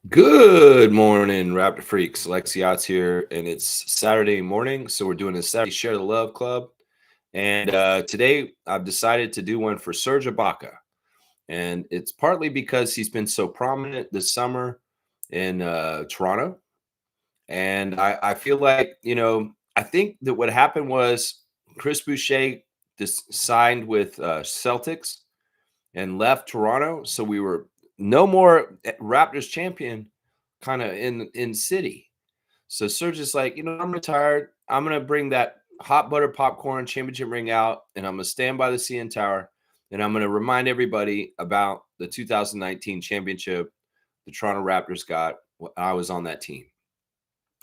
Good morning, Raptor Freaks. Lexiot's here, and it's Saturday morning, so we're doing a Saturday Share the Love Club. And today I've decided to do one for Serge Ibaka. And it's partly because he's been so prominent this summer in Toronto. And I feel like, I think that what happened was Chris Boucher just signed with Celtics and left Toronto. So we were no more Raptors champion kind of in city. So Serge is like, I'm retired. I'm gonna bring that hot butter popcorn championship ring out, and I'm gonna stand by the CN Tower, and I'm gonna remind everybody about the 2019 championship the Toronto Raptors got when I was on that team.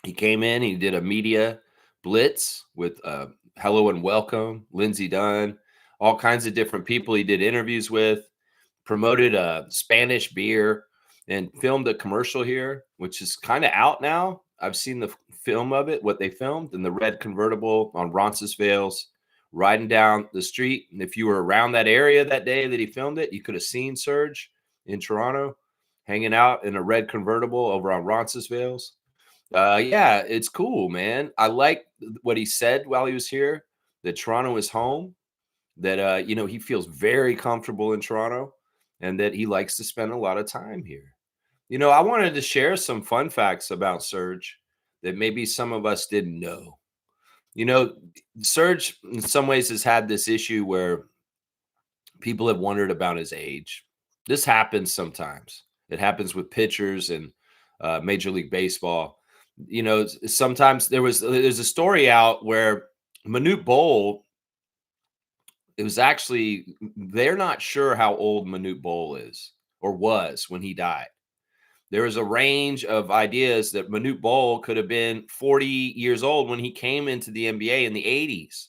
He came in, he did a media blitz with hello and welcome, Lindsey Dunn, all kinds of different people he did interviews with, promoted a Spanish beer, and filmed a commercial here, which is kind of out now. I've seen the film of it, what they filmed in the red convertible on Roncesvalles, riding down the street. And if you were around that area that day that he filmed it, you could have seen Serge in Toronto hanging out in a red convertible over on Roncesvalles. Yeah, it's cool, man. I like what he said while he was here, that Toronto is home, that he feels very comfortable in Toronto and that he likes to spend a lot of time here. I wanted to share some fun facts about Serge that maybe some of us didn't know. You know, Serge in some ways has had this issue where people have wondered about his age. This happens sometimes. It happens with pitchers and Major League Baseball. Sometimes there's a story out where Manute Bol, it was actually, they're not sure how old Manute Bol is or was when he died. There was a range of ideas that Manute Bol could have been 40 years old when he came into the NBA in the 80s,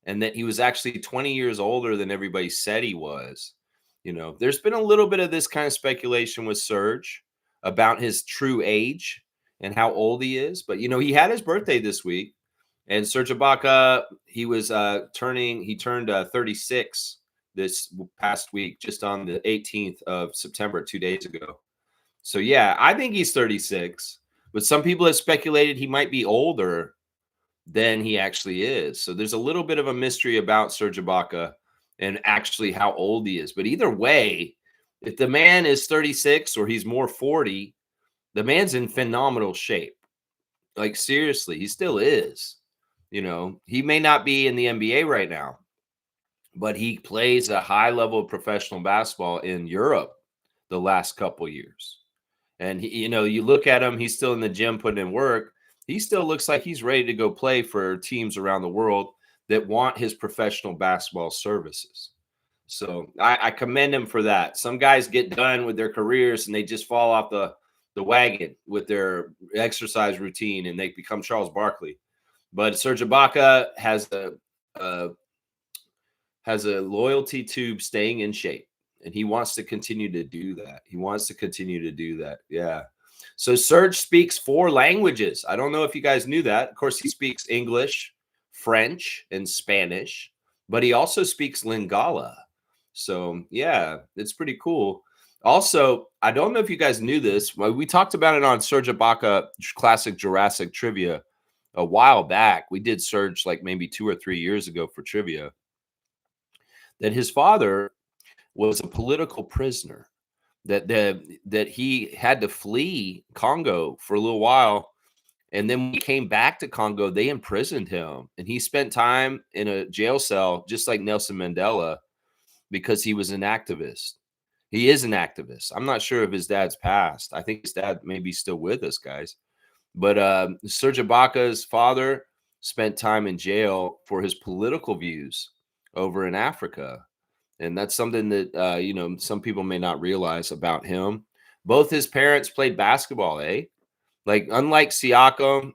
and that he was actually 20 years older than everybody said he was. There's been a little bit of this kind of speculation with Serge about his true age and how old he is. But, he had his birthday this week. And Serge Ibaka, he turned 36 this past week, just on the 18th of September, 2 days ago. So, yeah, I think he's 36, but some people have speculated he might be older than he actually is. So there's a little bit of a mystery about Serge Ibaka and actually how old he is. But either way, if the man is 36 or he's more 40, the man's in phenomenal shape. Like, seriously, he still is. He may not be in the NBA right now, but he plays a high level of professional basketball in Europe the last couple years. And you look at him, he's still in the gym putting in work. He still looks like he's ready to go play for teams around the world that want his professional basketball services. So I commend him for that. Some guys get done with their careers and they just fall off the wagon with their exercise routine and they become Charles Barkley. But Serge Ibaka has a loyalty to staying in shape, and he wants to continue to do that. Yeah. So Serge speaks 4 languages. I don't know if you guys knew that. Of course, he speaks English, French, and Spanish, but he also speaks Lingala. So yeah, it's pretty cool. Also, I don't know if you guys knew this. We talked about it on Serge Ibaka Classic Jurassic Trivia a while back. We did Serge like maybe 2 or 3 years ago for trivia, that his father was a political prisoner, that he had to flee Congo for a little while, and then when he came back to Congo, they imprisoned him, and he spent time in a jail cell just like Nelson Mandela because he was an activist. He is an activist. I'm not sure if his dad's passed. I think his dad may be still with us, guys. But Serge Ibaka's father spent time in jail for his political views over in Africa. And that's something that, some people may not realize about him. Both his parents played basketball, eh? Like, unlike Siakam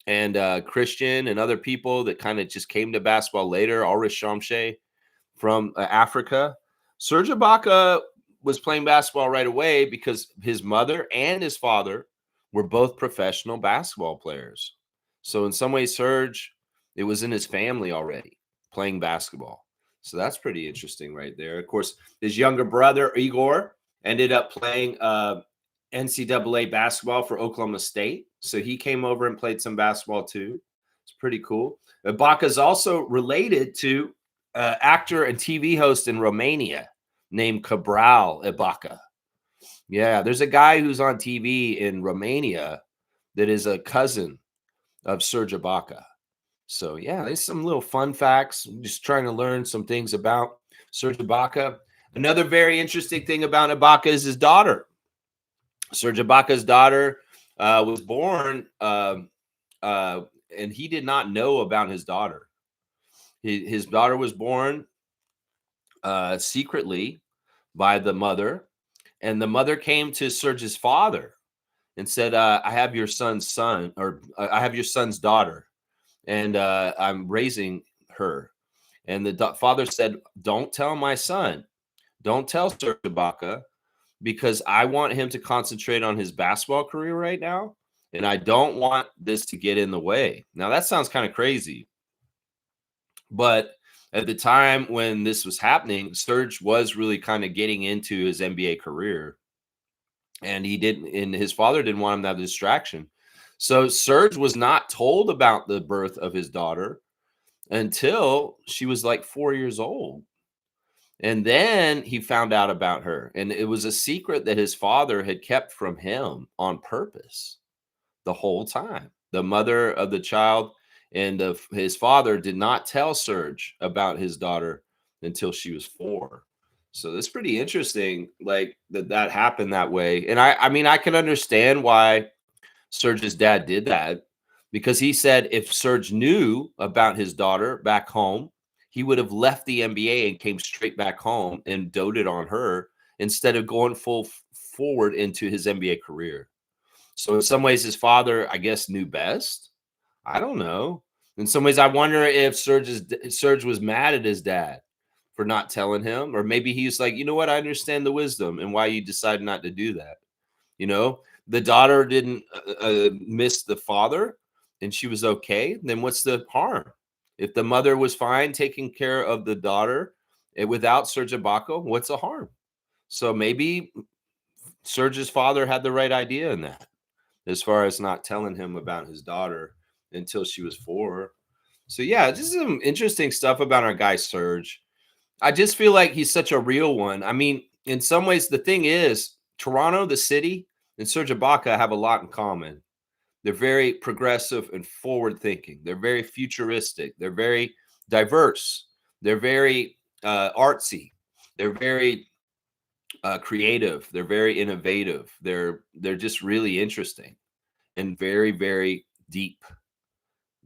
and Christian and other people that kind of just came to basketball later, Ulrich Shamshe from Africa, Serge Ibaka was playing basketball right away because his mother and his father were both professional basketball players. So in some ways, Serge, it was in his family already playing basketball. So that's pretty interesting right there. Of course, his younger brother, Igor, ended up playing NCAA basketball for Oklahoma State. So he came over and played some basketball too. It's pretty cool. Ibaka is also related to actor and TV host in Romania named Cabral Ibaka. Yeah, there's a guy who's on TV in Romania that is a cousin of Serge Ibaka. So yeah, there's some little fun facts. I'm just trying to learn some things about Serge Ibaka. Another very interesting thing about Ibaka is his daughter. Serge Ibaka's daughter was born, and he did not know about his daughter. His daughter was born secretly by the mother, and the mother came to Serge's father and said, "I have your son's son, or I have your son's daughter, and I'm raising her." And the father said, "Don't tell my son. Don't tell Serge Ibaka, because I want him to concentrate on his basketball career right now, and I don't want this to get in the way." Now, that sounds kind of crazy, but at the time when this was happening, Serge was really kind of getting into his NBA career, and his father didn't want him to have the distraction. So Serge was not told about the birth of his daughter until she was like 4 years old. And then he found out about her. And it was a secret that his father had kept from him on purpose the whole time. The mother of the child and his father did not tell Serge about his daughter until she was 4. So that's pretty interesting, like that happened that way. And I mean, I can understand why Serge's dad did that, because he said if Serge knew about his daughter back home, he would have left the NBA and came straight back home and doted on her instead of going full forward into his NBA career. So in some ways, his father, I guess, knew best. I don't know. In some ways, I wonder if Serge was mad at his dad for not telling him, or maybe he's like, you know what, I understand the wisdom and why you decided not to do that. You know, the daughter didn't miss the father, and she was okay. Then what's the harm? If the mother was fine taking care of the daughter without Serge Ibaka, what's the harm? So maybe Serge's father had the right idea in that, as far as not telling him about his daughter until she was 4. So yeah, this is some interesting stuff about our guy Serge. I just feel like he's such a real one. I mean, in some ways, the thing is, Toronto, the city, and Serge Ibaka have a lot in common. They're very progressive and forward thinking. They're very futuristic. They're very diverse. They're very artsy. They're very creative. They're very innovative. They're just really interesting and very, very deep.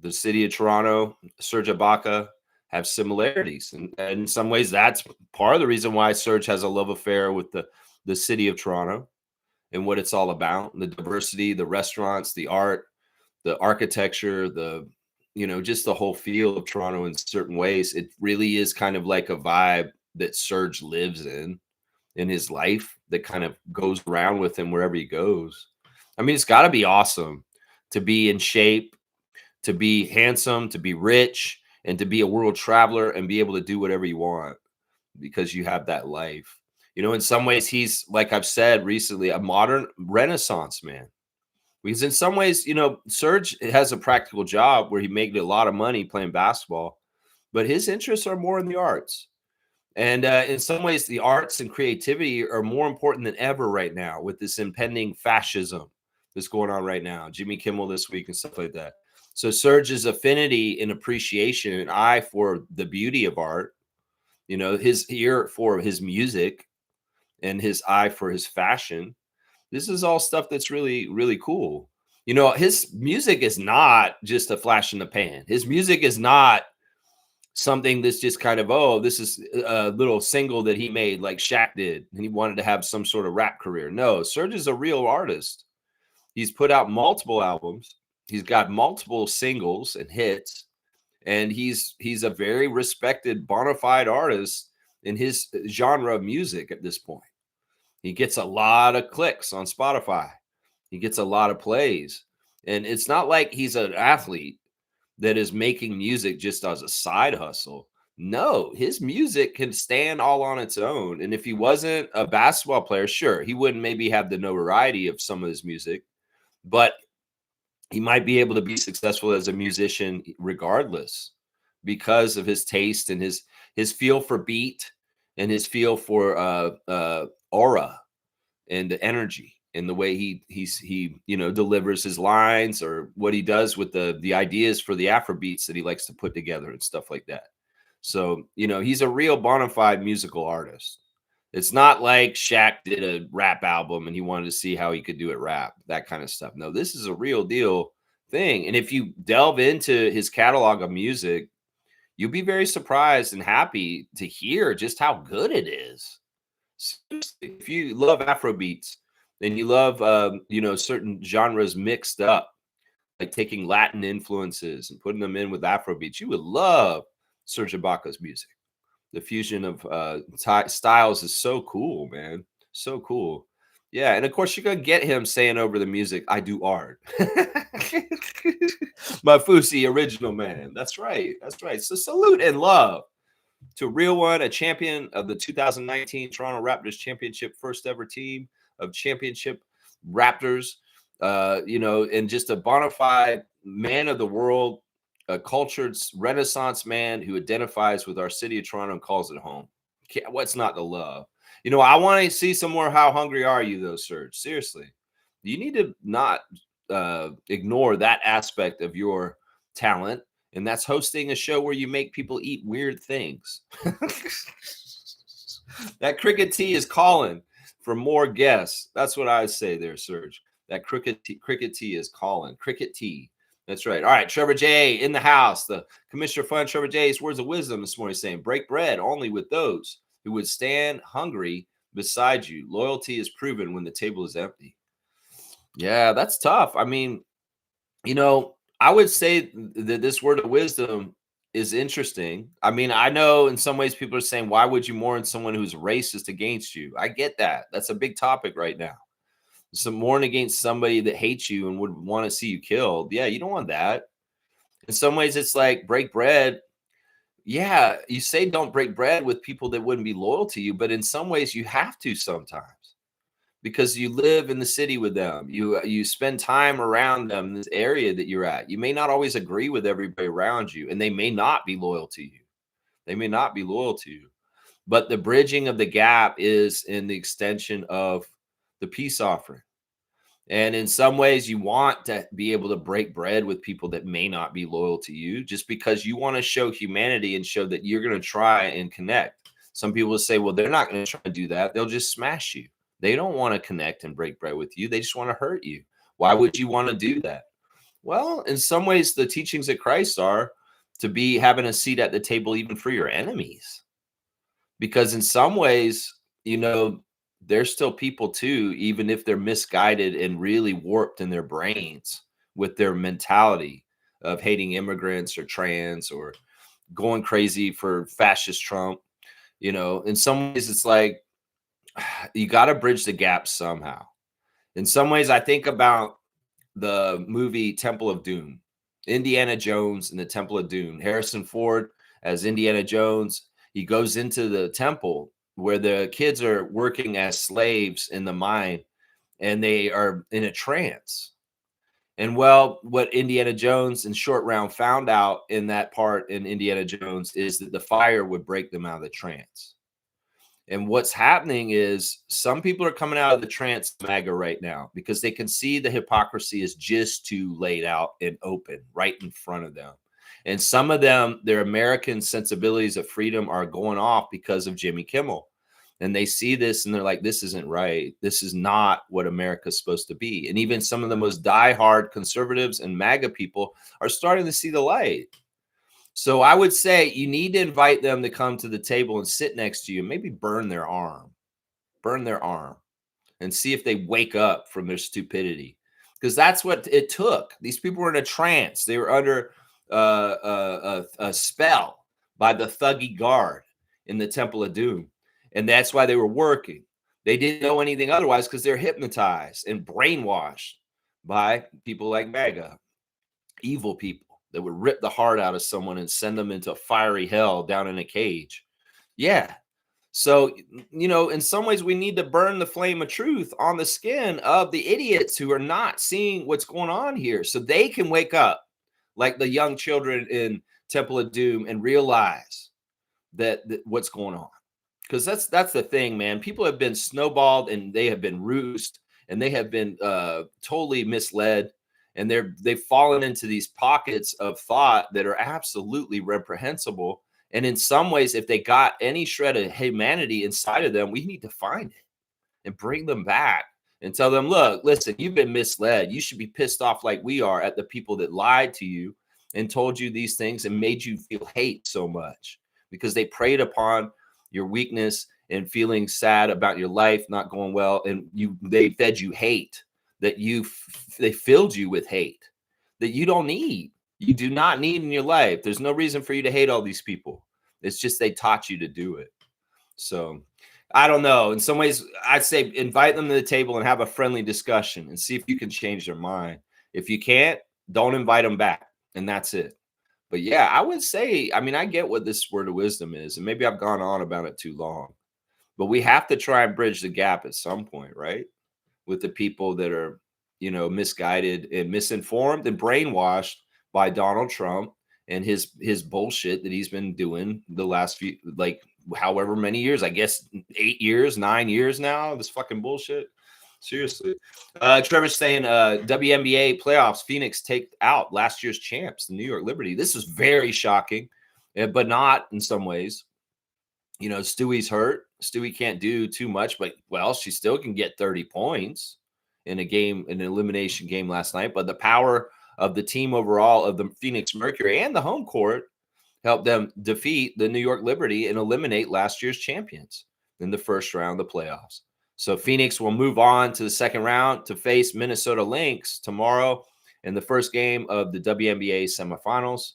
The city of Toronto, Serge Ibaka have similarities. And in some ways, that's part of the reason why Serge has a love affair with the city of Toronto and what it's all about, the diversity, the restaurants, the art, the architecture, just the whole feel of Toronto in certain ways. It really is kind of like a vibe that Serge lives in his life, that kind of goes around with him wherever he goes. I mean, it's got to be awesome to be in shape, to be handsome, to be rich, and to be a world traveler and be able to do whatever you want because you have that life. In some ways, he's, like I've said recently, a modern Renaissance man. Because in some ways, Serge has a practical job where he made a lot of money playing basketball, but his interests are more in the arts. And in some ways, the arts and creativity are more important than ever right now with this impending fascism that's going on right now. Jimmy Kimmel this week and stuff like that. So Serge's affinity and appreciation and eye for the beauty of art, his ear for his music and his eye for his fashion, this is all stuff that's really, really cool. His music is not just a flash in the pan. His music is not something that's just kind of, oh, this is a little single that he made like Shaq did, and he wanted to have some sort of rap career. No, Serge is a real artist. He's put out multiple albums. He's got multiple singles and hits, and he's a very respected, bona fide artist in his genre of music at this point. He gets a lot of clicks on Spotify. He gets a lot of plays. And it's not like he's an athlete that is making music just as a side hustle. No, his music can stand all on its own. And if he wasn't a basketball player, sure, he wouldn't maybe have the notoriety of some of his music, but he might be able to be successful as a musician regardless because of his taste and his feel for beat and his feel for aura and the energy and the way he delivers his lines or what he does with the ideas for the Afro beats that he likes to put together and stuff like that. So, he's a real bona fide musical artist. It's not like Shaq did a rap album and he wanted to see how he could do it rap, that kind of stuff. No, this is a real deal thing. And if you delve into his catalog of music, you'll be very surprised and happy to hear just how good it is. Seriously, if you love Afro beats and you love, certain genres mixed up, like taking Latin influences and putting them in with Afro beats, you would love Serge Ibaka's music. The fusion of styles is so cool, man. So cool. Yeah, and of course you're gonna get him saying over the music, "I do art." My Fusi original man. That's right. That's right. So salute and love to a real one, a champion of the 2019 Toronto Raptors championship, first ever team of championship Raptors. And just a bona fide man of the world, a cultured Renaissance man who identifies with our city of Toronto and calls it home. What's not to love? I want to see some more. How hungry are you, though, Serge? Seriously, you need to not ignore that aspect of your talent, and that's hosting a show where you make people eat weird things. That cricket tea is calling for more guests. That's what I say there, Serge. That cricket tea is calling. Cricket tea. That's right. All right, Trevor J in the house. The Commissioner Fund, Trevor J's words of wisdom this morning saying, break bread only with those who would stand hungry beside you. Loyalty is proven when the table is empty. Yeah, that's tough. I mean, I would say that this word of wisdom is interesting. I mean, I know in some ways people are saying, why would you mourn someone who's racist against you? I get that. That's a big topic right now. So mourn against somebody that hates you and would want to see you killed. Yeah, you don't want that. In some ways, it's like break bread. Yeah, you say don't break bread with people that wouldn't be loyal to you, but in some ways you have to sometimes because you live in the city with them. You spend time around them in this area that you're at. You may not always agree with everybody around you, and they may not be loyal to you. They may not be loyal to you. But the bridging of the gap is in the extension of the peace offering. And in some ways, you want to be able to break bread with people that may not be loyal to you just because you want to show humanity and show that you're going to try and connect. Some people will say, well, they're not going to try to do that. They'll just smash you. They don't want to connect and break bread with you. They just want to hurt you. Why would you want to do that? Well, in some ways, the teachings of Christ are to be having a seat at the table even for your enemies. Because in some ways, they're still people too, even if they're misguided and really warped in their brains with their mentality of hating immigrants or trans or going crazy for fascist Trump. In some ways, it's like you got to bridge the gap somehow. In some ways, I think about the movie Temple of Doom, Indiana Jones and the Temple of Doom. Harrison Ford as Indiana Jones. He goes into the temple where the kids are working as slaves in the mine and they are in a trance. And well, what Indiana Jones and Short Round found out in that part in Indiana Jones is that the fire would break them out of the trance. And what's happening is some people are coming out of the trance, MAGA, right now because they can see the hypocrisy is just too laid out and open right in front of them. And some of them, their American sensibilities of freedom are going off because of Jimmy Kimmel. And they see this and they're like, this isn't right. This is not what America's supposed to be. And even some of the most diehard conservatives and MAGA people are starting to see the light. So I would say you need to invite them to come to the table and sit next to you and maybe burn their arm and see if they wake up from their stupidity. Because that's what it took. These people were in a trance. They were under a spell by the thuggy guard in the Temple of Doom. And that's why they were working. They didn't know anything otherwise because they're hypnotized and brainwashed by people like MAGA, evil people. that would rip the heart out of someone and send them into fiery hell down in a cage. Yeah. So, in some ways, we need to burn the flame of truth on the skin of the idiots who are not seeing what's going on here so they can wake up like the young children in Temple of Doom and realize that what's going on. Because that's the thing, man. People have been snowballed and they have been roost and they have been totally misled. And they've fallen into these pockets of thought that are absolutely reprehensible. And in some ways, if they got any shred of humanity inside of them, we need to find it and bring them back and tell them, look, listen, you've been misled. You should be pissed off like we are at the people that lied to you and told you these things and made you feel hate so much because they preyed upon your weakness and feeling sad about your life not going well. And they fed you hate, that they filled you with hate that you don't need. You do not need in your life. There's no reason for you to hate all these people. It's just they taught you to do it. So I don't know. In some ways, I'd say invite them to the table and have a friendly discussion and see if you can change their mind. If you can't, don't invite them back. And that's it. But yeah, I would say, I mean, I get what this word of wisdom is, and maybe I've gone on about it too long. But we have to try and bridge the gap at some point, right? With the people that are, misguided and misinformed and brainwashed by Donald Trump and his bullshit that he's been doing the last few, like, however many years, I guess 8 years, 9 years now, this fucking bullshit. Seriously. Trevor's saying WNBA playoffs, Phoenix take out last year's champs, the New York Liberty. This is very shocking, but not in some ways. Stewie's hurt. Stewie can't do too much, but, well, she still can get 30 points in an elimination game last night. But the power of the team overall of the Phoenix Mercury and the home court helped them defeat the New York Liberty and eliminate last year's champions in the first round of the playoffs. So Phoenix will move on to the second round to face Minnesota Lynx tomorrow in the first game of the WNBA semifinals.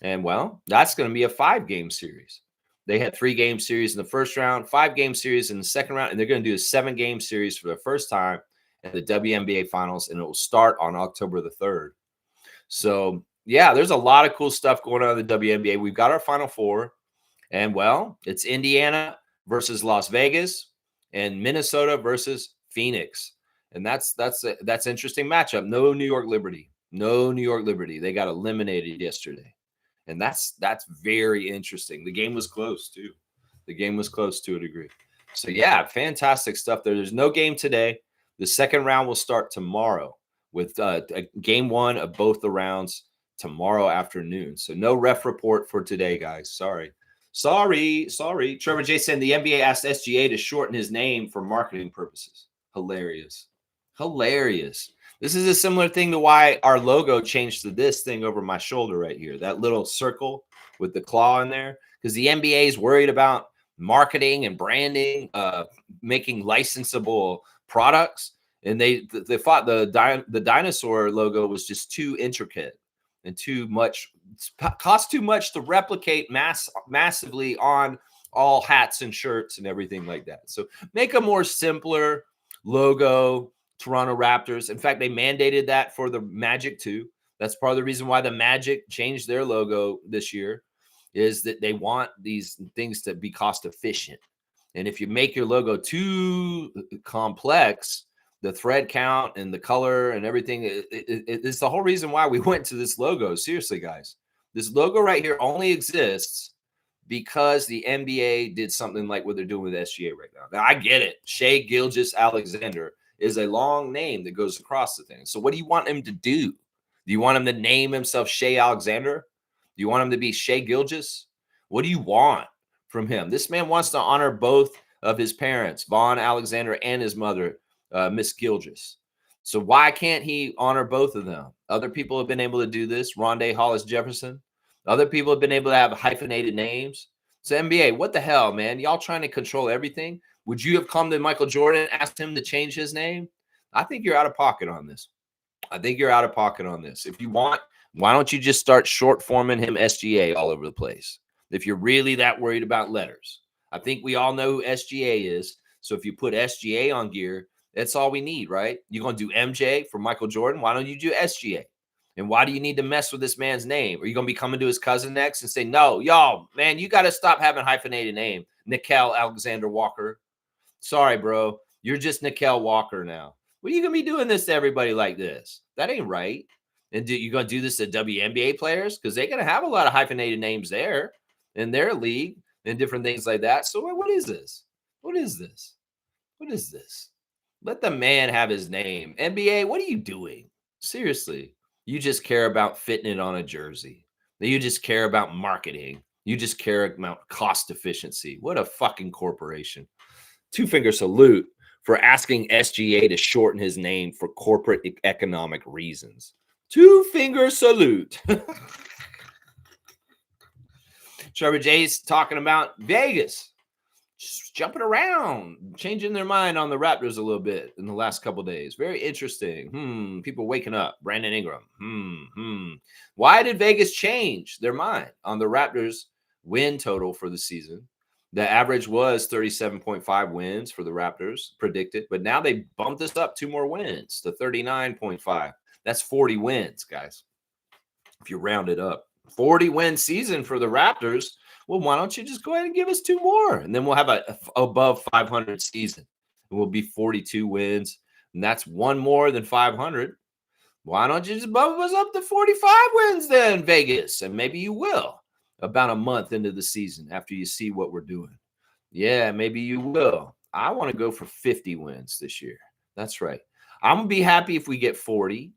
And, well, that's going to be a 5-game series. They had 3-game series in the first round, 5-game series in the second round, and they're going to do a 7-game series for the first time in the WNBA finals, and it will start on October the 3rd. So, yeah, there's a lot of cool stuff going on in the WNBA. We've got our Final Four, and, well, it's Indiana versus Las Vegas and Minnesota versus Phoenix. And that's interesting matchup. No New York Liberty. No New York Liberty. They got eliminated yesterday. And that's very interesting. The game was close, too. The game was close to a degree. So, yeah, fantastic stuff there. There's no game today. The second round will start tomorrow with game 1 of both the rounds tomorrow afternoon. So no ref report for today, guys. Sorry. Trevor J said the NBA asked SGA to shorten his name for marketing purposes. Hilarious. This is a similar thing to why our logo changed to this thing over my shoulder right here, that little circle with the claw in there, because the NBA is worried about marketing and branding, making licensable products, and they thought the dinosaur logo was just too intricate and too much, cost too much to replicate massively on all hats and shirts and everything like that. So make a more simpler logo. Toronto Raptors. In fact, they mandated that for the Magic too. That's part of the reason why the Magic changed their logo this year, is that they want these things to be cost efficient. And if you make your logo too complex, the thread count and the color and everything, it's the whole reason why we went to this logo. Seriously, guys, this logo right here only exists because the NBA did something like what they're doing with SGA right now. Now, I get it. Shai Gilgeous-Alexander is a long name that goes across the thing. So what do you want him to do? Do you want him to name himself Shai Alexander? Do you want him to be Shai Gilgeous? What do you want from him? This man wants to honor both of his parents, Vaughn Alexander and his mother, Miss Gilgeous. So why can't he honor both of them? Other people have been able to do this. Rondé Hollis Jefferson. Other people have been able to have hyphenated names. So NBA, what the hell, man? Y'all trying to control everything? Would you have come to Michael Jordan and asked him to change his name? I think you're out of pocket on this. If you want, why don't you just start short forming him SGA all over the place? If you're really that worried about letters. I think we all know who SGA is. So if you put SGA on gear, that's all we need, right? You're going to do MJ for Michael Jordan. Why don't you do SGA? And why do you need to mess with this man's name? Are you going to be coming to his cousin next and say, no, y'all, man, you got to stop having hyphenated name. Nickel Alexander Walker. Sorry, bro. You're just Nickel Walker now. What are you going to be doing this to everybody like this? That ain't right. And you going to do this to WNBA players? Because they're going to have a lot of hyphenated names there in their league and different things like that. So what is this? What is this? What is this? Let the man have his name. NBA, what are you doing? Seriously. You just care about fitting it on a jersey. You just care about marketing. You just care about cost efficiency. What a fucking corporation. Two-finger salute for asking SGA to shorten his name for corporate economic reasons. Two-finger salute. Trevor J's talking about Vegas. Just jumping around, changing their mind on the Raptors a little bit in the last couple of days. Very interesting. People waking up. Brandon Ingram. Why did Vegas change their mind on the Raptors win total for the season? The average was 37.5 wins for the Raptors predicted, but now they bumped this up 2 more wins to 39.5. That's 40 wins, guys. If you round it up, 40 win season for the Raptors. Well, why don't you just go ahead and give us 2 more? And then we'll have a above 500 season. It will be 42 wins. And that's 1 more than 500. Why don't you just bump us up to 45 wins then, Vegas? And maybe you will about a month into the season after you see what we're doing. Yeah, maybe you will. I want to go for 50 wins this year. That's right. I'm going to be happy if we get 40.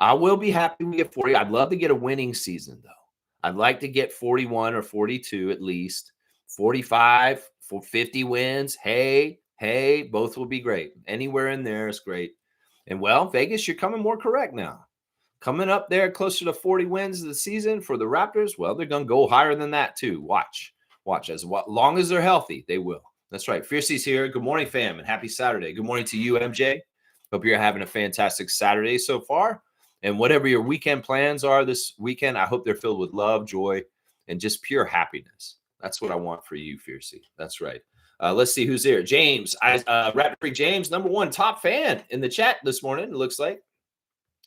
I will be happy if we get 40. I'd love to get a winning season, though. I'd like to get 41 or 42 at least. 45 for 50 wins. Hey, both will be great. Anywhere in there is great. And, well, Vegas, you're coming more correct now. Coming up there closer to 40 wins of the season for the Raptors, well, they're going to go higher than that too. Watch. As long as they're healthy, they will. That's right. Fiercey's here. Good morning, fam, and happy Saturday. Good morning to you, MJ. Hope you're having a fantastic Saturday so far. And whatever your weekend plans are this weekend, I hope they're filled with love, joy, and just pure happiness. That's what I want for you, Fiercey. That's right. Let's see who's here. James, Raptor Freak James, number 1 top fan in the chat this morning, it looks like.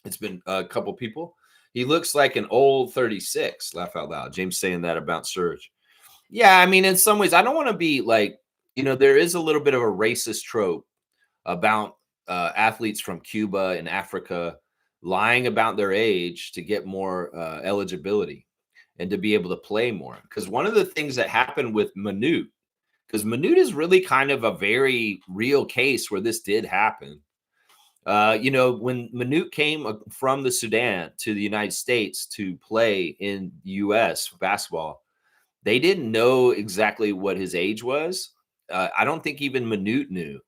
It's been a couple people. He looks like an old 36. Laugh out loud. James saying that about Serge. Yeah, I mean, in some ways, I don't want to be like, there is a little bit of a racist trope about athletes from Cuba and Africa lying about their age to get more eligibility and to be able to play more. Because one of the things that happened with Manute, because Manute is really kind of a very real case where this did happen. When Manute came from the Sudan to the United States to play in U.S. basketball, they didn't know exactly what his age was. I don't think even Manute knew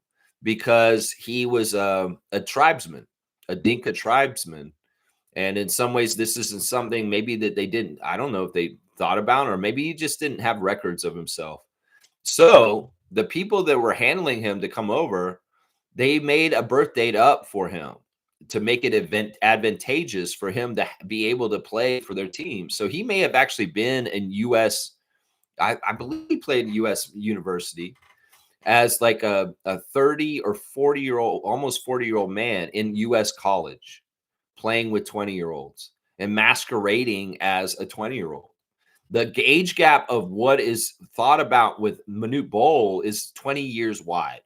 because he was a tribesman, a Dinka tribesman. And in some ways, this isn't something maybe that they didn't, I don't know if they thought about, or maybe he just didn't have records of himself. So the people that were handling him to come over, they made a birth date up for him to make it advantageous for him to be able to play for their team. So he may have actually been in U.S. I believe he played in U.S. University as like a 30 or 40-year-old, almost 40-year-old man in U.S. college, playing with 20-year-olds and masquerading as a 20-year-old. The age gap of what is thought about with Manute Bol is 20 years wide.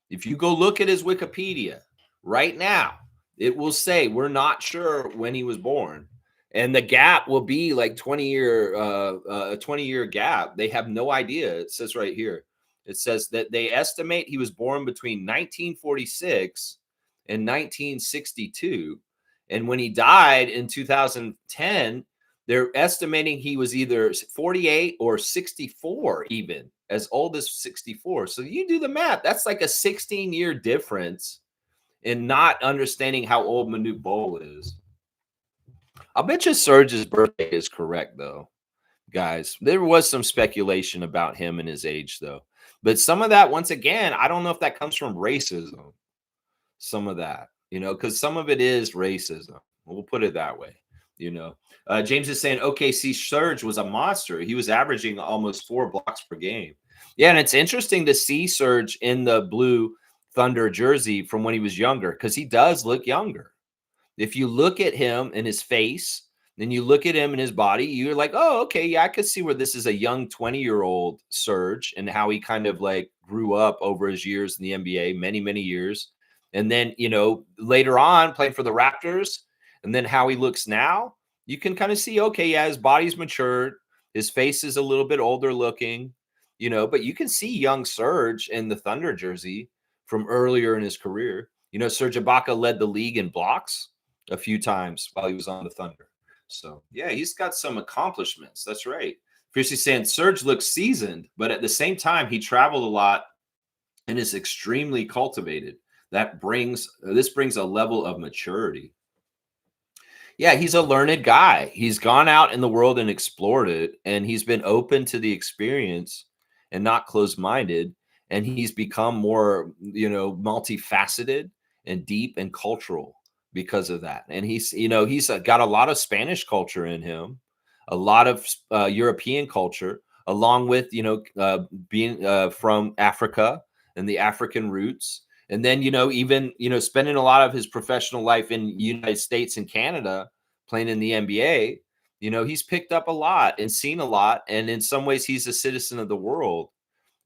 If you go look at his Wikipedia right now, it will say we're not sure when he was born. And the gap will be like 20-year gap. They have no idea. It says right here. It says that they estimate he was born between 1946 and 1962. And when he died in 2010, they're estimating he was either 48 or 64, even as old as 64. So you do the math. That's like a 16-year difference in not understanding how old Manute Bol is. I'll bet you Serge's birthday is correct, though, guys. There was some speculation about him and his age, though. But some of that, once again, I don't know if that comes from racism. Some of that, because some of it is racism. We'll put it that way, James is saying OKC Serge was a monster. He was averaging almost 4 blocks per game. Yeah, and it's interesting to see Serge in the blue Thunder jersey from when he was younger because he does look younger. If you look at him and his face, then you look at him and his body, you're like, oh, okay, yeah, I could see where this is a young 20-year-old Serge and how he kind of like grew up over his years in the NBA, many, many years. And then, later on playing for the Raptors, and then how he looks now, you can kind of see, okay, yeah, his body's matured, his face is a little bit older looking, but you can see young Serge in the Thunder jersey from earlier in his career. Serge Ibaka led the league in blocks a few times while he was on the Thunder. So, yeah, he's got some accomplishments. That's right. Fiercely saying Serge looks seasoned, but at the same time, he traveled a lot and is extremely cultivated. This brings a level of maturity. Yeah, he's a learned guy. He's gone out in the world and explored it, and he's been open to the experience and not closed-minded. And he's become more, multifaceted and deep and cultural because of that. And he's got a lot of Spanish culture in him, a lot of European culture, along with, being from Africa and the African roots. And then, even, spending a lot of his professional life in the United States and Canada playing in the NBA, he's picked up a lot and seen a lot. And in some ways, he's a citizen of the world.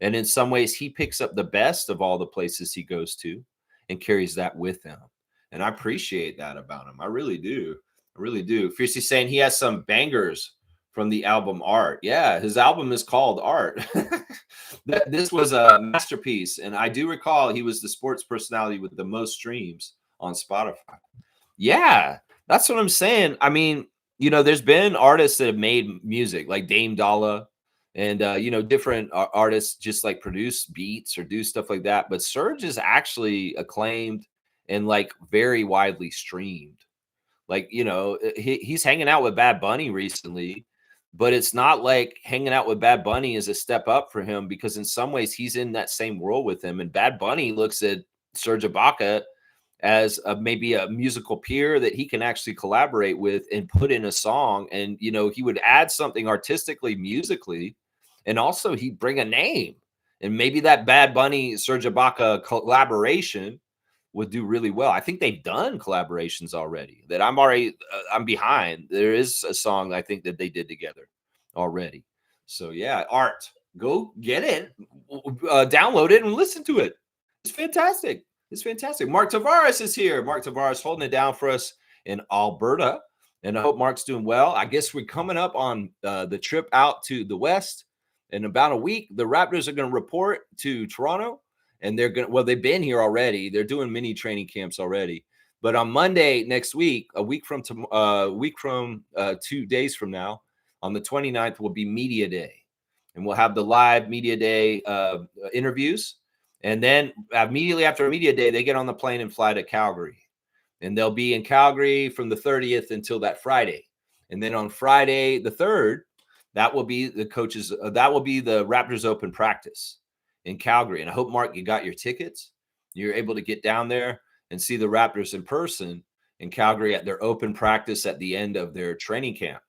And in some ways, he picks up the best of all the places he goes to and carries that with him. And I appreciate that about him. I really do. I really do. Fiercely saying he has some bangers from the album Art. Yeah, his album is called Art. This was a masterpiece. And I do recall he was the sports personality with the most streams on Spotify. Yeah, that's what I'm saying. I mean, there's been artists that have made music like Dame Dalla and, different artists just like produce beats or do stuff like that. But Serge is actually acclaimed and like very widely streamed. Like, he's hanging out with Bad Bunny recently, but it's not like hanging out with Bad Bunny is a step up for him because in some ways he's in that same world with him. And Bad Bunny looks at Serge Ibaka as maybe a musical peer that he can actually collaborate with and put in a song. And, he would add something artistically, musically, and also he'd bring a name. And maybe that Bad Bunny, Serge Ibaka collaboration would do really well. I think they've done collaborations already that I'm behind. There is a song I think that they did together already. So yeah, Art, go get it, download it and listen to it. It's fantastic. It's fantastic. Mark Tavares is here. Mark Tavares holding it down for us in Alberta. And I hope Mark's doing well. I guess we're coming up on the trip out to the West. In about a week, the Raptors are going to report to Toronto. And they've been here already. They're doing mini training camps already. But on Monday next week, a week from 2 days from now, on the 29th, will be Media Day. And we'll have the live Media Day interviews. And then immediately after Media Day, they get on the plane and fly to Calgary. And they'll be in Calgary from the 30th until that Friday. And then on Friday, the 3rd, that will be the Raptors Open practice in Calgary. And I hope, Mark, you got your tickets. You're able to get down there and see the Raptors in person in Calgary at their open practice at the end of their training camp.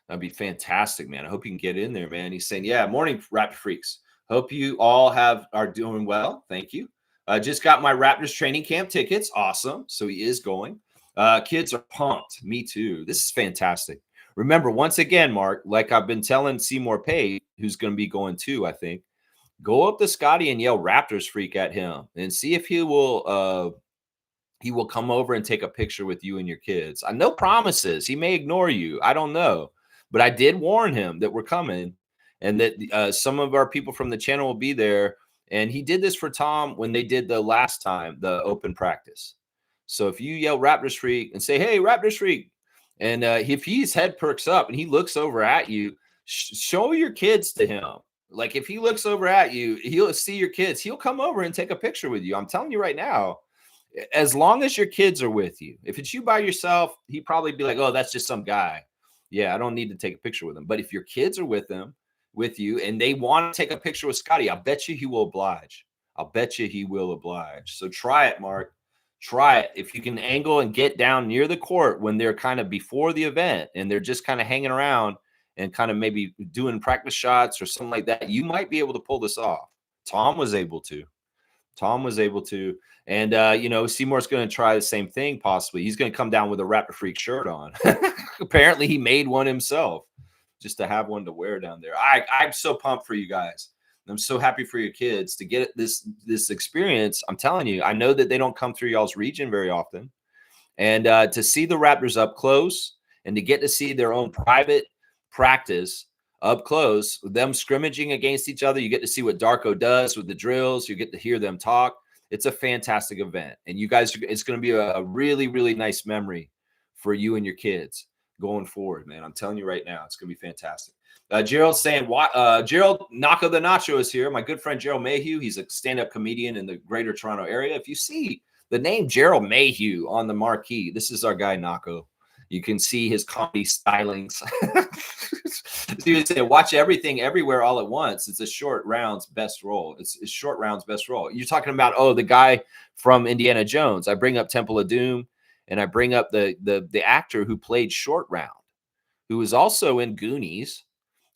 That'd be fantastic, man. I hope you can get in there, man. He's saying, yeah, morning, Raptor Freaks. Hope you all are doing well. Thank you. Just got my Raptors training camp tickets. Awesome. So he is going. Kids are pumped. Me too. This is fantastic. Remember, once again, Mark, like I've been telling Seymour Pate, who's going to be going too, I think, go up to Scotty and yell Raptors Freak at him and see if he will come over and take a picture with you and your kids. No promises. He may ignore you. I don't know. But I did warn him that we're coming and that some of our people from the channel will be there. And he did this for Tom when they did the last time, the open practice. So if you yell Raptors Freak and say, hey, Raptors Freak, and if his head perks up and he looks over at you, show your kids to him. Like if he looks over at you, he'll see your kids. He'll come over and take a picture with you. I'm telling you right now, as long as your kids are with you. If it's you by yourself, he'd probably be like, oh, that's just some guy. Yeah, I don't need to take a picture with him. But if your kids are with you, and they want to take a picture with Scotty, I'll bet you he will oblige. I'll bet you he will oblige. So try it, Mark. Try it. If you can angle and get down near the court when they're kind of before the event and they're just kind of hanging around and kind of maybe doing practice shots or something like that, you might be able to pull this off. Tom was able to. Tom was able to. And, Seymour's going to try the same thing, possibly. He's going to come down with a Raptor Freak shirt on. Apparently, he made one himself just to have one to wear down there. I'm so pumped for you guys. I'm so happy for your kids to get this experience. I'm telling you, I know that they don't come through y'all's region very often. And to see the Raptors up close and to get to see their own private practice up close, them scrimmaging against each other. You get to see what Darko does with the drills. You get to hear them talk. It's a fantastic event. And you guys, it's going to be a really, really nice memory for you and your kids going forward, man. I'm telling you right now, it's going to be fantastic. Gerald's saying, Gerald Naco the Nacho is here. My good friend Gerald Mayhew. He's a stand-up comedian in the greater Toronto area. If you see the name Gerald Mayhew on the marquee, this is our guy Naco. You can see his comedy stylings. So you say, watch everything everywhere all at once. It's a Short Round's best role. It's Short Round's best role. You're talking about, the guy from Indiana Jones. I bring up Temple of Doom, and I bring up the actor who played Short Round, who was also in Goonies.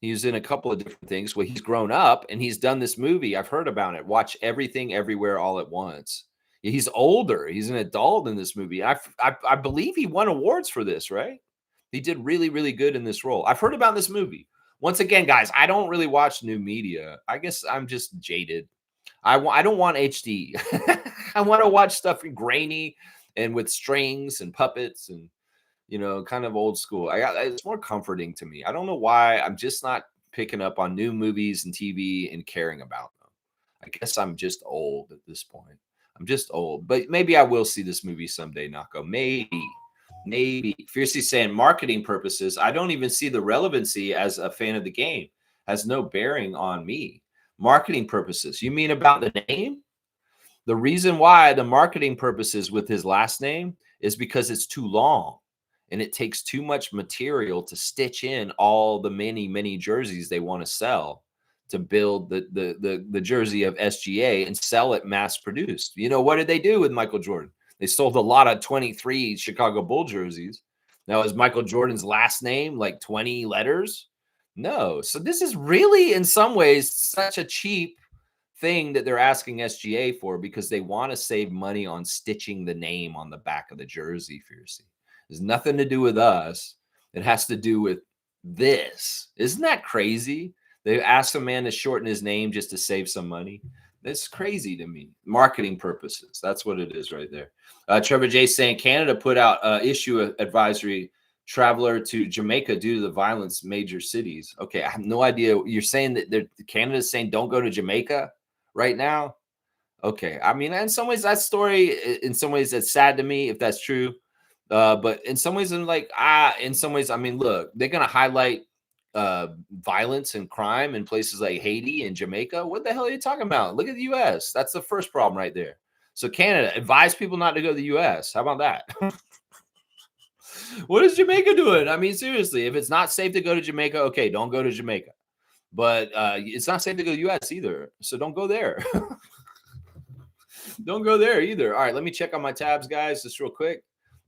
He was in a couple of different things. Well, he's grown up, and he's done this movie. I've heard about it. Watch everything everywhere all at once. He's older. He's an adult in this movie. I believe he won awards for this, right? He did really, really good in this role. I've heard about this movie. Once again, guys, I don't really watch new media. I guess I'm just jaded. I don't want HD. I want to watch stuff grainy and with strings and puppets and, kind of old school. It's more comforting to me. I don't know why. I'm just not picking up on new movies and TV and caring about them. I guess I'm just old at this point. I'm just old, but maybe I will see this movie someday, Nako. Maybe. Fiercely saying marketing purposes. I don't even see the relevancy as a fan of the game. Has no bearing on me. Marketing purposes. You mean about the name? The reason why the marketing purposes with his last name is because it's too long and it takes too much material to stitch in all the many, many jerseys they want to sell to build the jersey of SGA and sell it mass produced. What did they do with Michael Jordan? They sold a lot of 23 Chicago Bull jerseys. Now, is Michael Jordan's last name like 20 letters? No. So this is really, in some ways, such a cheap thing that they're asking SGA for because they want to save money on stitching the name on the back of the jersey, Fiercey. There's nothing to do with us. It has to do with this. Isn't that crazy? They asked a man to shorten his name just to save some money. That's crazy to me. Marketing purposes. That's what it is right there. Trevor J saying Canada put out issue advisory traveler to Jamaica due to the violence major cities. Okay, I have no idea. You're saying that Canada's saying don't go to Jamaica right now? Okay. I mean, in some ways, that story, in some ways, that's sad to me if that's true. But in some ways, I'm like, in some ways, I mean, look, they're going to highlight violence and crime in places like Haiti and Jamaica. What the hell are you talking about? Look at the U.S. That's the first problem right there. So Canada, advise people not to go to the U.S. How about that? What is Jamaica doing? I mean, seriously, if it's not safe to go to Jamaica, okay, don't go to Jamaica. But it's not safe to go to the U.S. either. So don't go there. Don't go there either. All right, let me check on my tabs, guys, just real quick.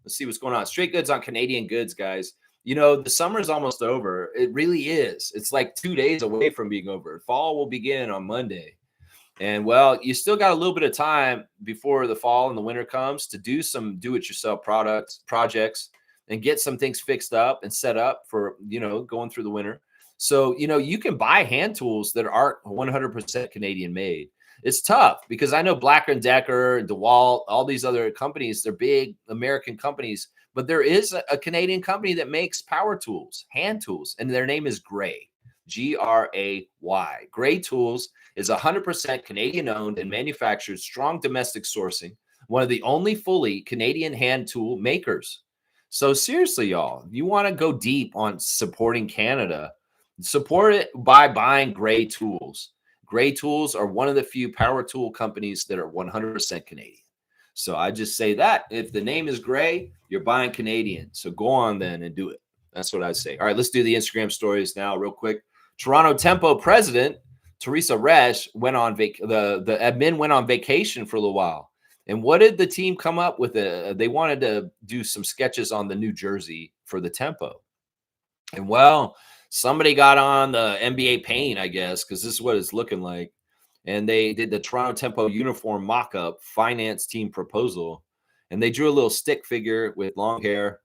Let's see what's going on. Straight goods on Canadian goods, guys. The summer is almost over. It really is. It's like 2 days away from being over. Fall will begin on Monday. And, well, you still got a little bit of time before the fall and the winter comes to do some do-it-yourself projects and get some things fixed up and set up for, going through the winter. So, you can buy hand tools that aren't 100% Canadian made. It's tough because I know Black & Decker, DeWalt, all these other companies, they're big American companies. But there is a Canadian company that makes power tools, hand tools, and their name is Gray, Gray. Gray Tools is 100% Canadian-owned and manufactured, strong domestic sourcing, one of the only fully Canadian hand tool makers. So seriously, y'all, if you want to go deep on supporting Canada, support it by buying Gray Tools. Gray Tools are one of the few power tool companies that are 100% Canadian. So I just say that if the name is Gray, you're buying Canadian. So go on then and do it. That's what I say. All right, let's do the Instagram stories now real quick. Toronto Tempo president Teresa Resch went on the admin went on vacation for a little while. And what did the team come up with? They wanted to do some sketches on the New Jersey for the Tempo. And, well, somebody got on the NBA Paint, I guess, because this is what it's looking like. and they did the Toronto Tempo uniform mock-up finance team proposal, and they drew a little stick figure with long hair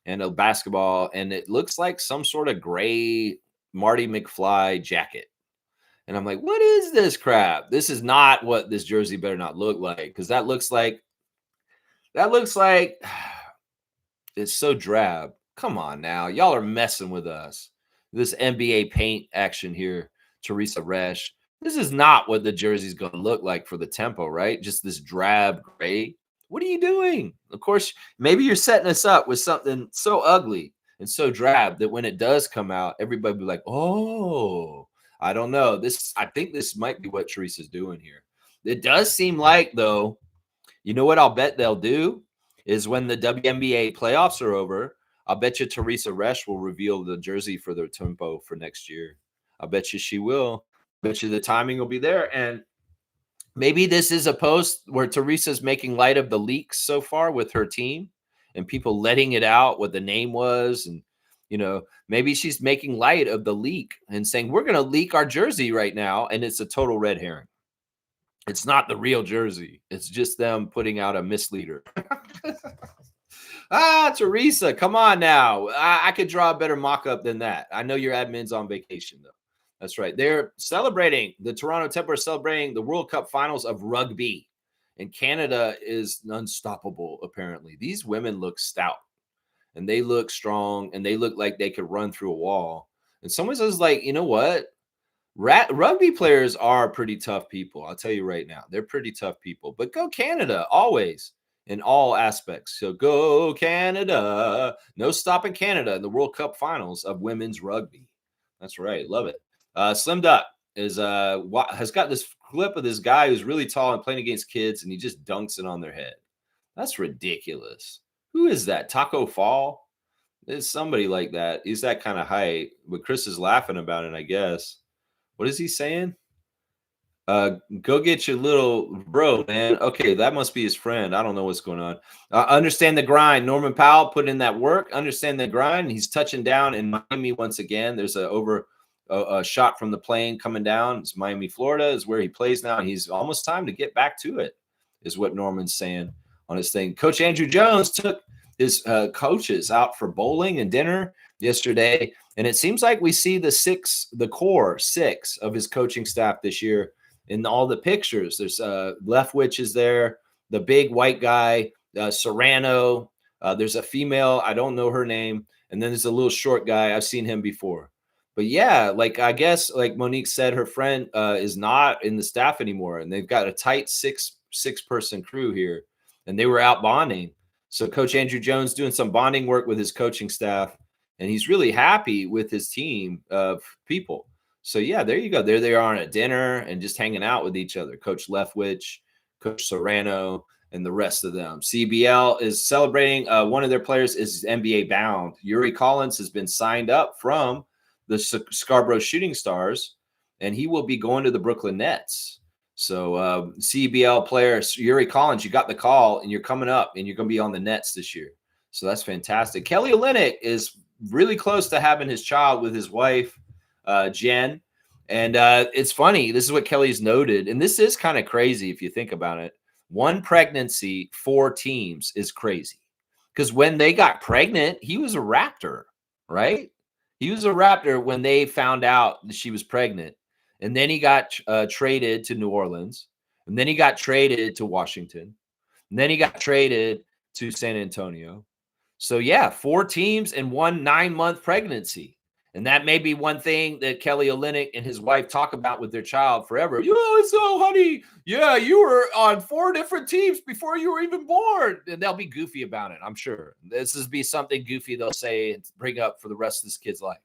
and a basketball, and it looks like some sort of gray Marty McFly jacket. And I'm like, what is this crap? This is not what this jersey better not look like, because that looks like it's so drab. Come on now. Y'all are messing with us. This NBA paint action here, Teresa Resch. This is not what the jersey's going to look like for the Tempo, right? Just this drab gray. What are you doing? Of course, maybe you're setting us up with something so ugly and so drab that when it does come out, everybody will be like, oh, I don't know. I think this might be what Teresa's doing here. It does seem like, though, you know what I'll bet they'll do is when the WNBA playoffs are over, I'll bet you Teresa Resch will reveal the jersey for their Tempo for next year. I bet you she will. I bet you the timing will be there. And maybe this is a post where Teresa's making light of the leaks so far with her team and people letting it out what the name was. And, maybe she's making light of the leak and saying, we're going to leak our jersey right now. And it's a total red herring. It's not the real jersey. It's just them putting out a misleader. Teresa, come on now. I could draw a better mock-up than that. I know your admin's on vacation, though. That's right. They're celebrating. The Toronto Tempo are celebrating the World Cup finals of rugby. And Canada is unstoppable, apparently. These women look stout. And they look strong. And they look like they could run through a wall. And someone says, like, you know what? Rugby players are pretty tough people. I'll tell you right now, they're pretty tough people. But go Canada always in all aspects. So go Canada. No stopping Canada in the World Cup finals of women's rugby. That's right. Love it. Slim Duck has got this clip of this guy who's really tall and playing against kids, and he just dunks it on their head. That's ridiculous. Who is that? Taco Fall? There's somebody like that. He's that kind of height. But Chris is laughing about it, I guess. What is he saying? Go get your little bro, man. Okay, that must be his friend. I don't know what's going on. Understand the grind. Norman Powell put in that work. Understand the grind. He's touching down in Miami once again. There's a shot from the plane coming down. It's Miami, Florida is where he plays now. And he's almost time to get back to it, is what Norman's saying on his thing. Coach Andrew Jones took his coaches out for bowling and dinner yesterday. And it seems like we see the core six of his coaching staff this year in all the pictures. There's Leftwich is there, the big white guy, Serrano. There's a female, I don't know her name. And then there's a little short guy. I've seen him before. But yeah, like I guess, like Monique said, her friend is not in the staff anymore. And they've got a tight six-person crew here. And they were out bonding. So Coach Andrew Jones doing some bonding work with his coaching staff. And he's really happy with his team of people. So, yeah, there you go. There they are on a dinner and just hanging out with each other. Coach Leftwich, Coach Serrano, and the rest of them. CBL is celebrating. One of their players is NBA bound. Yuri Collins has been signed up from the Scarborough Shooting Stars, and he will be going to the Brooklyn Nets. So, CBL player Yuri Collins, you got the call, and you're coming up, and you're going to be on the Nets this year. So that's fantastic. Kelly Olynyk is really close to having his child with his wife, Jen. And it's funny. This is what Kelly's noted. And this is kind of crazy if you think about it. One pregnancy, 4 teams is crazy. Because when they got pregnant, he was a Raptor, right? He was a Raptor when they found out that she was pregnant. And then he got traded to New Orleans. And then he got traded to Washington. And then he got traded to San Antonio. So, yeah, 4 teams and 1 9-month pregnancy. And that may be one thing that Kelly Olynyk and his wife talk about with their child forever. So, honey, yeah, you were on 4 different teams before you were even born. And they'll be goofy about it, I'm sure. This will be something goofy they'll say and bring up for the rest of this kid's life.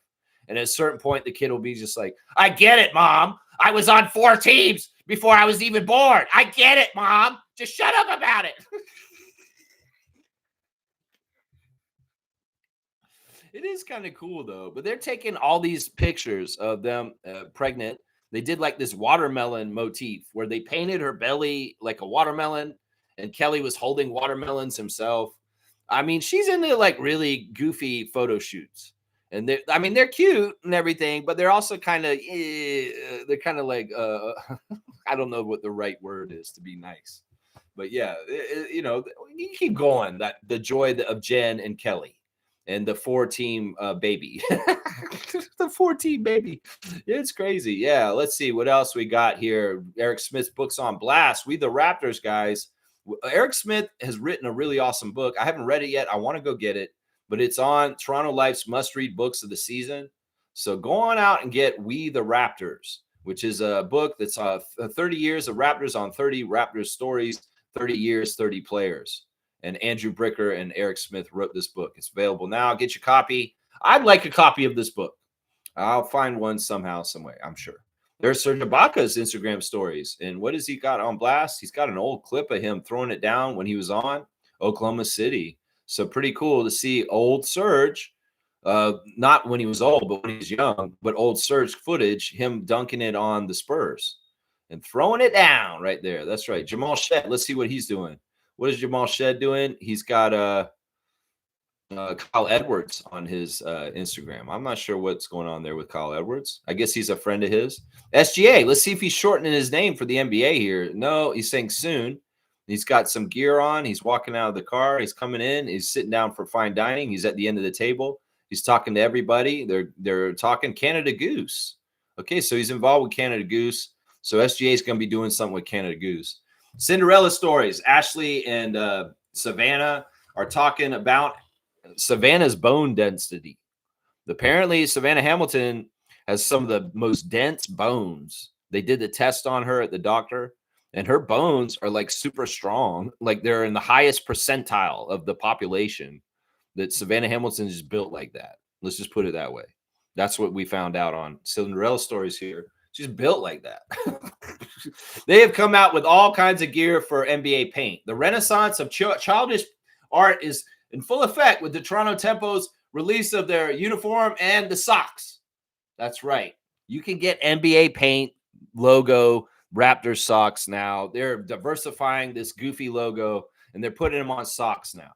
And at a certain point, the kid will be just like, I get it, Mom. I was on 4 teams before I was even born. I get it, Mom. Just shut up about it. It is kind of cool, though. But they're taking all these pictures of them pregnant. They did like this watermelon motif where they painted her belly like a watermelon, and Kelly was holding watermelons himself. I mean, she's into like really goofy photo shoots. And I mean, they're cute and everything, but they're also kind of, they're kind of like, I don't know what the right word is to be nice, but yeah, you know, you keep going. That the joy of Jen and Kelly and the 4-team baby, the 4-team baby. It's crazy. Yeah. Let's see what else we got here. Eric Smith's books on blast. We the Raptors guys. Eric Smith has written a really awesome book. I haven't read it yet. I want to go get it, but it's on Toronto Life's must-read books of the season. So go on out and get We the Raptors, which is a book that's 30 years of Raptors on 30 Raptors stories, 30 years, 30 players. And Andrew Bricker and Eric Smith wrote this book. It's available now. Get your copy. I'd like a copy of this book. I'll find one somehow, some way, I'm sure. There's Serge Ibaka's Instagram stories. And what has he got on blast? He's got an old clip of him throwing it down when he was on Oklahoma City. So pretty cool to see old Serge, not when he was old, but when he was young, but old Serge footage, him dunking it on the Spurs and throwing it down right there. That's right. Jamal Shed. Let's see what he's doing. What is Jamal Shed doing? He's got Kyle Edwards on his Instagram. I'm not sure what's going on there with Kyle Edwards. I guess he's a friend of his. SGA, let's see if he's shortening his name for the NBA here. No, he's saying soon. He's got some gear on. He's walking out of the car. He's coming in. He's sitting down for fine dining. He's at the end of the table. He's talking to everybody. They're talking Canada Goose. Okay, so he's involved with Canada Goose. So SGA is going to be doing something with Canada Goose. Cinderella stories. Ashley and Savannah are talking about Savannah's bone density. Apparently, Savannah Hamilton has some of the most dense bones. They did the test on her at the doctor, and her bones are like super strong. Like they're in the highest percentile of the population. That Savannah Hamilton is built like that. Let's just put it that way. That's what we found out on Cinderella stories here. She's built like that. They have come out with all kinds of gear for NBA paint. The renaissance of childish art is in full effect with the Toronto Tempo's release of their uniform and the socks. That's right. You can get NBA paint logo Raptors socks now. They're diversifying this goofy logo and they're putting them on socks now.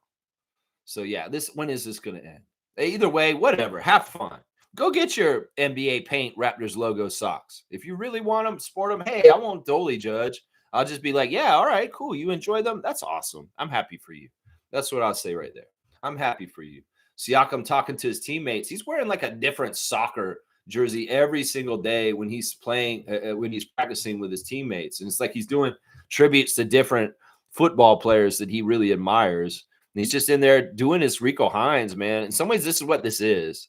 So yeah, when is this going to end? Either way, whatever. Have fun. Go get your NBA paint Raptors logo socks. If you really want them, sport them. Hey, I won't totally judge. I'll just be like, yeah, all right, cool. You enjoy them? That's awesome. I'm happy for you. That's what I'll say right there. I'm happy for you. Siakam talking to his teammates. He's wearing like a different soccer jersey every single day when he's playing, when he's practicing with his teammates. And it's like he's doing tributes to different football players that he really admires. And he's just in there doing his Rico Hines, man. In some ways, this is what this is.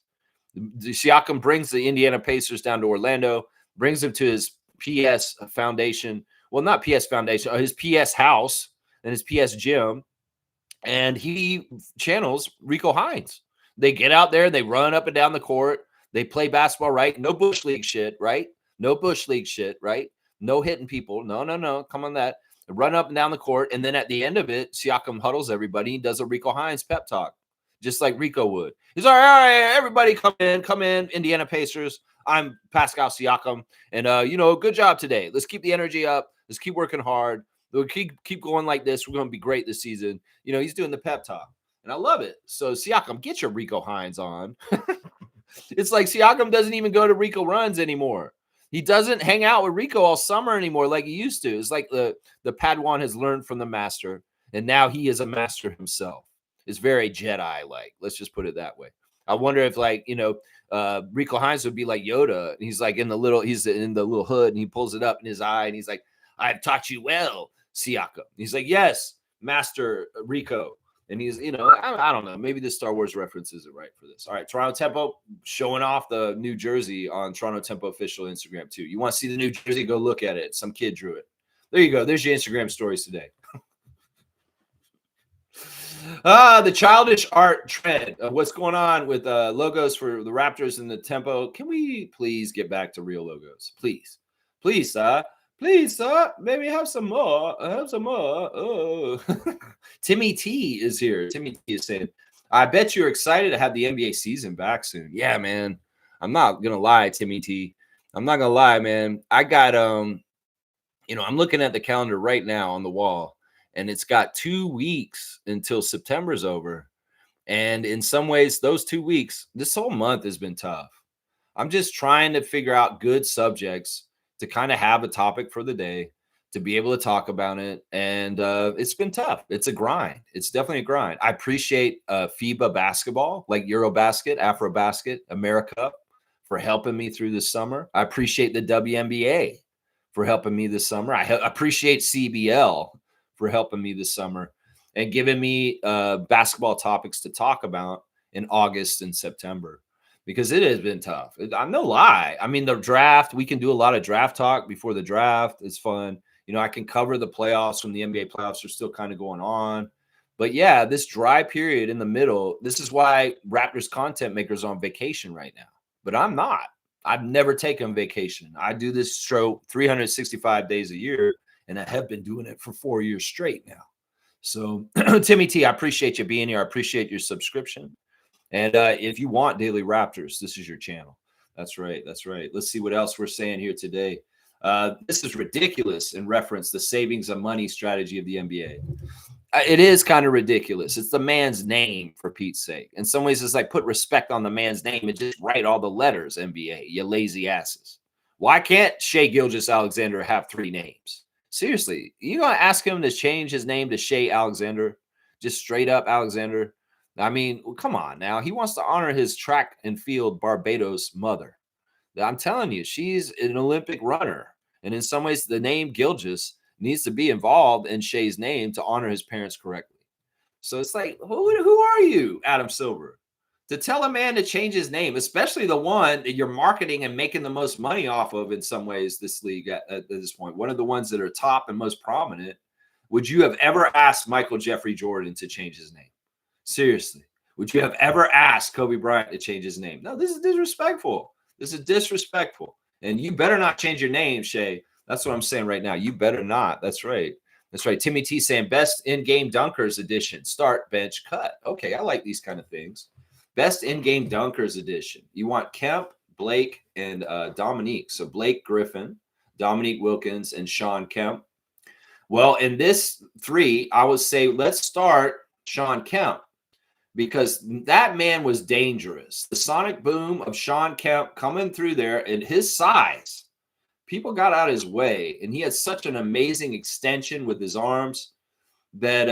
Siakam brings the Indiana Pacers down to Orlando, brings them to his PS foundation. Well, not PS foundation, his PS house and his PS gym. And he channels Rico Hines. They get out there, they run up and down the court. They play basketball, right? No Bush League shit, right? No Bush League shit, right? No hitting people. No. Come on that. Run up and down the court. And then at the end of it, Siakam huddles everybody and does a Rico Hines pep talk, just like Rico would. He's all right, everybody come in, Indiana Pacers. I'm Pascal Siakam. And, good job today. Let's keep the energy up. Let's keep working hard. We'll keep going like this. We're going to be great this season. He's doing the pep talk. And I love it. So, Siakam, get your Rico Hines on. It's like Siakam doesn't even go to Rico runs anymore. He doesn't hang out with Rico all summer anymore like he used to. It's like the Padawan has learned from the master, and now he is a master himself. It's very Jedi-like. Let's just put it that way. I wonder if, Rico Hines would be like Yoda. And he's in the little hood, and he pulls it up in his eye, and he's like, I've taught you well, Siakam. He's like, yes, Master Rico. And he's, I don't know. Maybe the Star Wars reference isn't right for this. All right, Toronto Tempo showing off the new jersey on Toronto Tempo official Instagram too. You want to see the new jersey? Go look at it. Some kid drew it. There you go. There's your Instagram stories today. The childish art trend. What's going on with logos for the Raptors and the Tempo? Can we please get back to real logos? Please, sir. Please, sir, maybe have some more. Oh. Timmy T is here. Timmy T is saying, I bet you're excited to have the NBA season back soon. Yeah, man. I'm not going to lie, Timmy T. I'm not going to lie, man. I got, I'm looking at the calendar right now on the wall, and it's got 2 weeks until September's over. And in some ways, those 2 weeks, this whole month has been tough. I'm just trying to figure out good subjects to kind of have a topic for the day to be able to talk about it. And it's been tough. It's a grind. It's definitely a grind. I appreciate FIBA basketball, like Eurobasket, Afrobasket, America, for helping me through this summer. I appreciate the WNBA for helping me this summer. I appreciate CBL for helping me this summer and giving me basketball topics to talk about in August and September, because it has been tough. I'm no lie. I mean, the draft, we can do a lot of draft talk before the draft. It's fun. You know, I can cover the playoffs when the NBA playoffs are still kind of going on. But yeah, this dry period in the middle, this is why Raptors content makers are on vacation right now. But I'm not. I've never taken vacation. I do this show 365 days a year, and I have been doing it for 4 years straight now. So, Timmy T, I appreciate you being here. I appreciate your subscription. And if you want Daily Raptors, this is your channel. That's right. That's right. Let's see what else we're saying here today. This is ridiculous in reference to the savings of money strategy of the NBA. It is kind of ridiculous. It's the man's name, for Pete's sake. In some ways, it's like put respect on the man's name and just write all the letters, NBA, you lazy asses. Why can't Shea Gilgeous-Alexander have 3 names? Seriously, you going to ask him to change his name to Shea Alexander? Just straight up Alexander? I mean, come on now. He wants to honor his track and field Barbados mother. I'm telling you, she's an Olympic runner. And in some ways, the name Gilgeous needs to be involved in Shea's name to honor his parents correctly. So it's like, who are you, Adam Silver, to tell a man to change his name, especially the one that you're marketing and making the most money off of in some ways, this league at this point, one of the ones that are top and most prominent. Would you have ever asked Michael Jeffrey Jordan to change his name? Seriously, would you have ever asked Kobe Bryant to change his name? No, this is disrespectful. This is disrespectful. And you better not change your name, Shea. That's what I'm saying right now. You better not. That's right. That's right. Timmy T saying best in-game dunkers edition. Start, bench, cut. Okay, I like these kind of things. Best in-game dunkers edition. You want Kemp, Blake, and Dominique. So Blake Griffin, Dominique Wilkins, and Sean Kemp. Well, in this 3, I would say let's start Sean Kemp, because that man was dangerous. The sonic boom of Sean Kemp coming through there and his size, people got out of his way, and he had such an amazing extension with his arms that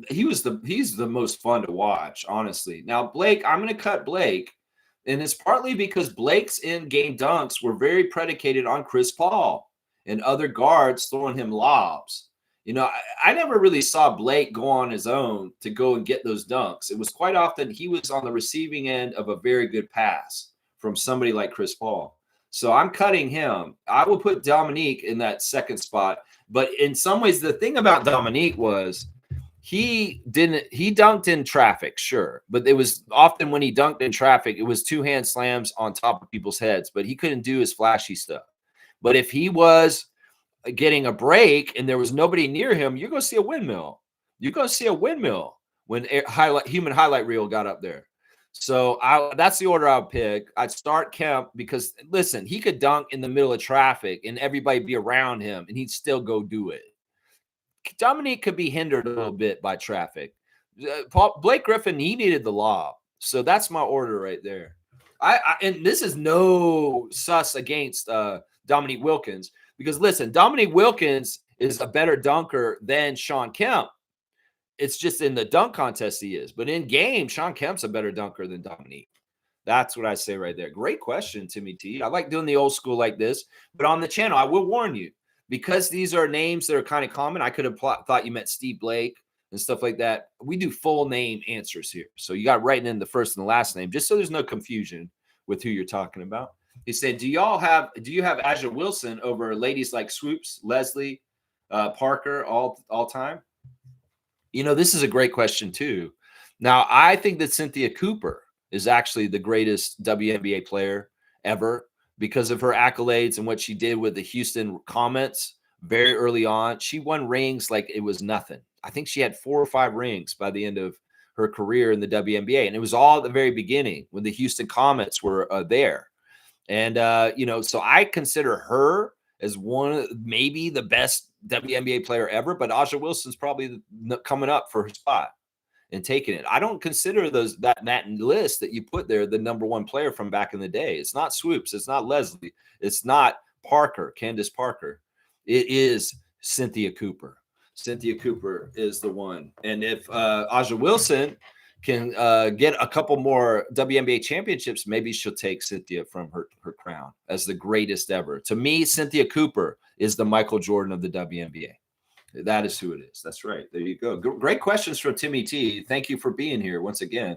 he's the most fun to watch, honestly. Now, Blake, I'm going to cut Blake, and it's partly because Blake's in-game dunks were very predicated on Chris Paul and other guards throwing him lobs. You know, I never really saw Blake go on his own to go and get those dunks. It was quite often he was on the receiving end of a very good pass from somebody like Chris Paul. So I'm cutting him. I will put Dominique in that second spot. But in some ways, the thing about Dominique was he dunked in traffic, sure. But it was often when he dunked in traffic, it was 2 hand slams on top of people's heads. But he couldn't do his flashy stuff. But if he was getting a break and there was nobody near him, you're going to see a windmill. You're going to see a windmill when human highlight reel got up there. So that's the order I would pick. I'd start Kemp because, listen, he could dunk in the middle of traffic and everybody be around him and he'd still go do it. Dominique could be hindered a little bit by traffic. Blake Griffin, he needed the lob. So that's my order right there. And this is no sus against Dominique Wilkins. Because, listen, Dominique Wilkins is a better dunker than Sean Kemp. It's just in the dunk contest he is. But in game, Sean Kemp's a better dunker than Dominique. That's what I say right there. Great question, Timmy T. I like doing the old school like this. But on the channel, I will warn you, because these are names that are kind of common, I could have thought you meant Steve Blake and stuff like that. We do full name answers here. So you got writing in the first and the last name, just so there's no confusion with who you're talking about. He said, do you have Aja Wilson over ladies like Swoops, Leslie, Parker all time? You know, this is a great question too. Now, I think that Cynthia Cooper is actually the greatest WNBA player ever because of her accolades and what she did with the Houston Comets very early on. She won rings like it was nothing. I think she had 4 or 5 rings by the end of her career in the WNBA. And it was all at the very beginning when the Houston Comets were there. And, so I consider her as maybe the best WNBA player ever, but Aja Wilson's probably coming up for her spot. and taking it. I don't consider that list that you put there the number one player from back in the day. It's not Swoops. It's not Leslie. It's not Candace Parker. It is Cynthia Cooper. Cynthia Cooper is the one. And if Aja Wilson can get a couple more WNBA championships, maybe she'll take Cynthia from her crown as the greatest ever. To me, Cynthia Cooper is the Michael Jordan of the WNBA. That is who it is. That's right. There you go. Great questions from Timmy T. Thank you for being here once again.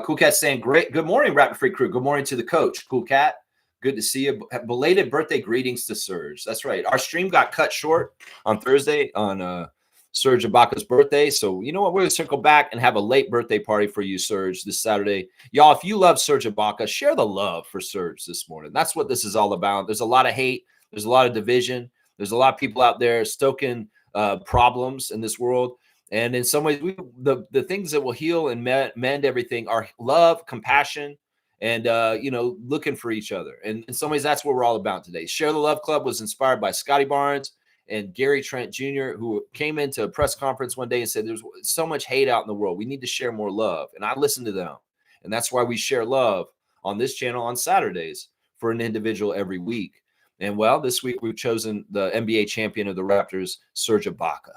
Cool Cat saying, great. Good morning, Raptor Free crew. Good morning to the coach. Cool Cat. Good to see you. Belated birthday greetings to Serge. That's right. Our stream got cut short on Thursday on Serge Ibaka's birthday. So you know what? We're going to circle back and have a late birthday party for you, Serge, this Saturday. Y'all, if you love Serge Ibaka, share the love for Serge this morning. That's what this is all about. There's a lot of hate. There's a lot of division. There's a lot of people out there stoking problems in this world. And in some ways, the things that will heal and mend everything are love, compassion, and, looking for each other. And in some ways, that's what we're all about today. Share the Love Club was inspired by Scotty Barnes and Gary Trent Jr., who came into a press conference one day and said, there's so much hate out in the world. We need to share more love. And I listened to them. And that's why we share love on this channel on Saturdays for an individual every week. And well, this week we've chosen the NBA champion of the Raptors, Serge Ibaka.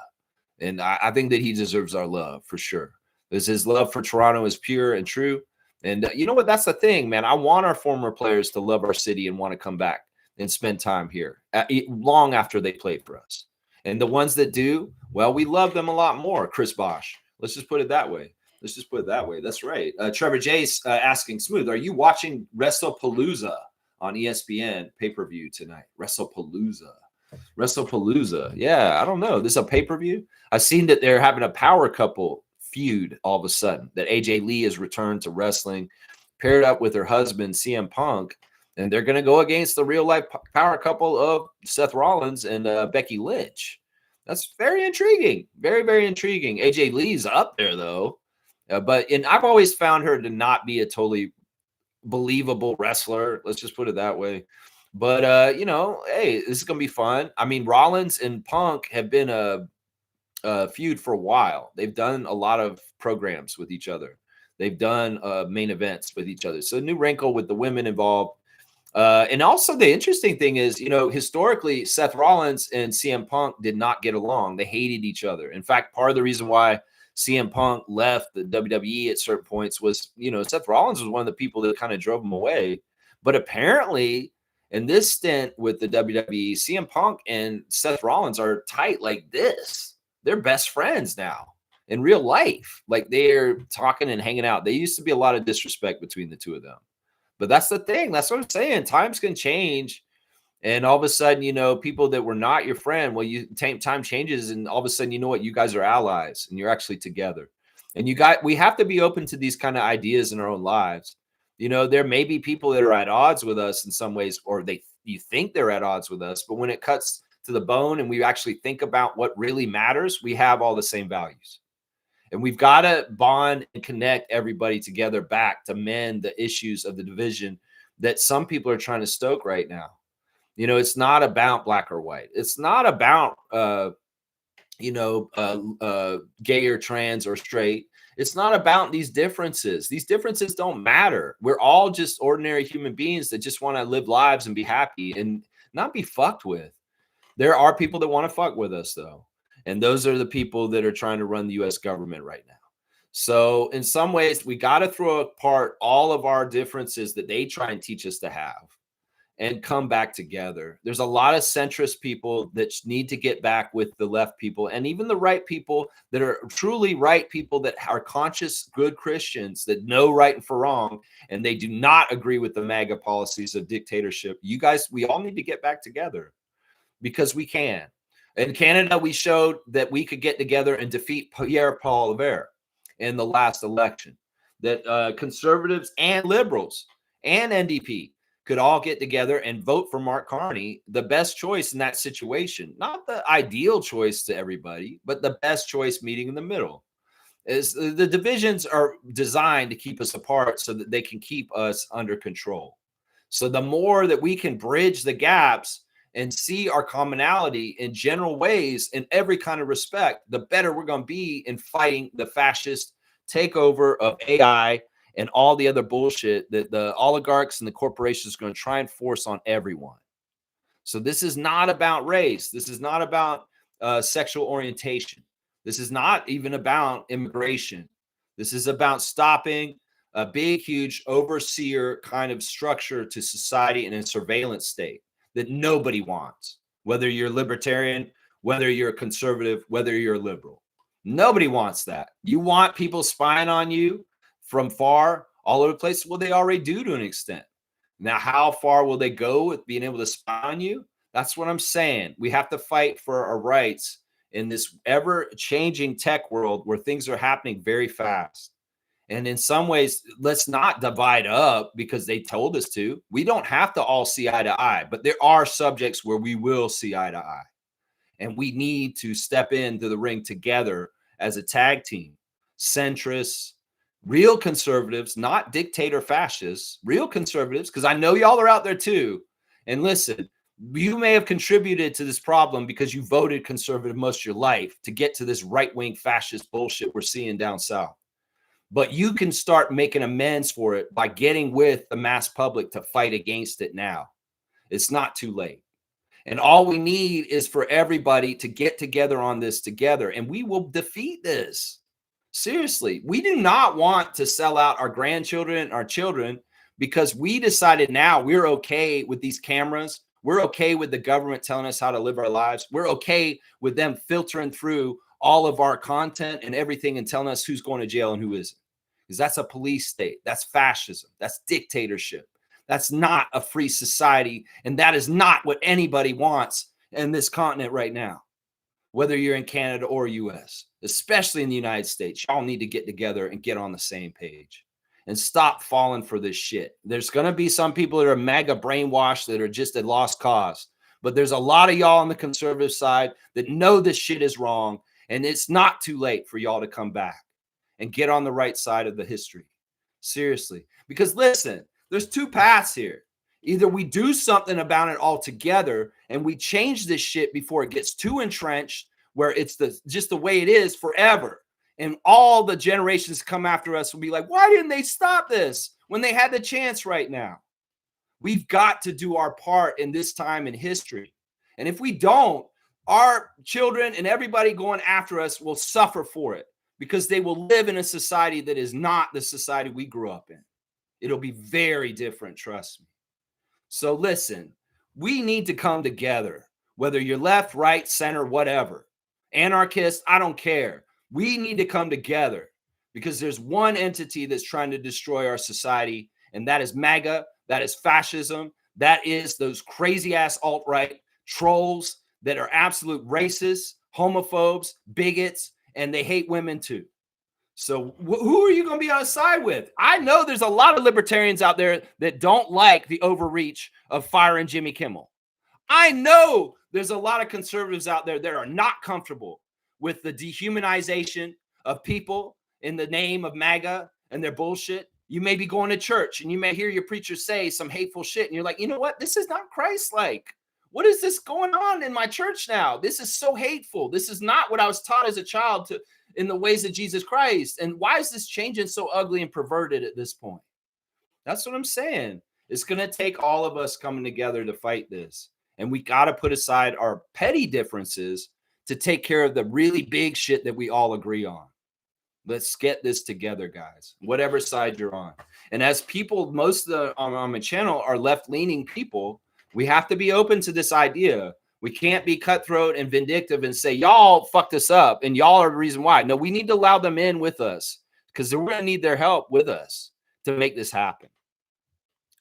And I think that he deserves our love for sure. Because his love for Toronto is pure and true. And you know what? That's the thing, man. I want our former players to love our city and want to come back and spend time here long after they play for us. And the ones that do, well, we love them a lot more. Chris Bosch. Let's just put it that way. That's right. Trevor Jace asking, Smooth, are you watching WrestlePalooza on ESPN pay-per-view tonight? WrestlePalooza. Yeah, I don't know. This is a pay-per-view? I've seen that they're having a power couple feud all of a sudden, that AJ Lee has returned to wrestling, paired up with her husband, CM Punk, and they're going to go against the real-life power couple of Seth Rollins and Becky Lynch. That's very intriguing. Very, very intriguing. AJ Lee's up there, though. And I've always found her to not be a totally believable wrestler. Let's just put it that way. But, hey, this is going to be fun. I mean, Rollins and Punk have been a feud for a while. They've done a lot of programs with each other. They've done main events with each other. So a new wrinkle with the women involved. And also the interesting thing is, historically, Seth Rollins and CM Punk did not get along. They hated each other. In fact, part of the reason why CM Punk left the WWE at certain points was, Seth Rollins was one of the people that kind of drove him away. But apparently, in this stint with the WWE, CM Punk and Seth Rollins are tight like this. They're best friends now in real life. Like they're talking and hanging out. There used to be a lot of disrespect between the two of them. But that's the thing. That's what I'm saying. Times can change. And all of a sudden, people that were not your friend, well, time changes. And all of a sudden, you know what? You guys are allies and you're actually together. And we have to be open to these kind of ideas in our own lives. There may be people that are at odds with us in some ways, or you think they're at odds with us. But when it cuts to the bone and we actually think about what really matters, we have all the same values. And we've got to bond and connect everybody together back to mend the issues of the division that some people are trying to stoke right now. It's not about black or white. It's not about, gay or trans or straight. It's not about these differences. These differences don't matter. We're all just ordinary human beings that just want to live lives and be happy and not be fucked with. There are people that want to fuck with us, though. And those are the people that are trying to run the U.S. government right now. So in some ways, we got to throw apart all of our differences that they try and teach us to have and come back together. There's a lot of centrist people that need to get back with the left people and even the right people that are truly right people that are conscious, good Christians that know right and for wrong, and they do not agree with the MAGA policies of dictatorship. You guys, we all need to get back together because we can. In Canada, we showed that we could get together and defeat Pierre Poilievre in the last election, that conservatives and liberals and NDP could all get together and vote for Mark Carney, the best choice in that situation. Not the ideal choice to everybody, but the best choice meeting in the middle. Is the divisions are designed to keep us apart so that they can keep us under control. So the more that we can bridge the gaps and see our commonality in general ways in every kind of respect, the better we're going to be in fighting the fascist takeover of AI and all the other bullshit that the oligarchs and the corporations are going to try and force on everyone. So this is not about race. This is not about sexual orientation. This is not even about immigration. This is about stopping a big, huge overseer kind of structure to society in a surveillance state that nobody wants, whether you're libertarian, whether you're a conservative, whether you're a liberal. Nobody wants that. You want people spying on you from far, all over the place? Well, they already do to an extent. Now, how far will they go with being able to spy on you? That's what I'm saying. We have to fight for our rights in this ever-changing tech world where things are happening very fast. And in some ways, let's not divide up because they told us to. We don't have to all see eye to eye, but there are subjects where we will see eye to eye. And we need to step into the ring together as a tag team. Centrists, real conservatives, not dictator fascists, real conservatives, because I know y'all are out there too. And listen, you may have contributed to this problem because you voted conservative most of your life to get to this right-wing fascist bullshit we're seeing down south. But you can start making amends for it by getting with the mass public to fight against it now. It's not too late. And all we need is for everybody to get together on this together, and we will defeat this. Seriously, we do not want to sell out our grandchildren and our children because we decided now we're okay with these cameras. We're okay with the government telling us how to live our lives. We're okay with them filtering through all of our content and everything and telling us who's going to jail and who isn't. Because that's a police state. That's fascism. That's dictatorship. That's not a free society. And that is not what anybody wants in this continent right now, whether you're in Canada or US, especially in the United States. Y'all need to get together and get on the same page and stop falling for this shit. There's going to be some people that are mega brainwashed that are just a lost cause. But there's a lot of y'all on the conservative side that know this shit is wrong. And it's not too late for y'all to come back and get on the right side of the history. Seriously. Because listen, there's two paths here. Either we do something about it altogether and we change this shit before it gets too entrenched, where it's just the way it is forever. And all the generations come after us will be like, why didn't they stop this when they had the chance right now? We've got to do our part in this time in history. And if we don't, our children and everybody going after us will suffer for it because they will live in a society that is not the society we grew up in. It'll be very different, trust me. So listen, we need to come together, whether you're left, right, center, whatever. Anarchist, I don't care. We need to come together because there's one entity that's trying to destroy our society, and that is MAGA, that is fascism, that is those crazy-ass alt-right trolls that are absolute racists, homophobes, bigots, and they hate women too. So who are you going to be on the side with? I know there's a lot of libertarians out there that don't like the overreach of firing Jimmy Kimmel. I know there's a lot of conservatives out there that are not comfortable with the dehumanization of people in the name of MAGA and their bullshit. You may be going to church and you may hear your preacher say some hateful shit. And you're like, you know what? This is not Christ-like. What is this going on in my church now? This is so hateful. This is not what I was taught as a child to in the ways of Jesus Christ. And why is this changing so ugly and perverted at this point? That's what I'm saying. It's going to take all of us coming together to fight this. And we got to put aside our petty differences to take care of the really big shit that we all agree on. Let's get this together, guys, whatever side you're on. And as people, most of the on my channel are left-leaning people, we have to be open to this idea. We can't be cutthroat and vindictive and say, y'all fucked us up and y'all are the reason why. No, we need to allow them in with us because we're going to need their help with us to make this happen.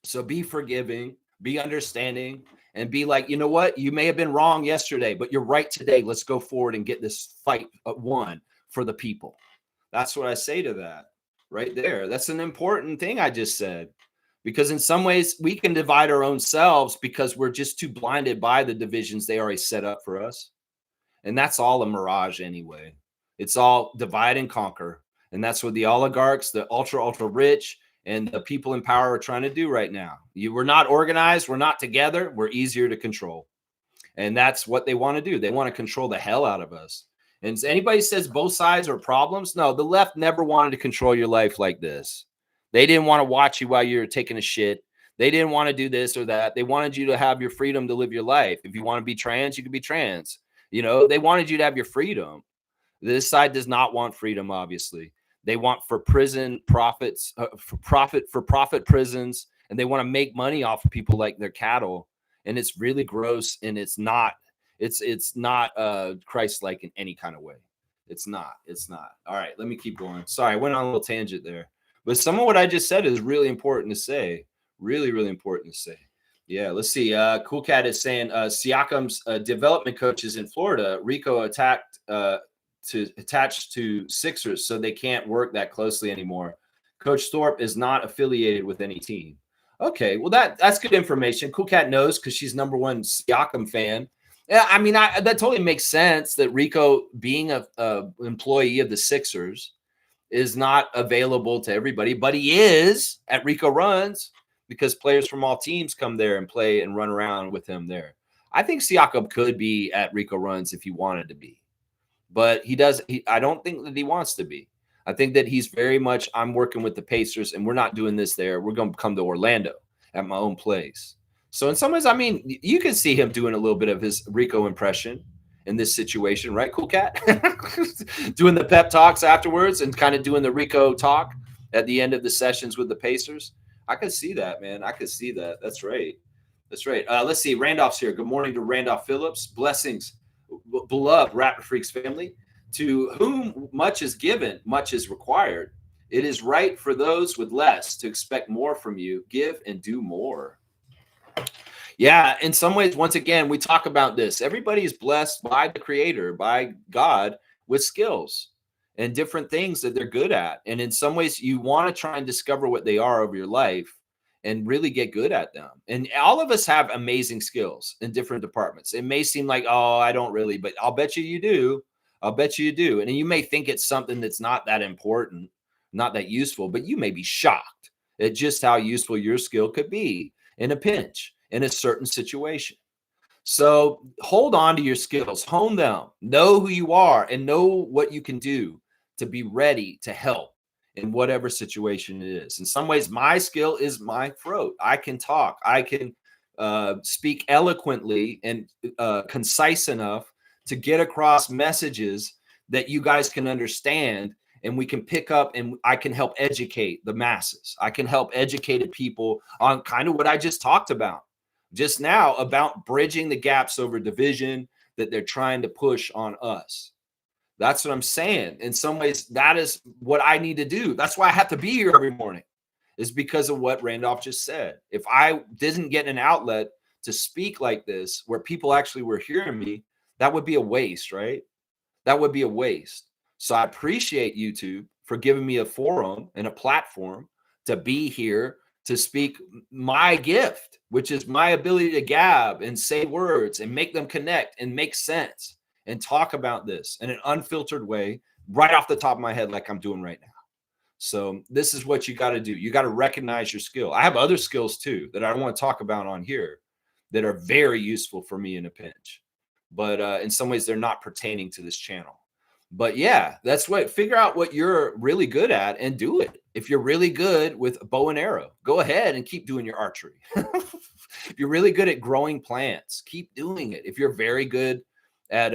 So be forgiving, be understanding, and be like, you know what? You may have been wrong yesterday, but you're right today. Let's go forward and get this fight won for the people. That's what I say to that right there. That's an important thing I just said. Because in some ways, we can divide our own selves because we're just too blinded by the divisions they already set up for us. And that's all a mirage anyway. It's all divide and conquer. And that's what the oligarchs, the ultra rich, and the people in power are trying to do right now. We're not organized. We're not together. We're easier to control. And that's what they want to do. They want to control the hell out of us. And anybody says both sides are problems, no, the left never wanted to control your life like this. They didn't want to watch you while you're taking a shit. They didn't want to do this or that. They wanted you to have your freedom to live your life. If you want to be trans, you can be trans. They wanted you to have your freedom. This side does not want freedom, obviously. They want for prison profits, for profit prisons, and they want to make money off of people like they're cattle. And it's really gross, and it's not Christ-like in any kind of way. It's not. All right, let me keep going. Sorry, I went on a little tangent there. But some of what I just said is really important to say. Really, really important to say. Yeah, let's see. Cool Cat is saying Siakam's development coaches in Florida, Rico attached to Sixers, so they can't work that closely anymore. Coach Thorpe is not affiliated with any team. Okay, well that's good information. Cool Cat knows because she's #1 Siakam fan. Yeah, I mean that totally makes sense that Rico, being a employee of the Sixers, is not available to everybody, but he is at Rico Runs because players from all teams come there and play and run around with him there. I think Siakam could be at Rico Runs if he wanted to be. But I don't think that he wants to be. I think that he's very much, I'm working with the Pacers and we're not doing this there. We're going to come to Orlando at my own place. So in some ways, I mean, you can see him doing a little bit of his Rico impression in this situation, right, Cool Cat? Doing the pep talks afterwards and kind of doing the Rico talk at the end of the sessions with the Pacers. I could see that, man. I could see that. That's right. Let's see. Randolph's here. Good morning to Randolph Phillips. Blessings. Beloved Raptor Freaks family, to whom much is given, much is required. It is right for those with less to expect more from you. Give and do more. Yeah, in some ways, once again, we talk about this. Everybody is blessed by the Creator, by God, with skills and different things that they're good at. And in some ways, you want to try and discover what they are over your life and really get good at them. And all of us have amazing skills in different departments. It may seem like, oh, I don't really, but I'll bet you do. And you may think it's something that's not that important, not that useful, but you may be shocked at just how useful your skill could be in a pinch, in a certain situation. So hold on to your skills, hone them, know who you are, and know what you can do to be ready to help in whatever situation it is. In some ways, my skill is my throat. I can talk. I can speak eloquently and concise enough to get across messages that you guys can understand, and we can pick up, and I can help educate the masses. I can help educated people on kind of what I just talked about just now, about bridging the gaps over division that they're trying to push on us. That's what I'm saying. In some ways, that is what I need to do. That's why I have to be here every morning, is because of what Randolph just said. If I didn't get an outlet to speak like this, where people actually were hearing me, that would be a waste, right? That would be a waste. So I appreciate YouTube for giving me a forum and a platform to be here to speak my gift, which is my ability to gab and say words and make them connect and make sense and talk about this in an unfiltered way right off the top of my head, like I'm doing right now. So this is what you got to do. You got to recognize your skill. I have other skills too that I don't want to talk about on here that are very useful for me in a pinch, but in some ways they're not pertaining to this channel. But yeah, that's what, figure out what you're really good at and do it. If you're really good with a bow and arrow, go ahead and keep doing your archery. If you're really good at growing plants, keep doing it. If you're very good at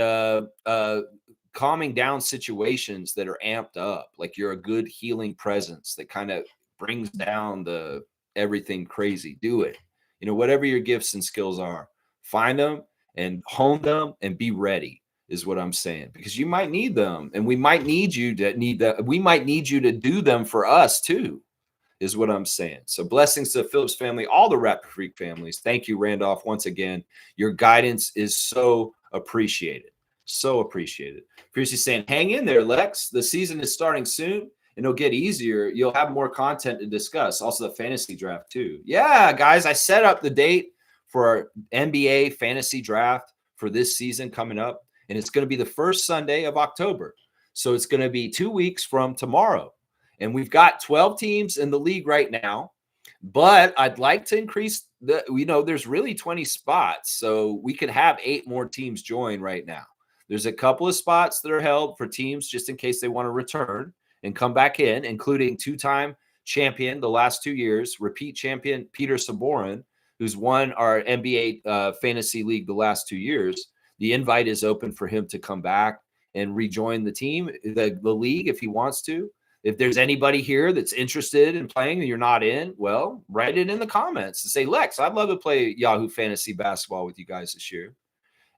calming down situations that are amped up, like you're a good healing presence that kind of brings down the everything crazy, do it. Whatever your gifts and skills are, find them and hone them and be ready, is what I'm saying, because you might need them, and we might need you to do them for us too, is what I'm saying. So blessings to the Phillips family, all the Raptor Freak families. Thank you, Randolph. Once again, your guidance is so appreciated. So appreciated. Fiercely saying, hang in there, Lex. The season is starting soon, and it'll get easier. You'll have more content to discuss. Also the fantasy draft too. Yeah, guys, I set up the date for our NBA fantasy draft for this season coming up, and it's going to be the first Sunday of October. So it's going to be 2 weeks from tomorrow. And we've got 12 teams in the league right now, but I'd like to increase there's really 20 spots. So we could have 8 more teams join right now. There's a couple of spots that are held for teams just in case they want to return and come back in, including two-time champion the last 2 years, repeat champion Peter Saborin, who's won our NBA fantasy league the last 2 years. The invite is open for him to come back and rejoin the team, the league, if he wants to. If there's anybody here that's interested in playing and you're not in, well, write it in the comments and say, Lex, I'd love to play Yahoo Fantasy Basketball with you guys this year.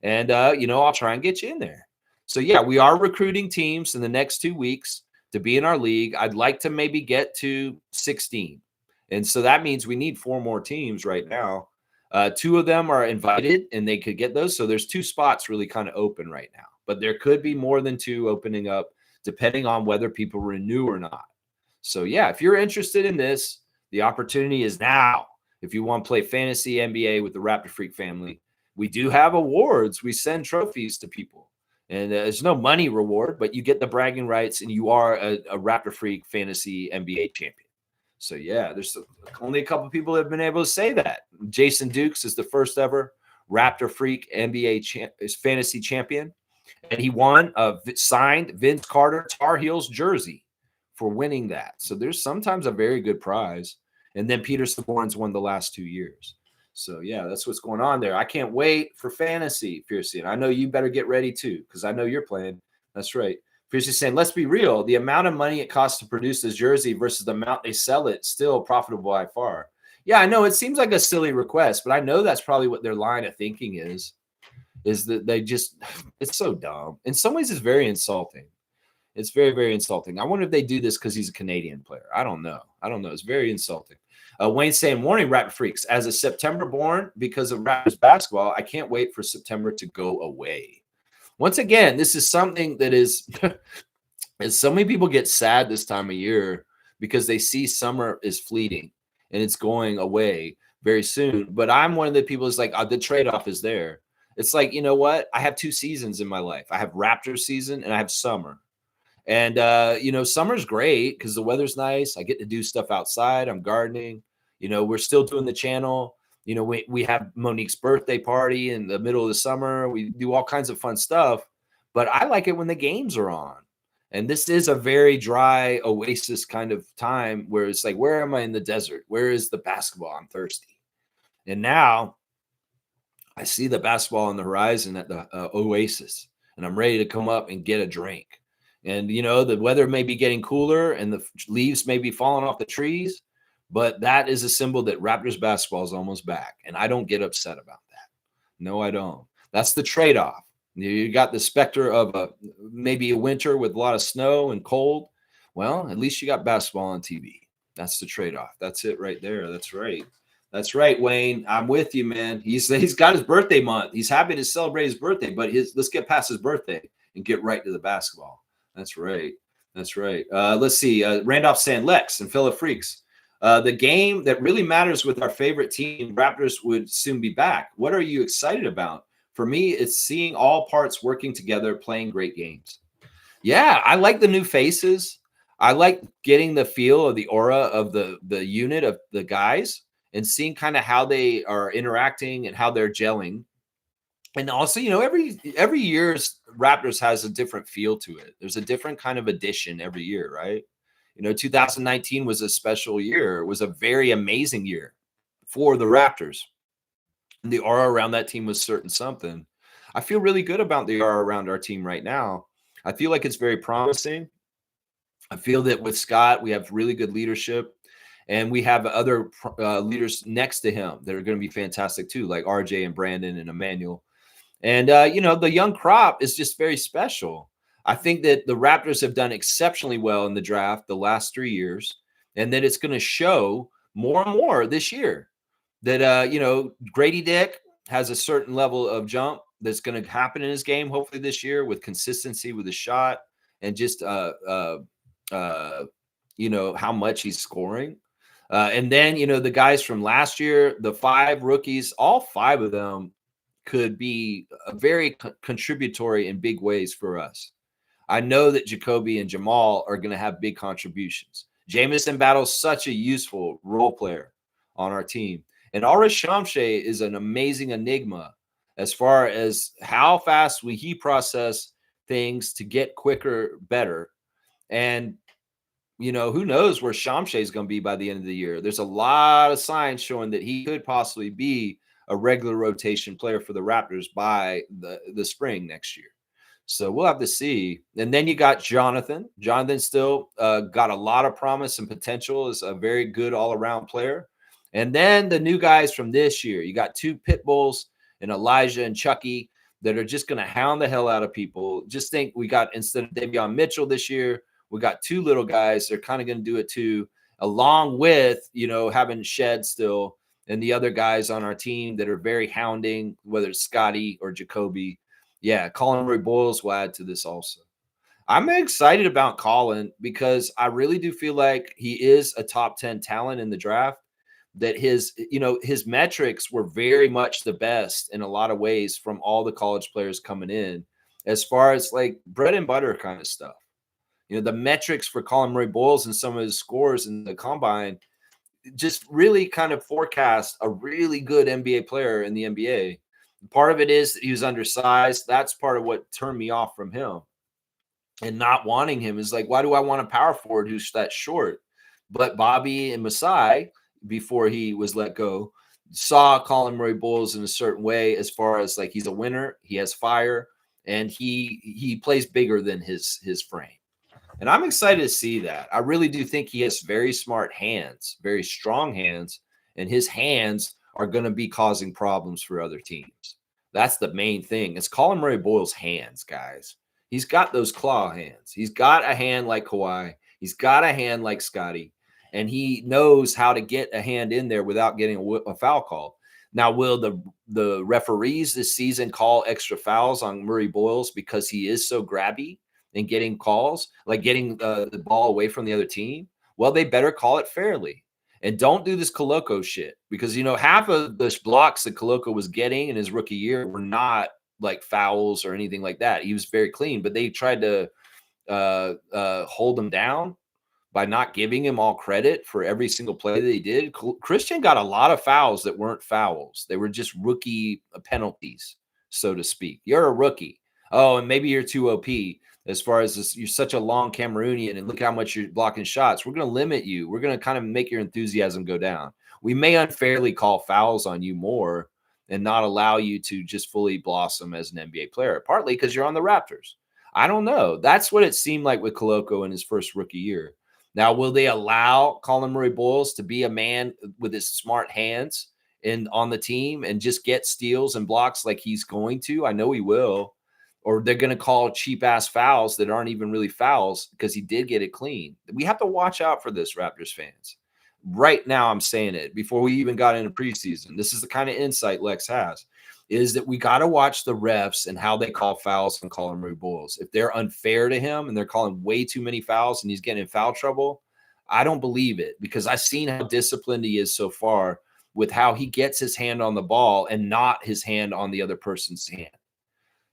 And, I'll try and get you in there. So, yeah, we are recruiting teams in the next 2 weeks to be in our league. I'd like to maybe get to 16. And so that means we need 4 more teams right now. 2 of them are invited and they could get those. So there's 2 spots really kind of open right now. But there could be more than 2 opening up depending on whether people renew or not. So, yeah, if you're interested in this, the opportunity is now. If you want to play fantasy NBA with the Raptor Freak family, we do have awards. We send trophies to people. And there's no money reward, but you get the bragging rights and you are a Raptor Freak fantasy NBA champion. So, yeah, there's only a couple of people that have been able to say that. Jason Dukes is the first ever Raptor Freak NBA fantasy champion. And he won a signed Vince Carter Tar Heels jersey for winning that. So there's sometimes a very good prize. And then Peter Saborin's won the last 2 years. So, yeah, that's what's going on there. I can't wait for fantasy, Fiercey. And I know you better get ready, too, because I know you're playing. That's right. Fiercey's saying, let's be real. The amount of money it costs to produce this jersey versus the amount they sell it, still profitable by far. Yeah, I know. It seems like a silly request, but I know that's probably what their line of thinking is that they just – it's so dumb. In some ways, it's very insulting. It's very, very insulting. I wonder if they do this because he's a Canadian player. I don't know. It's very insulting. Wayne saying, morning, Raptor Freaks. As a September born because of Raptors basketball, I can't wait for September to go away. Once again, this is something that is – so many people get sad this time of year because they see summer is fleeting and it's going away very soon. But I'm one of the people who's like, the trade-off is there. It's like, you know what? I have 2 seasons in my life. I have Raptors season and I have summer. And, summer's great because the weather's nice. I get to do stuff outside. I'm gardening. We're still doing the channel. We have Monique's birthday party in the middle of the summer. We do all kinds of fun stuff. But I like it when the games are on. And this is a very dry oasis kind of time where it's like, where am I in the desert? Where is the basketball? I'm thirsty. And now I see the basketball on the horizon at the oasis. And I'm ready to come up and get a drink. And, the weather may be getting cooler and the leaves may be falling off the trees, but that is a symbol that Raptors basketball is almost back. And I don't get upset about that. No, I don't. That's the trade-off. You got the specter of maybe a winter with a lot of snow and cold. Well, at least you got basketball on TV. That's the trade-off. That's it right there. That's right. That's right, Wayne. I'm with you, man. He's got his birthday month. He's happy to celebrate his birthday, but let's get past his birthday and get right to the basketball. That's right. That's right. Let's see. Randolph saying, Lex and fellow freaks, the game that really matters with our favorite team, Raptors, would soon be back. What are you excited about? For me, it's seeing all parts working together, playing great games. Yeah, I like the new faces. I like getting the feel of the aura of the unit of the guys and seeing kind of how they are interacting and how they're gelling. And also, every year's Raptors has a different feel to it. There's a different kind of addition every year, right? 2019 was a special year. It was a very amazing year for the Raptors. And the aura around that team was certain something. I feel really good about the aura around our team right now. I feel like it's very promising. I feel that with Scott, we have really good leadership. And we have other leaders next to him that are going to be fantastic too, like RJ and Brandon and Emmanuel. And, the young crop is just very special. I think that the Raptors have done exceptionally well in the draft the last 3 years, and that it's going to show more and more this year that, Grady Dick has a certain level of jump that's going to happen in his game, hopefully this year, with consistency with his shot and just, how much he's scoring. And then, the guys from last year, the 5 rookies, all 5 of them could be very contributory in big ways for us. I know that Jacoby and Jamal are going to have big contributions. Jamison Battle's such a useful role player on our team. And Arish Shamshay is an amazing enigma as far as how fast he process things to get quicker, better. And who knows where Shamshe is going to be by the end of the year. There's a lot of signs showing that he could possibly be a regular rotation player for the Raptors by the spring next year. So we'll have to see. And then you got Jonathan. Jonathan still got a lot of promise and potential as a very good all-around player. And then the new guys from this year. You got two pit bulls and Elijah and Chucky that are just going to hound the hell out of people. Just think we got, instead of Davion Mitchell this year, we got two little guys. They're kind of going to do it too, along with, having Shed still and the other guys on our team that are very hounding, whether it's Scotty or Jacoby. Yeah, Colin Murray Boyles will add to this also. I'm excited about Colin because I really do feel like he is a top 10 talent in the draft, that his metrics were very much the best in a lot of ways from all the college players coming in, as far as like bread and butter kind of stuff. The metrics for Colin Murray Boyles and some of his scores in the combine just really kind of forecast a really good NBA player in the NBA. Part of it is that he was undersized. That's part of what turned me off from him. And not wanting him is like, why do I want a power forward who's that short? But Bobby and Masai, before he was let go, saw Colin Murray Boyles in a certain way, as far as like he's a winner, he has fire, and he plays bigger than his frame. And I'm excited to see that. I really do think he has very smart hands, very strong hands, and his hands are going to be causing problems for other teams. That's the main thing. It's Colin Murray Boyles' hands, guys. He's got those claw hands. He's got a hand like Kawhi. He's got a hand like Scotty, and he knows how to get a hand in there without getting a foul call. Now, will the referees this season call extra fouls on Murray Boyles because he is so grabby and getting calls, like getting the ball away from the other team? Well, they better call it fairly. And don't do this Koloko shit, because, half of the blocks that Koloko was getting in his rookie year were not like fouls or anything like that. He was very clean, but they tried to hold him down by not giving him all credit for every single play that he did. Christian got a lot of fouls that weren't fouls. They were just rookie penalties, so to speak. You're a rookie. Oh, and maybe you're too OP. As far as this, you're such a long Cameroonian and look how much you're blocking shots. We're going to limit you. We're going to kind of make your enthusiasm go down. We may unfairly call fouls on you more and not allow you to just fully blossom as an NBA player, partly because you're on the Raptors. I don't know. That's what it seemed like with Koloko in his first rookie year. Now, will they allow Colin Murray Boyles to be a man with his smart hands and on the team and just get steals and blocks like he's going to? I know he will. Or they're going to call cheap-ass fouls that aren't even really fouls because he did get it clean. We have to watch out for this, Raptors fans. Right now, I'm saying it before we even got into preseason. This is the kind of insight Lex has, is that we got to watch the refs and how they call fouls and Colin Murray Boyles. If they're unfair to him and they're calling way too many fouls and he's getting in foul trouble, I don't believe it, because I've seen how disciplined he is so far with how he gets his hand on the ball and not his hand on the other person's hand.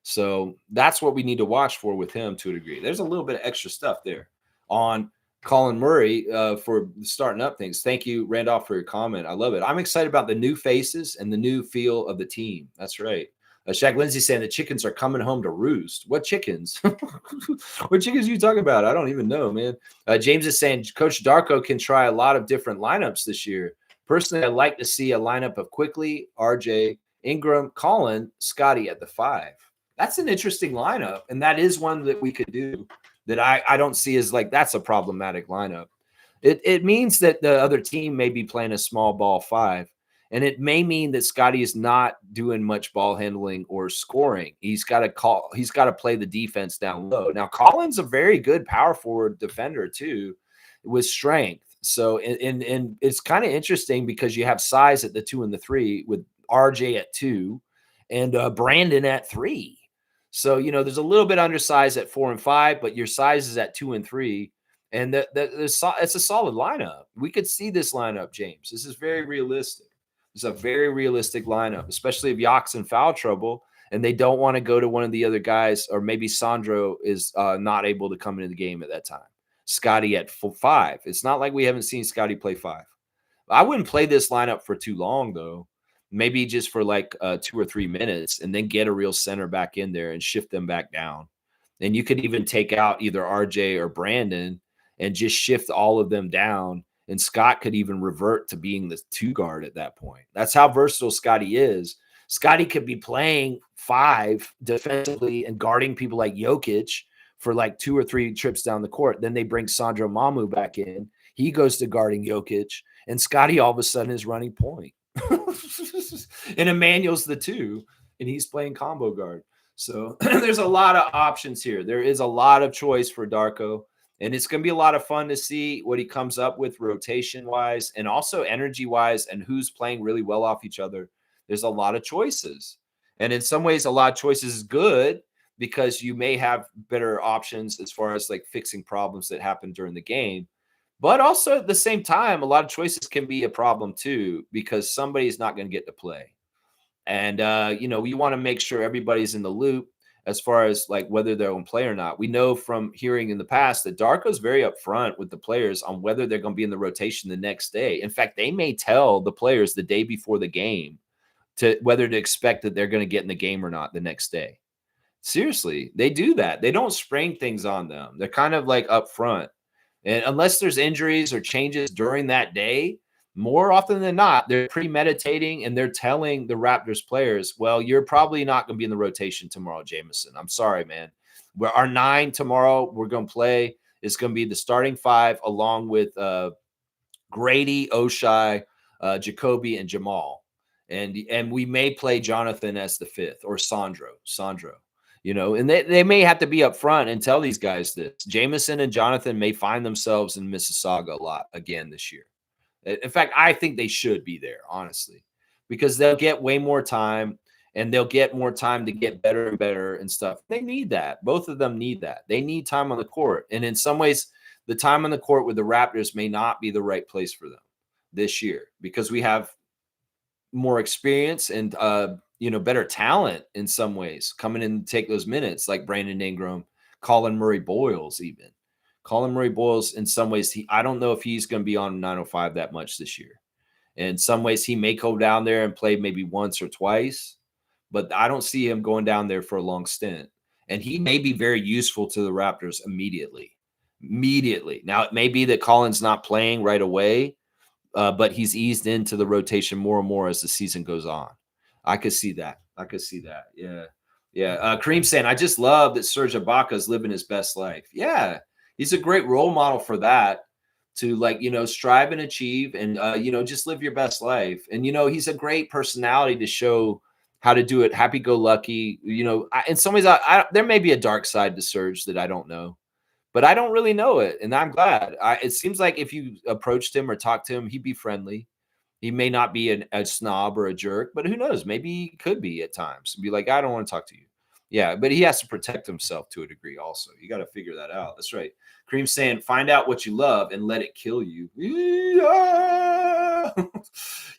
So that's what we need to watch for with him to a degree. There's a little bit of extra stuff there on Colin Murray for starting up things. Thank you, Randolph, for your comment. I love it. I'm excited about the new faces and the new feel of the team. That's right. Shaq Lindsay saying the chickens are coming home to roost. What chickens? What chickens are you talking about? I don't even know, man. James is saying Coach Darko can try a lot of different lineups this year. Personally, I'd like to see a lineup of Quickly, RJ, Ingram, Colin, Scotty at the 5. That's an interesting lineup, and that is one that we could do that I don't see as like that's a problematic lineup. It means that the other team may be playing a small ball 5, and it may mean that Scotty is not doing much ball handling or scoring. He's got to play the defense down low. Now, Colin's a very good power forward defender too, with strength. So, and it's kind of interesting because you have size at the 2 and the 3 with RJ at 2 and Brandon at 3. So, there's a little bit undersized at 4 and 5, but your size is at 2 and 3. And it's a solid lineup. We could see this lineup, James. This is very realistic. It's a very realistic lineup, especially if Yak's in foul trouble and they don't want to go to one of the other guys, or maybe Sandro is not able to come into the game at that time. Scotty at 5. It's not like we haven't seen Scotty play 5. I wouldn't play this lineup for too long, though. maybe just for like 2 or 3 minutes, and then get a real center back in there and shift them back down. And you could even take out either RJ or Brandon and just shift all of them down. And Scott could even revert to being the 2 guard at that point. That's how versatile Scotty is. Scotty could be playing 5 defensively and guarding people like Jokic for like 2 or 3 trips down the court. Then they bring Sandro Mamu back in. He goes to guarding Jokic, and Scotty all of a sudden is running point. And Emmanuel's the 2, and he's playing combo guard. So there's a lot of options here. There is a lot of choice for Darko, and it's going to be a lot of fun to see what he comes up with rotation-wise and also energy-wise, and who's playing really well off each other. There's a lot of choices. And in some ways, a lot of choices is good because you may have better options as far as like fixing problems that happen during the game. But also at the same time, a lot of choices can be a problem too, because somebody's not going to get to play. And, you want to make sure everybody's in the loop as far as like whether they're going to play or not. We know from hearing in the past that Darko's very upfront with the players on whether they're going to be in the rotation the next day. In fact, they may tell the players the day before the game to whether to expect that they're going to get in the game or not the next day. Seriously, they do that. They don't spring things on them. They're kind of like upfront. And unless there's injuries or changes during that day, more often than not, they're premeditating and they're telling the Raptors players, well, you're probably not going to be in the rotation tomorrow, Jameson. I'm sorry, man. Our 9 tomorrow, we're going to play. It's going to be the starting 5 along with Grady, Oshai, Jacoby, and Jamal. And we may play Jonathan as the 5th or Sandro. And they may have to be up front and tell these guys this. Jameson and Jonathan may find themselves in Mississauga a lot again this year. In fact, I think they should be there, honestly, because they'll get way more time and they'll get more time to get better and better and stuff. They need that. Both of them need that. They need time on the court. And in some ways, the time on the court with the Raptors may not be the right place for them this year because we have more experience and better talent in some ways coming in to take those minutes, like Brandon Ingram, Colin Murray-Boyles even. Colin Murray-Boyles, in some ways, I don't know if he's going to be on 905 that much this year. In some ways, he may go down there and play maybe once or twice, but I don't see him going down there for a long stint. And he may be very useful to the Raptors immediately. Now, it may be that Colin's not playing right away, but he's eased into the rotation more and more as the season goes on. I could see that. Yeah. Kareem saying, I just love that Serge Ibaka is living his best life. Yeah. He's a great role model for that, to strive and achieve and, just live your best life. And, he's a great personality to show how to do it. Happy-go-lucky. In some ways, there may be a dark side to Serge that I don't know, but I don't really know it. And I'm glad. It seems like if you approached him or talked to him, he'd be friendly. He may not be a snob or a jerk, but who knows? Maybe he could be at times. Be like, I don't want to talk to you. Yeah, but he has to protect himself to a degree also. You got to figure that out. That's right. Kareem's saying, find out what you love and let it kill you. Yeah.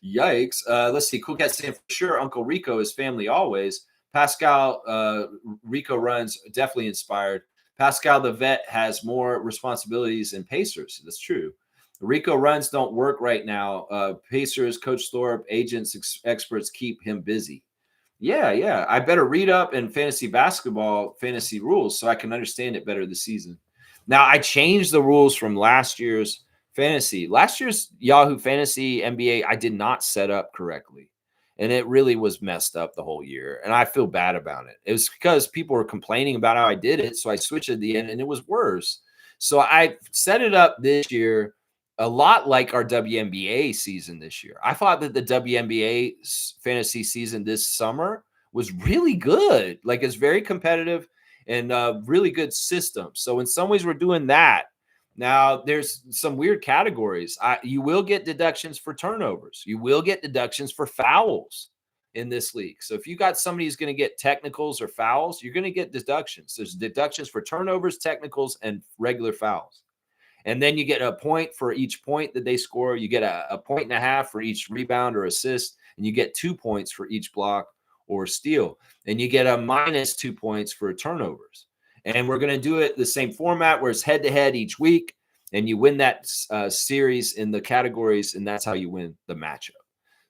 Yikes. Let's see. Cool Cat saying, for sure, Uncle Rico is family always. Pascal, Rico runs, definitely inspired. Pascal, the vet, has more responsibilities than Pacers. That's true. Rico runs don't work right now. Pacers, Coach Thorpe, agents, experts keep him busy. Yeah. I better read up in fantasy basketball, fantasy rules, so I can understand it better this season. Now, I changed the rules from last year's fantasy. Last year's Yahoo Fantasy NBA, I did not set up correctly. And it really was messed up the whole year. And I feel bad about it. It was because people were complaining about how I did it. So I switched at the end and it was worse. So I set it up this year a lot like our WNBA season this year. I thought that the WNBA fantasy season this summer was really good. Like, it's very competitive and really good system. So in some ways we're doing that. Now, there's some weird categories. You will get deductions for turnovers. You will get deductions for fouls in this league. So if you got somebody who's going to get technicals or fouls, you're going to get deductions. There's deductions for turnovers, technicals, and regular fouls. And then you get a point for each point that they score. You get a point and a half for each rebound or assist. And you get 2 points for each block or steal. And you get a minus 2 points for turnovers. And we're going to do it the same format where it's head-to-head each week. And you win that series in the categories, and that's how you win the matchup.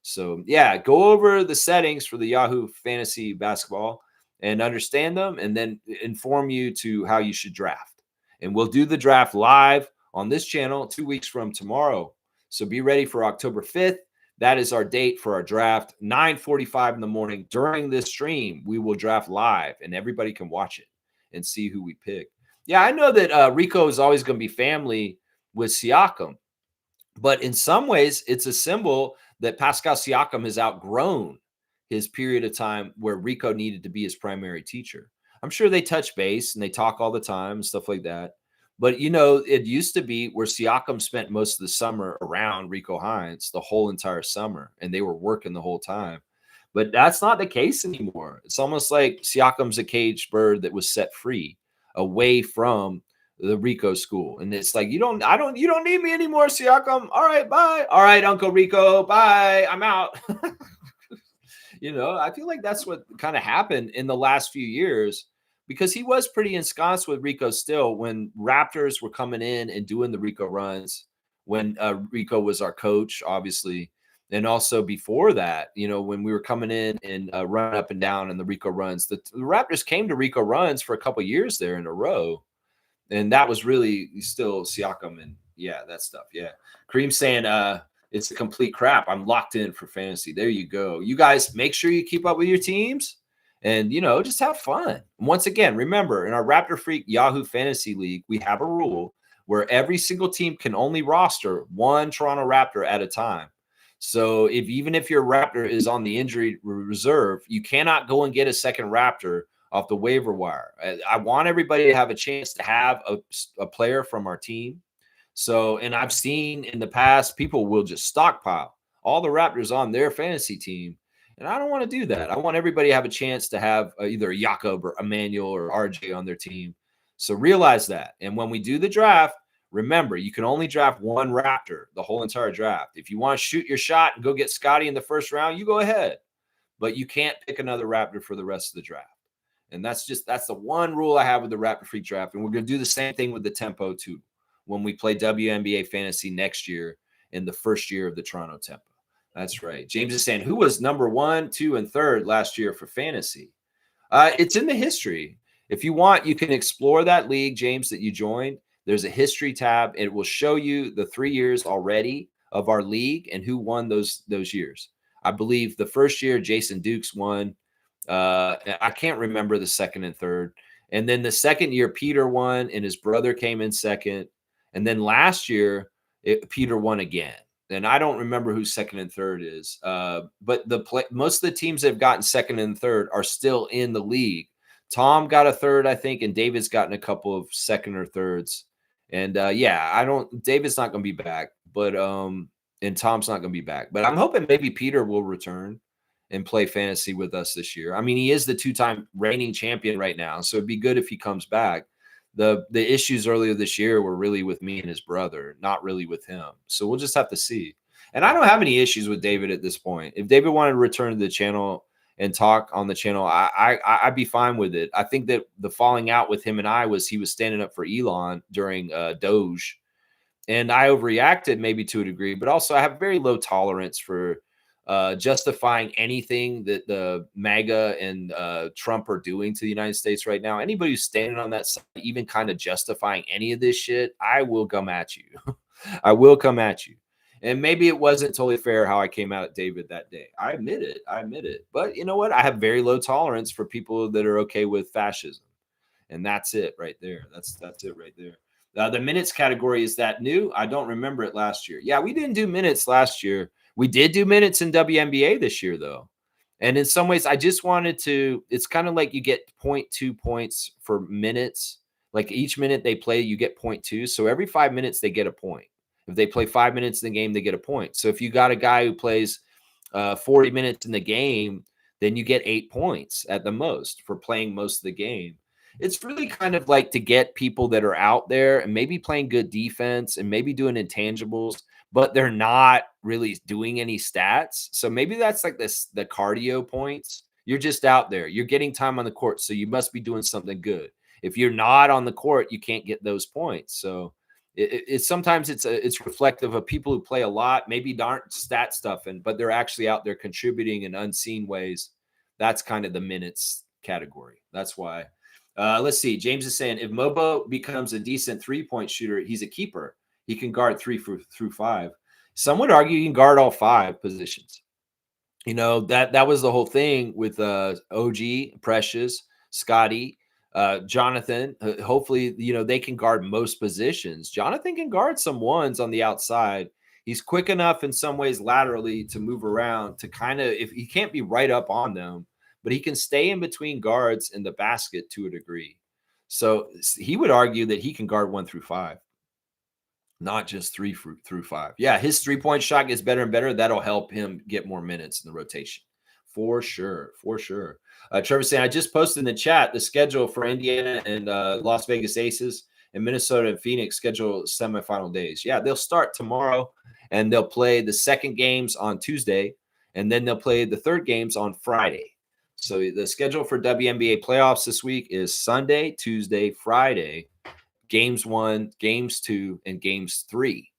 So yeah, go over the settings for the Yahoo Fantasy Basketball and understand them, and then inform you to how you should draft. And we'll do the draft live on this channel 2 weeks from tomorrow. So be ready for October 5th. That is our date for our draft, 9:45 in the morning. During this stream, we will draft live, and everybody can watch it and see who we pick. Yeah, I know that Rico is always going to be family with Siakam, but in some ways, it's a symbol that Pascal Siakam has outgrown his period of time where Rico needed to be his primary teacher. I'm sure they touch base and they talk all the time and stuff like that. But, it used to be where Siakam spent most of the summer around Rico Hines the whole entire summer, and they were working the whole time. But that's not the case anymore. It's almost like Siakam's a caged bird that was set free away from the Rico school. And it's like, you don't need me anymore, Siakam. All right, bye. All right, Uncle Rico, bye. I'm out. I feel like that's what kind of happened in the last few years, because he was pretty ensconced with Rico still when Raptors were coming in and doing the Rico runs, when Rico was our coach, obviously. And also before that, when we were coming in and run up and down in the Rico runs, the Raptors came to Rico runs for a couple of years there in a row. And that was really still Siakam and that stuff. Yeah. Kareem saying it's a complete crap. I'm locked in for fantasy. There you go. You guys make sure you keep up with your teams and, just have fun. Once again, remember, in our Raptor Freak Yahoo Fantasy League, we have a rule where every single team can only roster one Toronto Raptor at a time. So even if your Raptor is on the injury reserve, you cannot go and get a second Raptor off the waiver wire. I want everybody to have a chance to have a player from our team. So, and I've seen in the past, people will just stockpile all the Raptors on their fantasy team. And I don't want to do that. I want everybody to have a chance to have either Jakob or Emmanuel or RJ on their team. So realize that. And when we do the draft, remember, you can only draft one Raptor the whole entire draft. If you want to shoot your shot and go get Scotty in the first round, you go ahead. But you can't pick another Raptor for the rest of the draft. And that's the one rule I have with the Raptor Freak draft. And we're going to do the same thing with the Tempo too when we play WNBA Fantasy next year in the first year of the Toronto Tempo. That's right. James is saying, who was number 1, 2, and 3rd last year for fantasy? It's in the history. If you want, you can explore that league, James, that you joined. There's a history tab. It will show you the 3 years already of our league and who won those years. I believe the first year, Jason Dukes won. I can't remember the second and third. And then the second year, Peter won and his brother came in second. And then last year, Peter won again. And I don't remember who second and third is. But most of the teams that have gotten second and third are still in the league. Tom got a third, I think, and David's gotten a couple of second or thirds. And David's not going to be back, but and Tom's not going to be back. But I'm hoping maybe Peter will return and play fantasy with us this year. I mean, he is the 2-time reigning champion right now, so it'd be good if he comes back. The issues earlier this year were really with me and his brother, not really with him. So we'll just have to see. And I don't have any issues with David at this point. If David wanted to return to the channel and talk on the channel, I'd be fine with it. I think that the falling out with him and I was he was standing up for Elon during Doge. And I overreacted maybe to a degree, but also I have very low tolerance for justifying anything that the MAGA and Trump are doing to the United States right now. Anybody who's standing on that side, even kind of justifying any of this shit, I will come at you. I will come at you. And maybe it wasn't totally fair how I came out at David that day. I admit it. But you know what? I have very low tolerance for people that are okay with fascism. And that's it right there. That's it right there. The minutes category, is that new? I don't remember it last year. Yeah, we didn't do minutes last year. We did do minutes in WNBA this year, though. And in some ways, I just wanted to, it's kind of like you get 0.2 points for minutes. Like each minute they play, you get 0.2. So every 5 minutes, they get a point. If they play 5 minutes in the game, they get a point. So if you got a guy who plays 40 minutes in the game, then you get 8 points at the most for playing most of the game. It's really kind of like to get people that are out there and maybe playing good defense and maybe doing intangibles, but they're not really doing any stats. So maybe that's like the cardio points. You're just out there. You're getting time on the court, so you must be doing something good. If you're not on the court, you can't get those points. So It's sometimes it's reflective of people who play a lot, maybe aren't stat stuffing, but they're actually out there contributing in unseen ways. That's kind of the minutes category. That's why. Let's see. James is saying if Mobo becomes a decent 3-point shooter, he's a keeper. He can guard through 5. Some would argue he can guard all 5 positions. That was the whole thing with OG, Precious, Scotty, Jonathan. Hopefully, they can guard most positions. Jonathan can guard some ones on the outside. He's quick enough in some ways laterally to move around to kind of, if he can't be right up on them, but he can stay in between guards in the basket to a degree. So he would argue that he can guard 1 through 5. Not just 3 through 5. Yeah, his 3-point shot gets better and better. That'll help him get more minutes in the rotation. For sure. Trevor saying, I just posted in the chat the schedule for Indiana and Las Vegas Aces and Minnesota and Phoenix schedule semifinal days. Yeah, they'll start tomorrow and they'll play the second games on Tuesday and then they'll play the third games on Friday. So the schedule for WNBA playoffs this week is Sunday, Tuesday, Friday. Games 1, games 2, and games 3,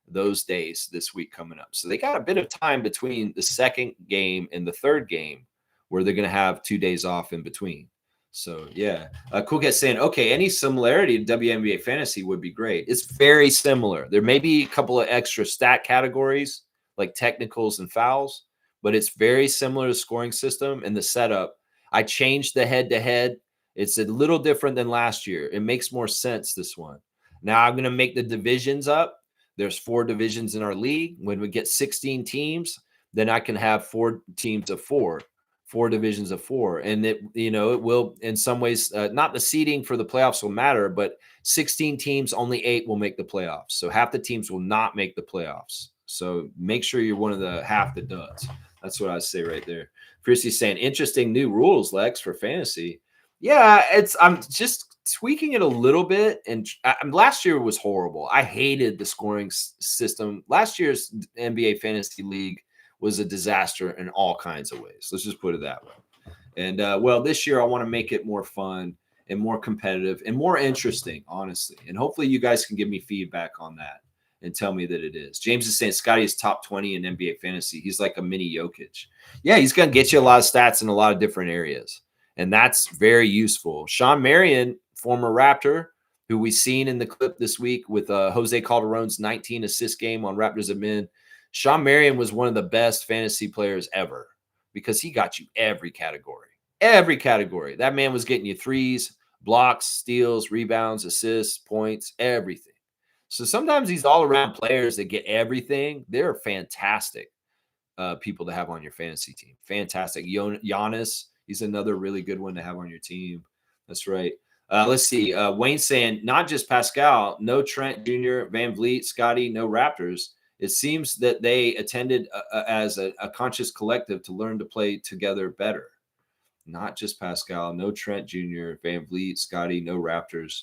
those days this week coming up. So they got a bit of time between the second game and the third game where they're going to have 2 days off in between. So, yeah. Cool Cat saying, okay, any similarity to WNBA fantasy would be great. It's very similar. There may be a couple of extra stat categories like technicals and fouls, but it's very similar to scoring system and the setup. I changed the head-to-head. It's a little different than last year. It makes more sense this one. Now I'm going to make the divisions up. There's 4 divisions in our league. When we get 16 teams, then I can have 4 teams of 4 divisions of 4. And it will in some ways, not the seeding for the playoffs will matter, but 16 teams, only 8 will make the playoffs. So half the teams will not make the playoffs. So make sure you're one of the half that does. That's what I say right there. Chrissy's saying, interesting new rules, Lex, for fantasy. Yeah, I'm just tweaking it a little bit. And last year was horrible. I hated the scoring system. Last year's NBA Fantasy League was a disaster in all kinds of ways. Let's just put it that way. And this year I want to make it more fun and more competitive and more interesting, honestly. And hopefully you guys can give me feedback on that and tell me that it is. James is saying Scotty is top 20 in NBA fantasy. He's like a mini Jokic. Yeah, he's going to get you a lot of stats in a lot of different areas. And that's very useful. Sean Marion, former Raptor, who we've seen in the clip this week with Jose Calderon's 19 assist game on Raptors Admin. Sean Marion was one of the best fantasy players ever because he got you every category. Every category. That man was getting you threes, blocks, steals, rebounds, assists, points, everything. So sometimes these all-around players that get everything, they're fantastic people to have on your fantasy team. Fantastic. Giannis, he's another really good one to have on your team. That's right. Let's see. Wayne saying, not just Pascal, no Trent Jr., Van Vliet, Scotty, no Raptors. It seems that they attended as a conscious collective to learn to play together better. Not just Pascal, no Trent Jr., Van Vliet, Scotty, no Raptors.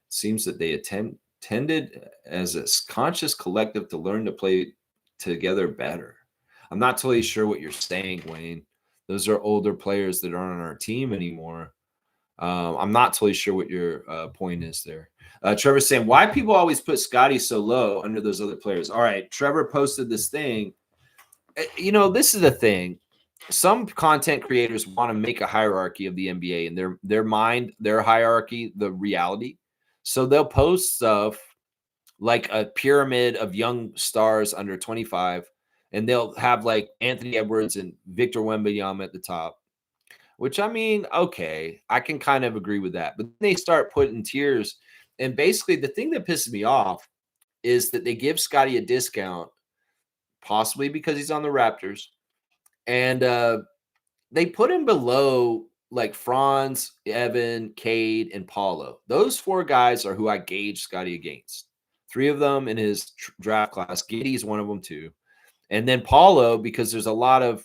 It seems that they attended as a conscious collective to learn to play together better. I'm not totally sure what you're saying, Wayne. Those are older players that aren't on our team anymore. I'm not totally sure what your point is there. Trevor's saying, why people always put Scotty so low under those other players? All right, Trevor posted this thing. This is the thing. Some content creators want to make a hierarchy of the NBA and their mind, their hierarchy, the reality. So they'll post stuff like a pyramid of young stars under 25, and they'll have like Anthony Edwards and Victor Wembanyama at the top. Which, I mean, okay, I can kind of agree with that. But they start putting tiers. And basically, the thing that pisses me off is that they give Scotty a discount, possibly because he's on the Raptors. And they put him below like Franz, Evan, Cade, and Paulo. Those 4 guys are who I gauge Scotty against. 3 of them in his draft class. Giddey's one of them, too. And then Paulo, because there's a lot of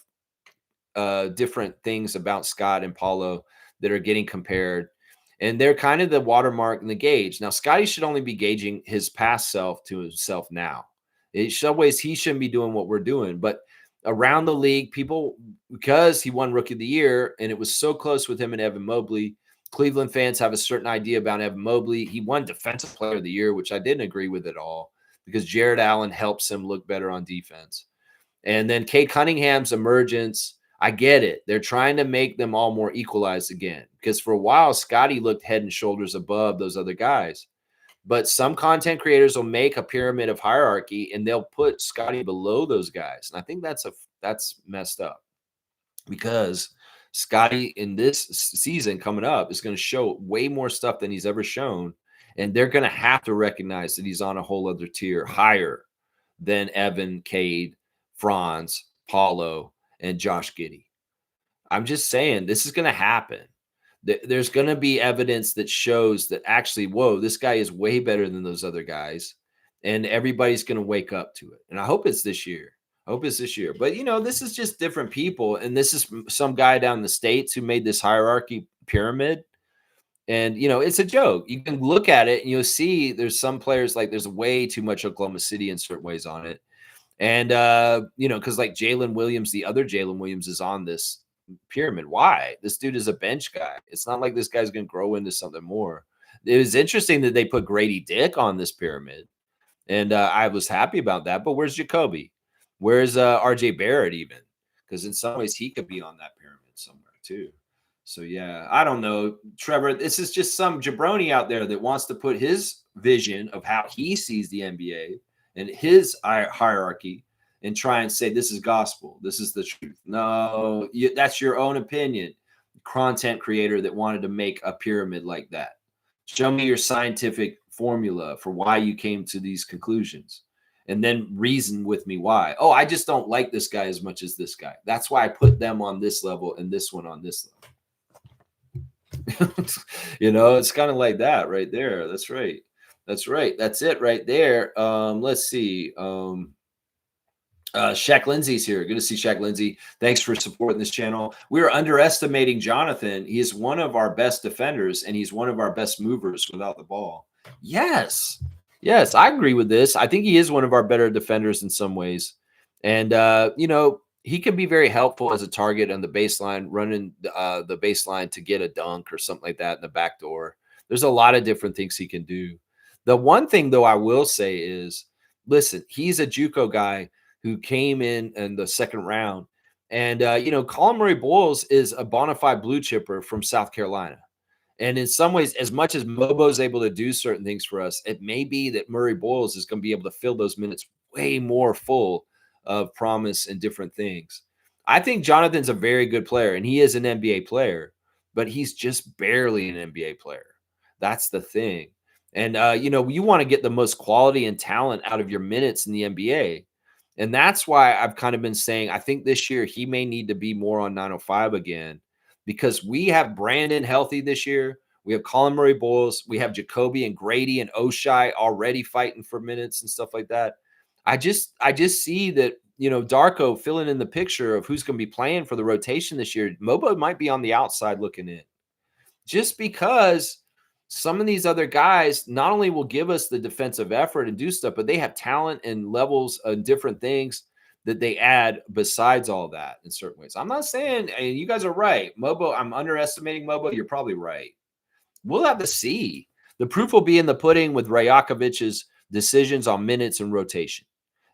different things about Scott and Paulo that are getting compared, and they're kind of the watermark and the gauge. Now, Scotty should only be gauging his past self to himself now. In some ways, he shouldn't be doing what we're doing, but around the league, people, because he won Rookie of the Year and it was so close with him and Evan Mobley, Cleveland fans have a certain idea about Evan Mobley. He won Defensive Player of the Year, which I didn't agree with at all because Jared Allen helps him look better on defense. And then Cade Cunningham's emergence, I get it. They're trying to make them all more equalized again because for a while, Scotty looked head and shoulders above those other guys. But some content creators will make a pyramid of hierarchy and they'll put Scotty below those guys. And I think that's messed up because Scotty in this season coming up is going to show way more stuff than he's ever shown. And they're going to have to recognize that he's on a whole other tier higher than Evan, Cade, Franz, Paulo, and Josh Giddey. I'm just saying this is going to happen. There's going to be evidence that shows that actually, whoa, this guy is way better than those other guys. And everybody's going to wake up to it. And I hope it's this year. I hope it's this year. But, this is just different people. And this is some guy down in the States who made this hierarchy pyramid. And, it's a joke. You can look at it and you'll see there's some players like there's way too much Oklahoma City in certain ways on it. And, because like Jalen Williams, the other Jalen Williams is on this pyramid. Why? This dude is a bench guy. It's not like this guy's going to grow into something more. It was interesting that they put Grady Dick on this pyramid. And I was happy about that. But where's Jacoby? Where's RJ Barrett even? Because in some ways he could be on that pyramid somewhere too. So, yeah, I don't know. Trevor, this is just some jabroni out there that wants to put his vision of how he sees the NBA and his hierarchy and try and say this is gospel. This is the truth. No, that's your own opinion. Content creator that wanted to make a pyramid like that. Show me your scientific formula for why you came to these conclusions and then reason with me why. Oh, I just don't like this guy as much as this guy. That's why I put them on this level and this one on this level. It's kind of like that right there. That's right. That's right. That's it right there. Let's see. Shaq Lindsay's here. Good to see Shaq Lindsay. Thanks for supporting this channel. We are underestimating Jonathan. He is one of our best defenders, and he's one of our best movers without the ball. Yes. Yes, I agree with this. I think he is one of our better defenders in some ways. And, he can be very helpful as a target on the baseline, running the baseline to get a dunk or something like that in the back door. There's a lot of different things he can do. The one thing, though, I will say is, listen, he's a JUCO guy who came in the second round. And, Colin Murray Boyles is a bona fide blue chipper from South Carolina. And in some ways, as much as Mobo is able to do certain things for us, it may be that Murray Boyles is going to be able to fill those minutes way more full of promise and different things. I think Jonathan's a very good player, and he is an NBA player, but he's just barely an NBA player. That's the thing. And, you want to get the most quality and talent out of your minutes in the NBA. And that's why I've kind of been saying, I think this year he may need to be more on 905 again because we have Brandon healthy this year. We have Colin Murray Boyles. We have Jacoby and Grady and Oshai already fighting for minutes and stuff like that. I just see that, Darko filling in the picture of who's going to be playing for the rotation this year. Mobo might be on the outside looking in just because some of these other guys not only will give us the defensive effort and do stuff, but they have talent and levels and different things that they add besides all that in certain ways. I'm not saying, and you guys are right. Mobo, I'm underestimating Mobo. You're probably right. We'll have to see. The proof will be in the pudding with Rajakovic's decisions on minutes and rotation.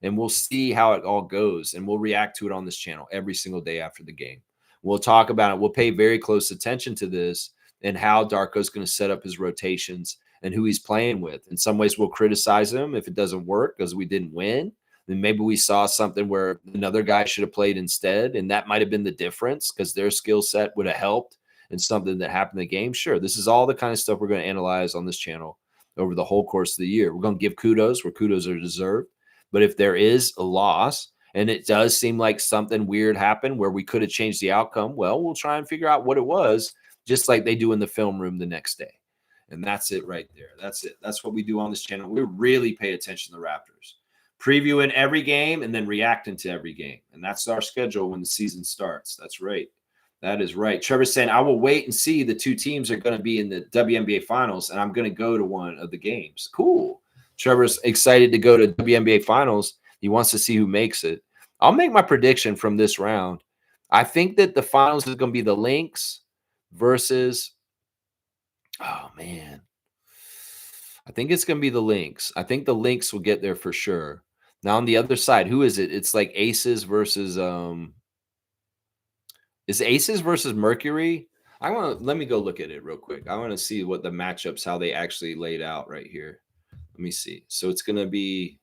And we'll see how it all goes. And we'll react to it on this channel every single day after the game. We'll talk about it. We'll pay very close attention to this and how Darko's going to set up his rotations and who he's playing with. In some ways, we'll criticize him if it doesn't work because we didn't win. Then maybe we saw something where another guy should have played instead. And that might have been the difference because their skill set would have helped in something that happened in the game. Sure, this is all the kind of stuff we're going to analyze on this channel over the whole course of the year. We're going to give kudos where kudos are deserved. But if there is a loss and it does seem like something weird happened where we could have changed the outcome, well, we'll try and figure out what it was, just like they do in the film room the next day. And that's it right there. That's it. That's what we do on this channel. We really pay attention to the Raptors. Previewing every game and then reacting to every game. And that's our schedule when the season starts. That's right. That is right. Trevor's saying, I will wait and see the two teams are going to be in the WNBA finals, and I'm going to go to one of the games. Cool. Trevor's excited to go to WNBA finals. He wants to see who makes it. I'll make my prediction from this round. I think that the finals is going to be the Lynx versus Oh man, I think it's gonna be the Lynx. I think the Lynx will get there for sure. Now on the other side, who is it? It's like Aces versus is Aces versus Mercury? I want to let me go look at it real quick. I want to see what the matchups, how they actually laid out right here. Let me see. So it's gonna be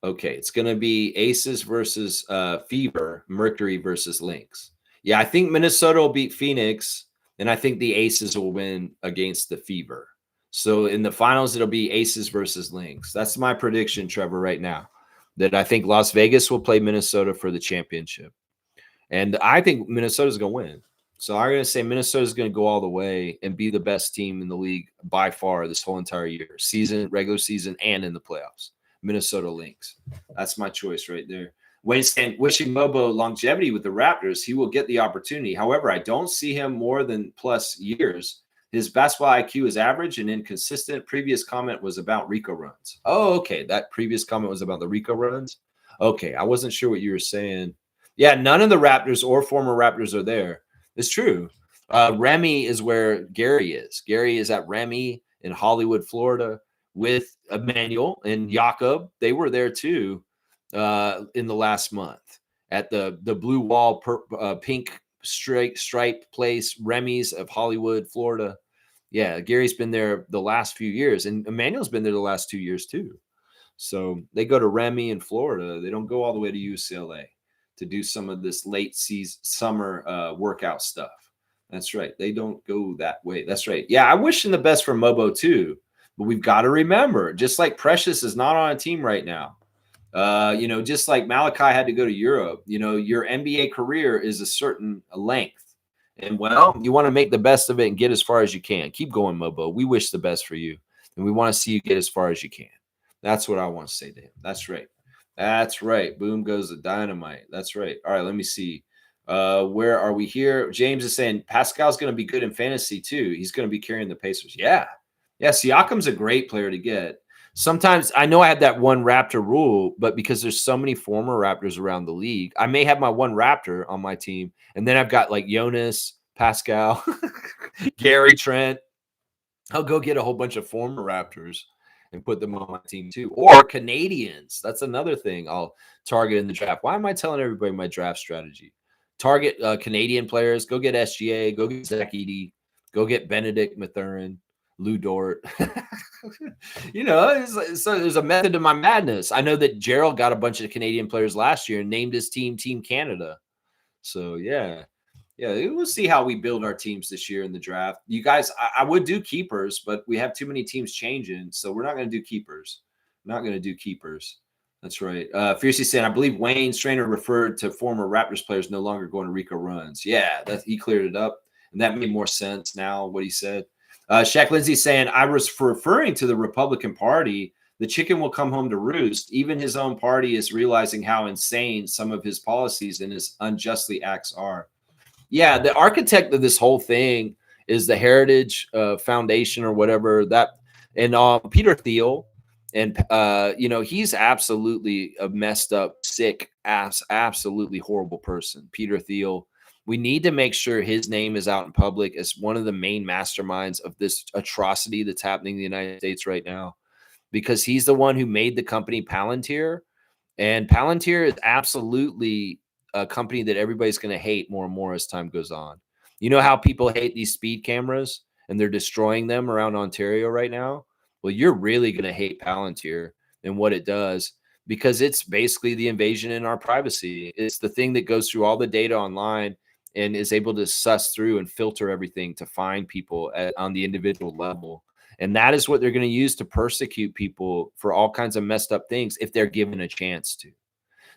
okay. It's gonna be Aces versus Fever, Mercury versus Lynx. Yeah, I think Minnesota will beat Phoenix, and I think the Aces will win against the Fever. So in the finals, it'll be Aces versus Lynx. That's my prediction, Trevor, right now. That I think Las Vegas will play Minnesota for the championship. And I think Minnesota's going to win. So I'm going to say Minnesota's going to go all the way and be the best team in the league by far this whole entire year, season, regular season, and in the playoffs. Minnesota Lynx. That's my choice right there. Wayne saying, wishing Mobo longevity with the Raptors. He will get the opportunity. However, I don't see him more than plus years. His basketball IQ is average and inconsistent. Previous comment was about Rico runs. Oh, okay. That previous comment was about the Rico runs. Okay. I wasn't sure what you were saying. Yeah, none of the Raptors or former Raptors are there. It's true. Remy is where Gary is. Gary is at Remy in Hollywood, Florida, with Emmanuel and Jakob. They were there too in the last month at the blue wall, pink stripe place, Remy's of Hollywood, Florida. Yeah, Gary's been there the last few years, and Emmanuel's been there the last 2 years too. So they go to Remy in Florida. They don't go all the way to UCLA to do some of this late season summer workout stuff. That's right. They don't go that way. That's right. Yeah, I wish him the best for Mobo too. But we've got to remember, just like Precious is not on a team right now. Just like Malachi had to go to Europe, your NBA career is a certain length. And well, you want to make the best of it and get as far as you can. Keep going, Mobo. We wish the best for you. And we want to see you get as far as you can. That's what I want to say to him. That's right. That's right. Boom goes the dynamite. That's right. All right, let me see. Where are we here? James is saying Pascal's going to be good in fantasy too. He's going to be carrying the Pacers. Yeah. Yeah, Siakam's a great player to get. Sometimes I know I have that one Raptor rule, but because there's so many former Raptors around the league, I may have my one Raptor on my team. And then I've got like Jonas, Pascal, Gary Trent. I'll go get a whole bunch of former Raptors and put them on my team too. Or Canadians. That's another thing I'll target in the draft. Why am I telling everybody my draft strategy? Target Canadian players. Go get SGA. Go get Zach Edey. Go get Benedict Mathurin, Lou Dort. So there's a method to my madness. I know that Gerald got a bunch of Canadian players last year and named his team Team Canada. So, yeah. Yeah, we'll see how we build our teams this year in the draft. You guys, I would do keepers, but we have too many teams changing, so we're not going to do keepers. Not going to do keepers. That's right. Fiercey saying, I believe Wayne Strainer referred to former Raptors players no longer going to Rico runs. Yeah, he cleared it up, and that made more sense now, what he said. Shaq Lindsay saying, I was referring to the Republican Party. The chicken will come home to roost. Even his own party is realizing how insane some of his policies and his unjustly acts are. Yeah, the architect of this whole thing is the Heritage Foundation or whatever that, and Peter Thiel, and he's absolutely a messed up, sick ass, absolutely horrible person. Peter Thiel. We need to make sure his name is out in public as one of the main masterminds of this atrocity that's happening in the United States right now, because he's the one who made the company Palantir, and Palantir is absolutely a company that everybody's going to hate more and more as time goes on. You know how people hate these speed cameras and they're destroying them around Ontario right now? Well, you're really going to hate Palantir and what it does, because it's basically the invasion in our privacy. It's the thing that goes through all the data online and is able to suss through and filter everything to find people on the individual level. And that is what they're going to use to persecute people for all kinds of messed up things if they're given a chance to.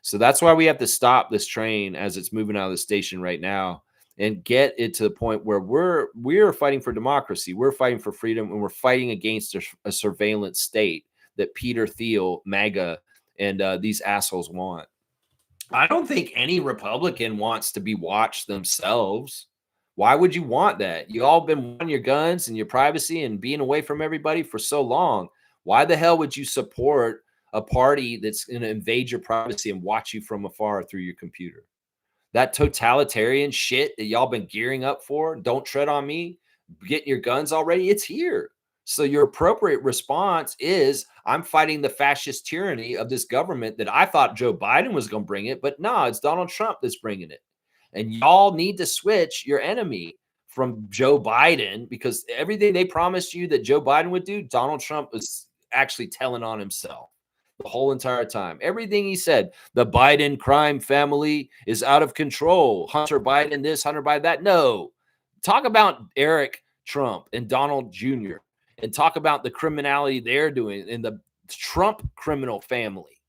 So that's why we have to stop this train as it's moving out of the station right now and get it to the point where we're fighting for democracy. We're fighting for freedom, and we're fighting against a surveillance state that Peter Thiel, MAGA, and these assholes want. I don't think any Republican wants to be watched themselves. Why would you want that? You all been wanting your guns and your privacy and being away from everybody for so long. Why the hell would you support a party that's going to invade your privacy and watch you from afar through your computer? That totalitarian shit that y'all been gearing up for, don't tread on me. getting your guns already. It's here. So your appropriate response is, I'm fighting the fascist tyranny of this government that I thought Joe Biden was going to bring it, but no, it's Donald Trump that's bringing it. And y'all need to switch your enemy from Joe Biden, because everything they promised you that Joe Biden would do, Donald Trump was actually telling on himself the whole entire time. Everything he said, the Biden crime family is out of control. Hunter Biden this, Hunter Biden that. No. Talk about Eric Trump and Donald Jr. and talk about the criminality they're doing in the Trump criminal family.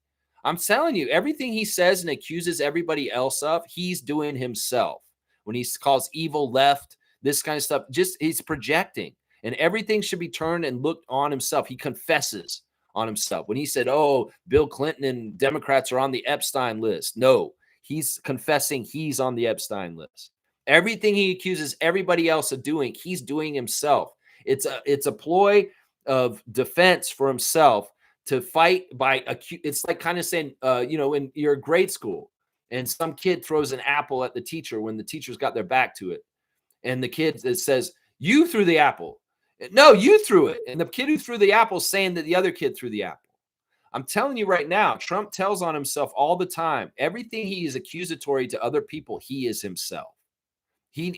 I'm telling you, everything he says and accuses everybody else of, he's doing himself. When he calls evil left, this kind of stuff, just he's projecting. And everything should be turned and looked on himself. He confesses on himself. When he said, oh, Bill Clinton and Democrats are on the Epstein list. No, he's confessing he's on the Epstein list. Everything he accuses everybody else of doing, he's doing himself. It's a ploy of defense for himself to fight by it's like kind of saying, when you're in grade school and some kid throws an apple at the teacher when the teacher's got their back to it. And the kid that says, you threw the apple. No, you threw it. And the kid who threw the apple is saying that the other kid threw the apple. I'm telling you right now, Trump tells on himself all the time. Everything he is accusatory to other people, he is himself.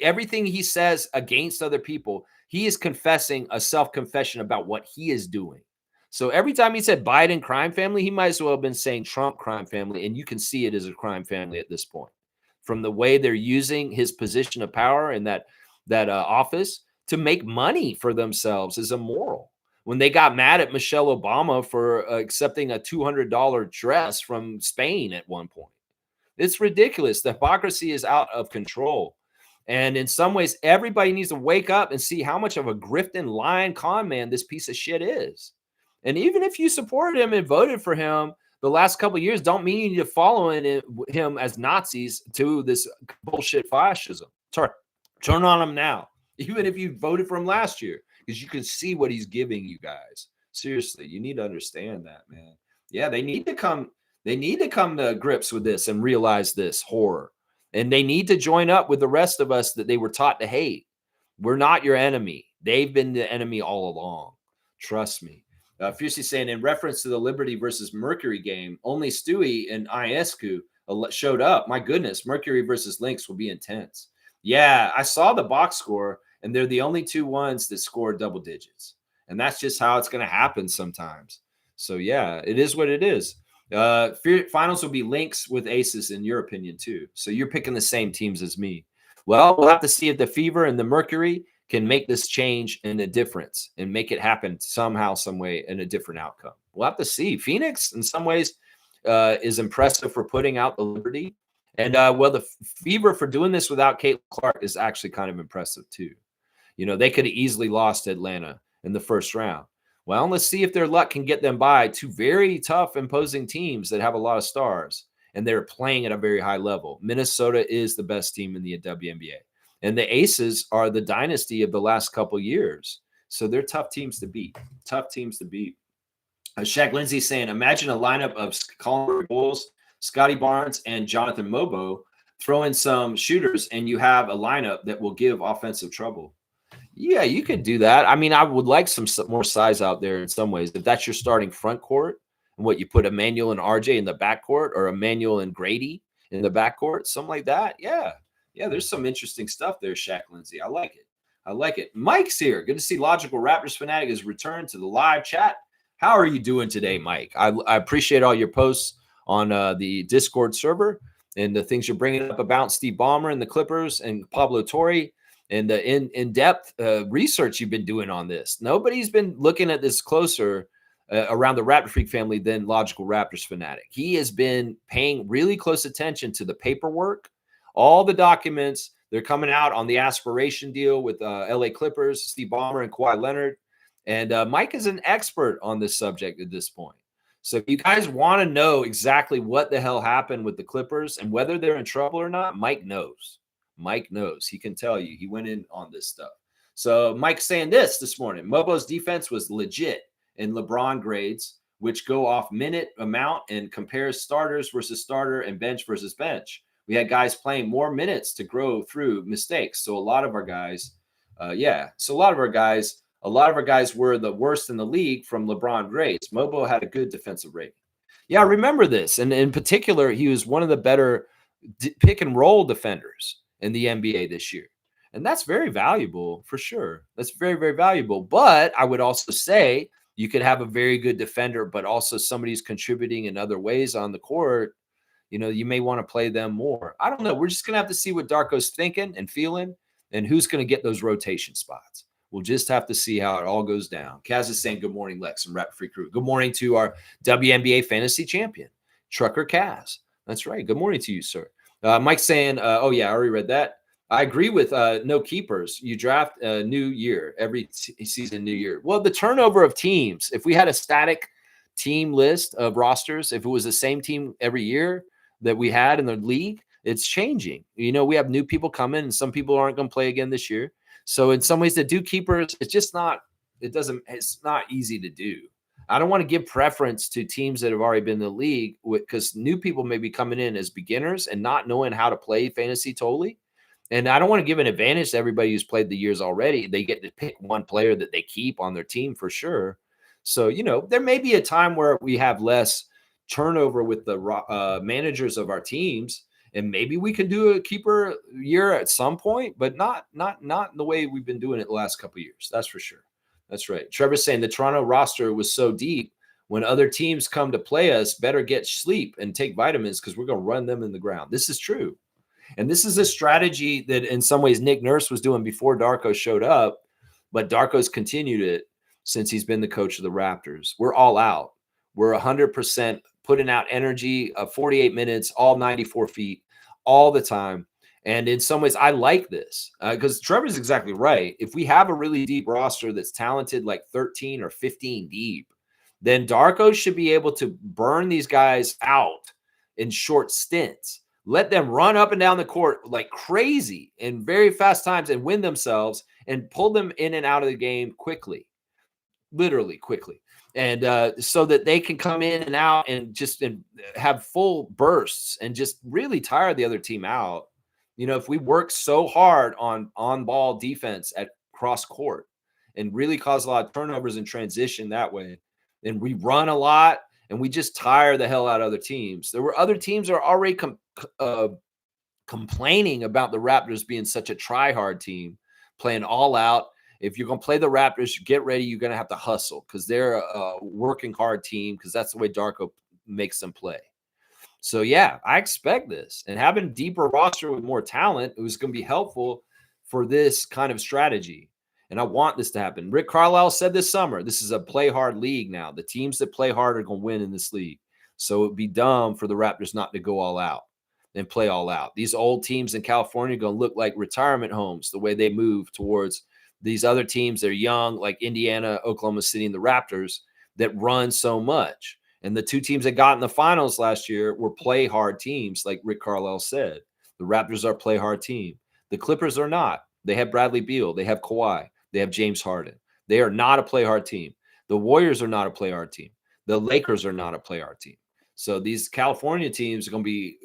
Everything he says against other people, he is confessing a self-confession about what he is doing. So every time he said Biden crime family, he might as well have been saying Trump crime family. And you can see it as a crime family at this point from the way they're using his position of power in that office to make money for themselves is immoral. When they got mad at Michelle Obama for accepting a $200 dress from Spain at one point. It's ridiculous. The hypocrisy is out of control. And in some ways, everybody needs to wake up and see how much of a grifting, lying con man this piece of shit is. And even if you supported him and voted for him the last couple of years, don't mean you need to follow him as Nazis to this bullshit fascism. Turn on him now, even if you voted for him last year, because you can see what he's giving you guys. Seriously, you need to understand that, man. Yeah, they need to come to grips with this and realize this horror. And they need to join up with the rest of us that they were taught to hate. We're not your enemy. They've been the enemy all along. Trust me. Fiercely saying, in reference to the Liberty versus Mercury game, only Stewie and Iescu showed up. My goodness, Mercury versus Lynx will be intense. Yeah, I saw the box score, and they're the only two ones that scored double digits. And that's just how it's going to happen sometimes. So, yeah, it is what it is. Finals will be Lynx with Aces, in your opinion, too. So you're picking the same teams as me. Well, we'll have to see if the Fever and the Mercury can make this change and a difference and make it happen somehow, some way, in a different outcome. We'll have to see. Phoenix, in some ways, is impressive for putting out the Liberty. And, the Fever for doing this without Caitlin Clark is actually kind of impressive, too. You know, they could have easily lost Atlanta in the first round. Well, let's see if their luck can get them by two very tough, imposing teams that have a lot of stars, and they're playing at a very high level. Minnesota is the best team in the WNBA. And the Aces are the dynasty of the last couple years. So they're tough teams to beat. Tough teams to beat. Shaq Lindsay saying, imagine a lineup of Colin Bulls, Scotty Barnes, and Jonathan Mobo. Throw in some shooters, and you have a lineup that will give offensive trouble. Yeah, you could do that. I mean, I would like some more size out there in some ways. If that's your starting front court, and what you put Emmanuel and RJ in the backcourt, or Emmanuel and Grady in the backcourt, something like that. Yeah. Yeah, there's some interesting stuff there, Shaq Lindsay. I like it. I like it. Mike's here. Good to see Logical Raptors Fanatic has returned to the live chat. How are you doing today, Mike? I appreciate all your posts on the Discord server and the things you're bringing up about Steve Ballmer and the Clippers and Pablo Torre and the in-depth research you've been doing on this. Nobody's been looking at this closer around the Raptor Freak family than Logical Raptors Fanatic. He has been paying really close attention to the paperwork, all the documents. They're coming out on the aspiration deal with LA Clippers, Steve Ballmer and Kawhi Leonard. And Mike is an expert on this subject at this point. So if you guys want to know exactly what the hell happened with the Clippers and whether they're in trouble or not, Mike knows. Mike knows. He can tell you. He went in on this stuff. So Mike's saying this morning. Mobo's defense was legit in LeBron grades, which go off minute amount and compares starters versus starter and bench versus bench. We had guys playing more minutes to grow through mistakes. So a lot of our guys Yeah. So a lot of our guys were the worst in the league from LeBron grades. Mobo had a good defensive rating. Yeah, I remember this. And in particular, he was one of the better pick and roll defenders in the NBA this year. And that's very valuable for sure. That's very, very valuable. But I would also say you could have a very good defender, but also somebody's contributing in other ways on the court. You may want to play them more. I don't know. We're just going to have to see what Darko's thinking and feeling and who's going to get those rotation spots. We'll just have to see how it all goes down. Kaz is saying, good morning, Lex and Rapid Free Crew. Good morning to our WNBA fantasy champion, Trucker Kaz. That's right. Good morning to you, sir. Mike's saying, oh, yeah, I already read that. I agree with no keepers. You draft a new year, every season, new year. Well, the turnover of teams, if we had a static team list of rosters, if it was the same team every year that we had in the league, it's changing. We have new people coming and some people aren't going to play again this year. So in some ways to do keepers, it's not easy to do. I don't want to give preference to teams that have already been in the league because new people may be coming in as beginners and not knowing how to play fantasy totally. And I don't want to give an advantage to everybody who's played the years already. They get to pick one player that they keep on their team for sure. So, there may be a time where we have less turnover with the managers of our teams. And maybe we can do a keeper year at some point, but not in the way we've been doing it the last couple of years. That's for sure. That's right. Trevor's saying the Toronto roster was so deep. When other teams come to play us, better get sleep and take vitamins because we're going to run them in the ground. This is true. And this is a strategy that in some ways Nick Nurse was doing before Darko showed up, but Darko's continued it since he's been the coach of the Raptors. We're all out. We're 100% putting out energy, 48 minutes, all 94 feet, all the time. And in some ways, I like this because Trevor's exactly right. If we have a really deep roster that's talented, like 13 or 15 deep, then Darko should be able to burn these guys out in short stints. Let them run up and down the court like crazy in very fast times and win themselves and pull them in and out of the game quickly, literally quickly. And so that they can come in and out and just have full bursts and just really tire the other team out. If we work so hard on ball defense at cross court and really cause a lot of turnovers in transition that way, and we run a lot and we just tire the hell out of other teams. There were other teams that are already complaining about the Raptors being such a try-hard team, playing all out. If you're going to play the Raptors, get ready. You're going to have to hustle because they're a working hard team because that's the way Darko makes them play. So, yeah, I expect this. And having a deeper roster with more talent, it was going to be helpful for this kind of strategy. And I want this to happen. Rick Carlisle said this summer, this is a play hard league now. The teams that play hard are going to win in this league. So it would be dumb for the Raptors not to go all out and play all out. These old teams in California are going to look like retirement homes the way they move towards these other teams that are young, like Indiana, Oklahoma City, and the Raptors that run so much. And the two teams that got in the finals last year were play hard teams, like Rick Carlisle said. The Raptors are a play hard team. The Clippers are not. They have Bradley Beal. They have Kawhi. They have James Harden. They are not a play hard team. The Warriors are not a play hard team. The Lakers are not a play hard team. So these California teams are going to be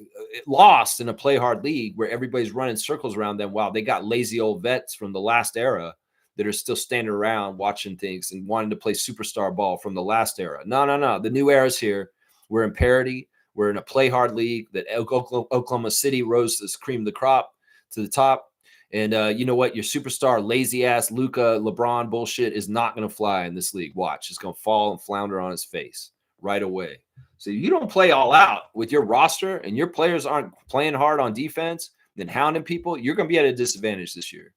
lost in a play hard league where everybody's running circles around them. Wow, they got lazy old vets from the last era that are still standing around watching things and wanting to play superstar ball from the last era. No. The new era's here. We're in parity. We're in a play hard league that Oklahoma City rose to cream the crop to the top. And you know what? Your superstar, lazy ass Luka, LeBron bullshit is not going to fly in this league. Watch. It's going to fall and flounder on his face right away. So you don't play all out with your roster and your players aren't playing hard on defense and hounding people, you're going to be at a disadvantage this year.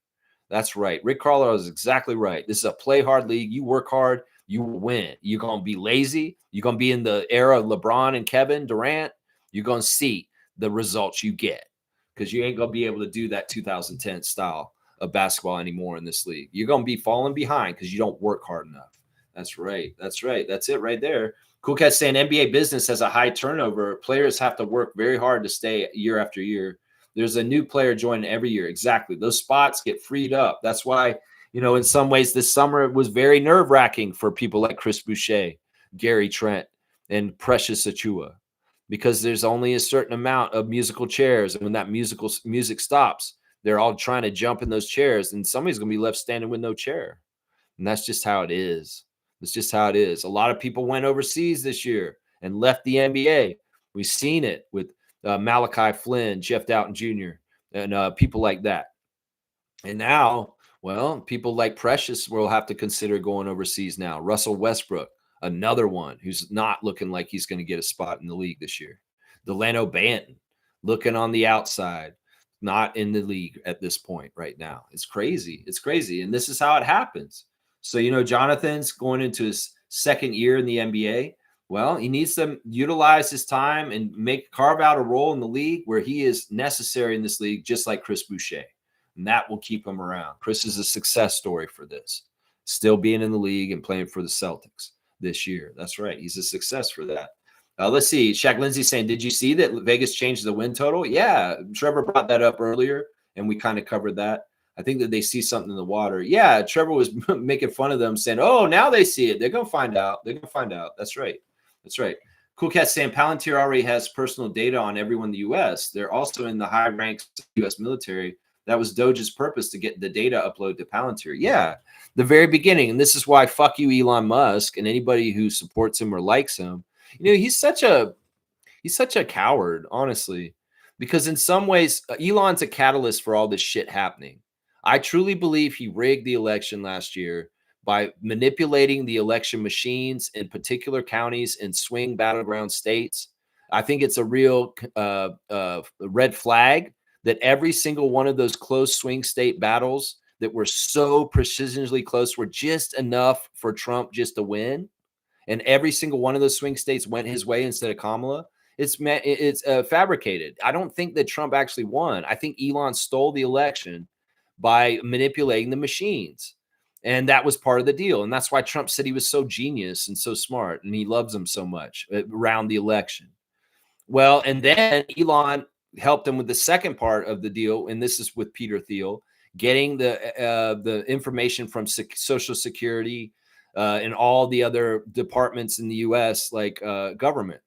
That's right. Rick Carlisle is exactly right. This is a play hard league. You work hard, you will win. You're going to be lazy. You're going to be in the era of LeBron and Kevin Durant. You're going to see the results you get because you ain't going to be able to do that 2010 style of basketball anymore in this league. You're going to be falling behind because you don't work hard enough. That's right. That's right. That's it right there. Cool Cat saying NBA business has a high turnover. Players have to work very hard to stay year after year. There's a new player joining every year. Exactly. Those spots get freed up. That's why, in some ways this summer it was very nerve-wracking for people like Chris Boucher, Gary Trent, and Precious Achua, because there's only a certain amount of musical chairs. And when that music stops, they're all trying to jump in those chairs, and somebody's going to be left standing with no chair. And that's just how it is. That's just how it is. A lot of people went overseas this year and left the NBA. We've seen it with Malachi Flynn, Jeff Doughton Jr., and people like that. And now, well, people like Precious will have to consider going overseas now. Russell Westbrook, another one who's not looking like he's going to get a spot in the league this year. Delano Banton, looking on the outside, not in the league at this point right now. It's crazy. It's crazy. And this is how it happens. So, Jonathan's going into his second year in the NBA. Well, he needs to utilize his time and carve out a role in the league where he is necessary in this league, just like Chris Boucher. And that will keep him around. Chris is a success story for this, still being in the league and playing for the Celtics this year. That's right. He's a success for that. Let's see. Shaq Lindsay saying, did you see that Vegas changed the win total? Yeah. Trevor brought that up earlier, and we kind of covered that. I think that they see something in the water. Yeah. Trevor was making fun of them, saying, oh, now they see it. They're going to find out. They're going to find out. That's right. That's right. Cool Cat saying Palantir already has personal data on everyone in the U.S. They're also in the high ranks of the U.S. military. That was Doge's purpose, to get the data upload to Palantir. Yeah, the very beginning. And this is why fuck you, Elon Musk, and anybody who supports him or likes him. He's such a coward, honestly, because in some ways, Elon's a catalyst for all this shit happening. I truly believe he rigged the election last year by manipulating the election machines in particular counties and swing battleground states. I think it's a real red flag that every single one of those close swing state battles that were so precisely close were just enough for Trump just to win. And every single one of those swing states went his way instead of Kamala. It's fabricated. I don't think that Trump actually won. I think Elon stole the election by manipulating the machines. And that was part of the deal. And that's why Trump said he was so genius and so smart, and he loves him so much around the election. Well, and then Elon helped him with the second part of the deal, and this is with Peter Thiel, getting the information from Social Security and all the other departments in the U.S., like government.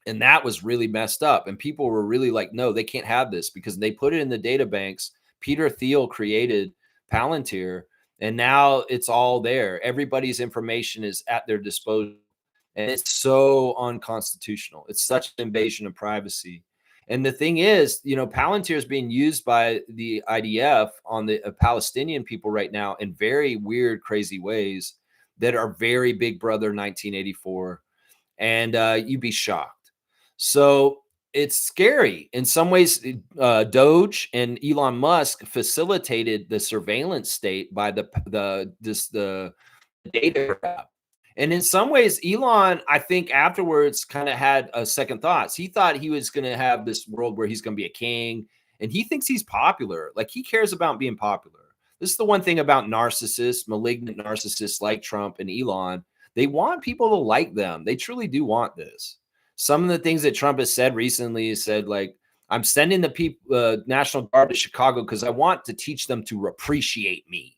And that was really messed up. And people were really like, no, they can't have this, because they put it in the data banks. Peter Thiel created Palantir, and now it's all there. Everybody's information is at their disposal. And it's so unconstitutional. It's such an invasion of privacy. And the thing is, Palantir is being used by the IDF on the Palestinian people right now in very weird, crazy ways that are very Big Brother 1984. And you'd be shocked. So it's scary. In some ways, Doge and Elon Musk facilitated the surveillance state by the data grab. And in some ways, Elon, I think afterwards kind of had a second thoughts. He thought he was going to have this world where he's going to be a king, and he thinks he's popular. Like, he cares about being popular. This is the one thing about narcissists, malignant narcissists like Trump and Elon. They want people to like them. They truly do want this. Some of the things that Trump has said recently is said, like, I'm sending the National Guard to Chicago because I want to teach them to appreciate me.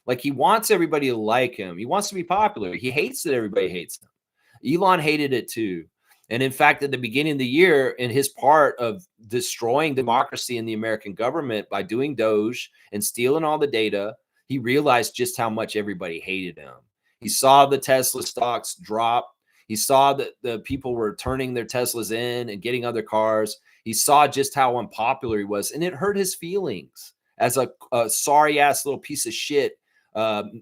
Like, he wants everybody to like him. He wants to be popular. He hates that everybody hates him. Elon hated it too. And in fact, at the beginning of the year, in his part of destroying democracy in the American government by doing Doge and stealing all the data, he realized just how much everybody hated him. He saw the Tesla stocks drop. He saw that the people were turning their Teslas in and getting other cars. He saw just how unpopular he was, and it hurt his feelings as a sorry-ass little piece of shit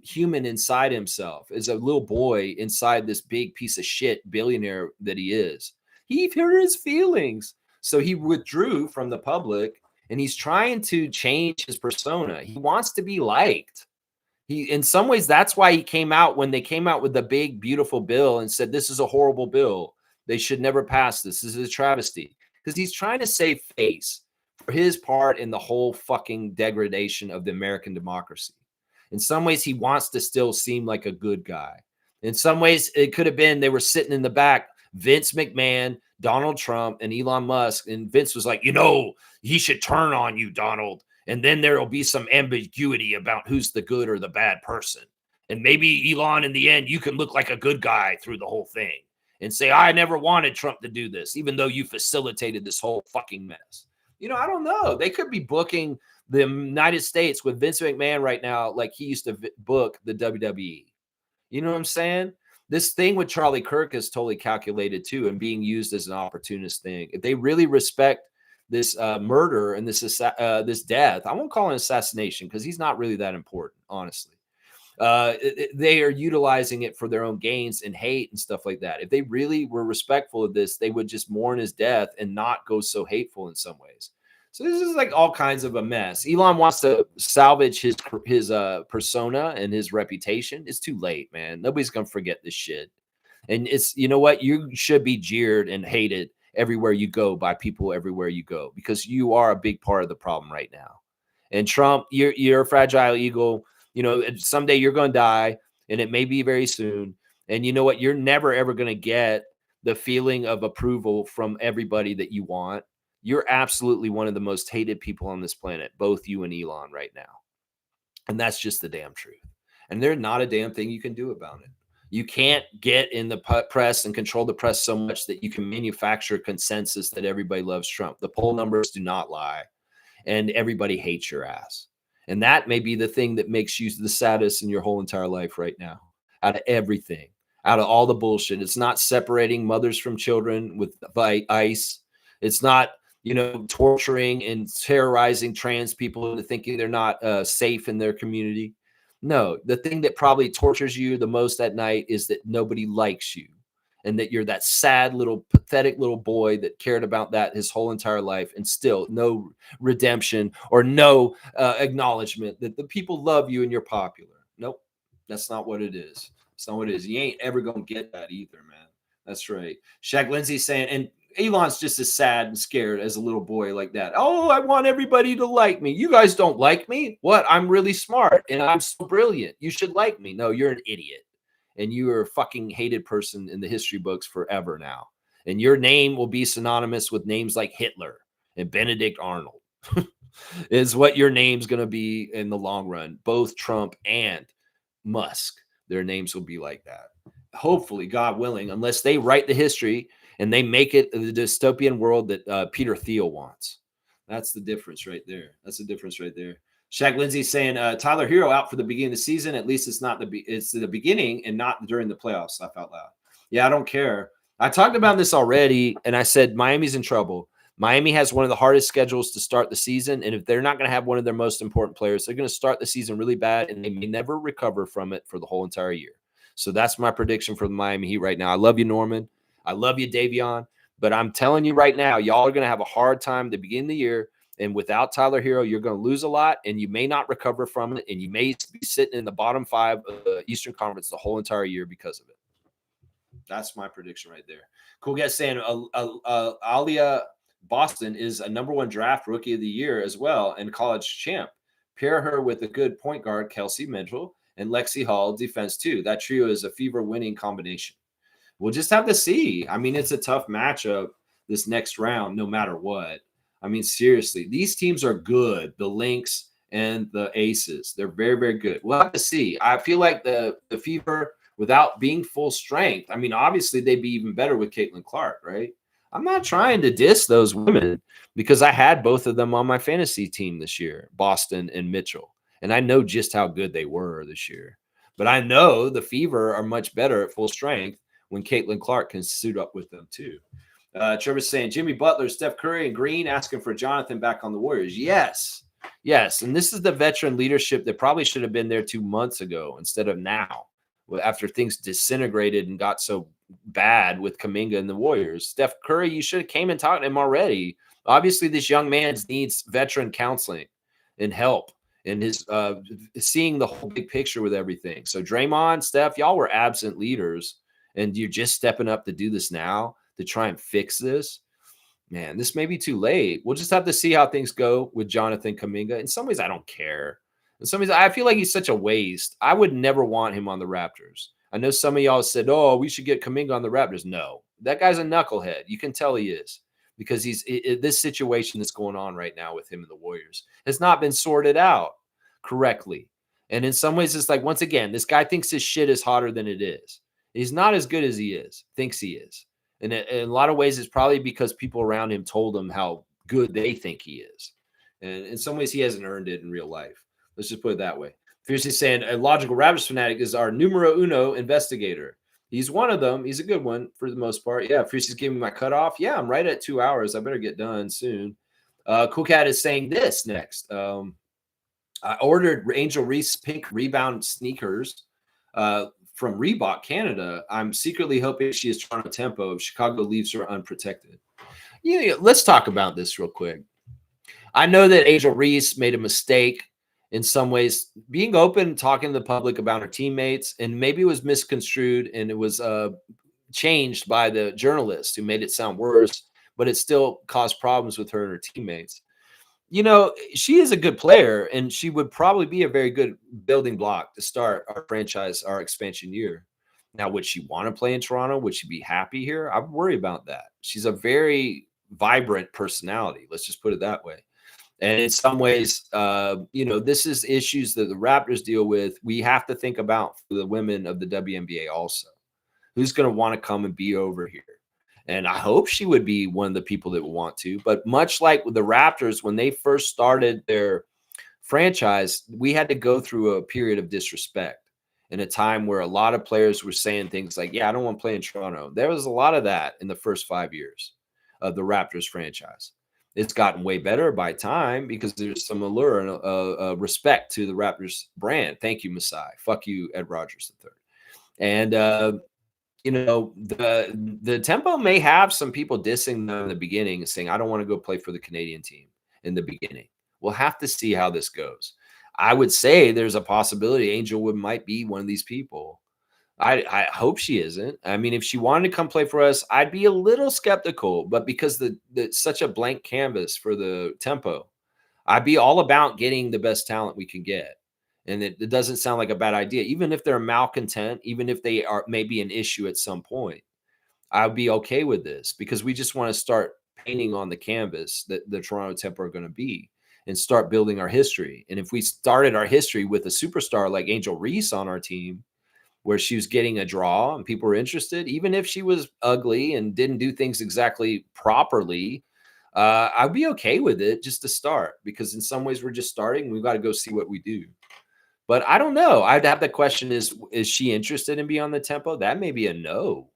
human inside himself, as a little boy inside this big piece of shit billionaire that he is. He hurt his feelings. So he withdrew from the public, and he's trying to change his persona. He wants to be liked. In some ways, that's why he came out when they came out with the big, beautiful bill and said, this is a horrible bill. They should never pass this. This is a travesty. Because he's trying to save face for his part in the whole fucking degradation of the American democracy. In some ways, he wants to still seem like a good guy. In some ways, it could have been they were sitting in the back, Vince McMahon, Donald Trump, and Elon Musk. And Vince was like, he should turn on you, Donald. And then there will be some ambiguity about who's the good or the bad person. And maybe, Elon, in the end, you can look like a good guy through the whole thing and say, I never wanted Trump to do this, even though you facilitated this whole fucking mess. I don't know. They could be booking the United States with Vince McMahon right now, like he used to book the WWE. You know what I'm saying? This thing with Charlie Kirk is totally calculated too, and being used as an opportunist thing. If they really respect this murder and this death, I won't call it assassination because he's not really that important, honestly. They are utilizing it for their own gains and hate and stuff like that. If they really were respectful of this, they would just mourn his death and not go so hateful in some ways. So this is like all kinds of a mess. Elon wants to salvage his persona and his reputation. It's too late, man. Nobody's gonna forget this shit. And it's, you know what? You should be jeered and hated everywhere you go by people everywhere you go because you are a big part of the problem right now. And Trump, you're a fragile eagle. Someday you're going to die, and it may be very soon. And you know what? You're never, ever going to get the feeling of approval from everybody that you want. You're absolutely one of the most hated people on this planet, both you and Elon right now. And that's just the damn truth. And there's not a damn thing you can do about it. You can't get in the press and control the press so much that you can manufacture consensus that everybody loves Trump. The poll numbers do not lie, and everybody hates your ass. And that may be the thing that makes you the saddest in your whole entire life right now. Out of everything, out of all the bullshit, it's not separating mothers from children by ICE. It's not, torturing and terrorizing trans people into thinking they're not safe in their community. No, the thing that probably tortures you the most at night is that nobody likes you and that you're that sad little pathetic little boy that cared about that his whole entire life and still no redemption or no acknowledgement that the people love you and you're popular. Nope, that's not what it is. It's not what it is. You ain't ever gonna get that either, man. That's right. Shaq Lindsay saying, and Elon's just as sad and scared as a little boy like that. Oh, I want everybody to like me. You guys don't like me? What? I'm really smart and I'm so brilliant. You should like me. No, you're an idiot. And you are a fucking hated person in the history books forever now. And your name will be synonymous with names like Hitler and Benedict Arnold is what your name's going to be in the long run. Both Trump and Musk, their names will be like that. Hopefully, God willing, unless they write the history and they make it the dystopian world that Peter Thiel wants. That's the difference right there. That's the difference right there. Shaq Lindsay saying Tyler Hero out for the beginning of the season. At least it's the beginning and not during the playoffs. Laugh out loud. Yeah, I don't care. I talked about this already, and I said Miami's in trouble. Miami has one of the hardest schedules to start the season, and if they're not going to have one of their most important players, they're going to start the season really bad, and they may never recover from it for the whole entire year. So that's my prediction for the Miami Heat right now. I love you, Norman. I love you, Davion. But I'm telling you right now, y'all are going to have a hard time to begin the year. And without Tyler Hero, you're going to lose a lot, and you may not recover from it, and you may be sitting in the bottom 5 of the Eastern Conference the whole entire year because of it. That's my prediction right there. Cool guy saying Alia Boston is a #1 draft rookie of the year as well and college champ. Pair her with a good point guard, Kelsey Mitchell, and Lexi Hall defense too. That trio is a fever-winning combination. We'll just have to see. I mean, it's a tough matchup this next round, no matter what. I mean, seriously, these teams are good. The Lynx and the Aces, they're very, very good. We'll have to see. I feel like the Fever, without being full strength, I mean, obviously they'd be even better with Caitlin Clark, right? I'm not trying to diss those women because I had both of them on my fantasy team this year, Boston and Mitchell. And I know just how good they were this year. But I know the Fever are much better at full strength when Caitlin Clark can suit up with them too. Trevor's saying Jimmy Butler, Steph Curry, and Green asking for Jonathan back on the Warriors. Yes. And this is the veteran leadership that probably should have been there 2 months ago instead of now, after things disintegrated and got so bad with Kuminga and the Warriors. Steph Curry, you should have came and talked to him already. Obviously, this young man needs veteran counseling and help and his seeing the whole big picture with everything. So Draymond, Steph, y'all were absent leaders, and you're just stepping up to do this now to try and fix this. Man, this may be too late. We'll just have to see how things go with Jonathan Kuminga. In some ways, I don't care. In some ways, I feel like he's such a waste. I would never want him on the Raptors. I know some of y'all said, oh, we should get Kuminga on the Raptors. No, that guy's a knucklehead. You can tell he is because this situation that's going on right now with him and the Warriors has not been sorted out correctly. And in some ways, it's like, once again, this guy thinks his shit is hotter than it is. He's not as good as he thinks he is. And in a lot of ways, it's probably because people around him told him how good they think he is. And in some ways, he hasn't earned it in real life. Let's just put it that way. Fiercely saying a logical Raptors fanatic is our numero uno investigator. He's one of them. He's a good one for the most part. Yeah, Fiercely's giving me my cutoff. Yeah, I'm right at 2 hours. I better get done soon. Cool Cat is saying this next. I ordered Angel Reese pink rebound sneakers from Reebok Canada. I'm secretly hoping she is Toronto Tempo if Chicago leaves her unprotected. Yeah, let's talk about this real quick. I know that Angel Reese made a mistake in some ways, being open, talking to the public about her teammates, and maybe it was misconstrued and it was changed by the journalist who made it sound worse, but it still caused problems with her and her teammates. You know, she is a good player, and she would probably be a very good building block to start our franchise, our expansion year. Now, would she want to play in Toronto? Would she be happy here? I worry about that. She's a very vibrant personality. Let's just put it that way. And in some ways, this is issues that the Raptors deal with. We have to think about for the women of the WNBA also. Who's going to want to come and be over here? And I hope she would be one of the people that would want to. But much like with the Raptors, when they first started their franchise, we had to go through a period of disrespect in a time where a lot of players were saying things like, yeah, I don't want to play in Toronto. There was a lot of that in the first 5 years of the Raptors franchise. It's gotten way better by time because there's some allure and respect to the Raptors brand. Thank you, Masai. Fuck you, Ed Rogers III. And, the Tempo may have some people dissing them in the beginning and saying, I don't want to go play for the Canadian team in the beginning. We'll have to see how this goes. I would say there's a possibility Angel might be one of these people. I hope she isn't. I mean, if she wanted to come play for us, I'd be a little skeptical, but because it's such a blank canvas for the Tempo, I'd be all about getting the best talent we can get. And it doesn't sound like a bad idea. Even if they're malcontent, even if they are maybe an issue at some point, I'd be okay with this because we just want to start painting on the canvas that the Toronto Tempo are going to be and start building our history. And if we started our history with a superstar like Angel Reese on our team, where she was getting a draw and people were interested, even if she was ugly and didn't do things exactly properly, I'd be okay with it just to start because in some ways we're just starting. We've got to go see what we do. But I don't know. I'd have the question is she interested in being on the Tempo? That may be a no.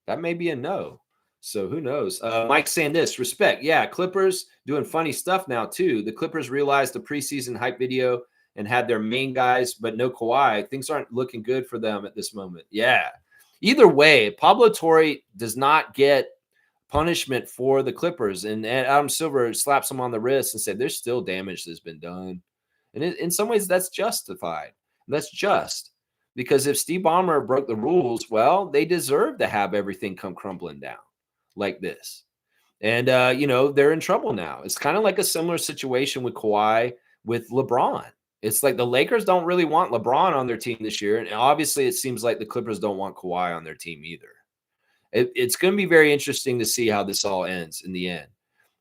That may be a no. So who knows? Mike's saying this, respect. Yeah, Clippers doing funny stuff now too. The Clippers realized the preseason hype video and had their main guys, but no Kawhi. Things aren't looking good for them at this moment. Yeah. Either way, Pablo Torre does not get punishment for the Clippers. And Adam Silver slaps him on the wrist and said, there's still damage that's been done. And in some ways, that's justified. That's just. Because if Steve Ballmer broke the rules, well, they deserve to have everything come crumbling down like this. And, they're in trouble now. It's kind of like a similar situation with Kawhi with LeBron. It's like the Lakers don't really want LeBron on their team this year. And obviously, it seems like the Clippers don't want Kawhi on their team either. It's going to be very interesting to see how this all ends in the end.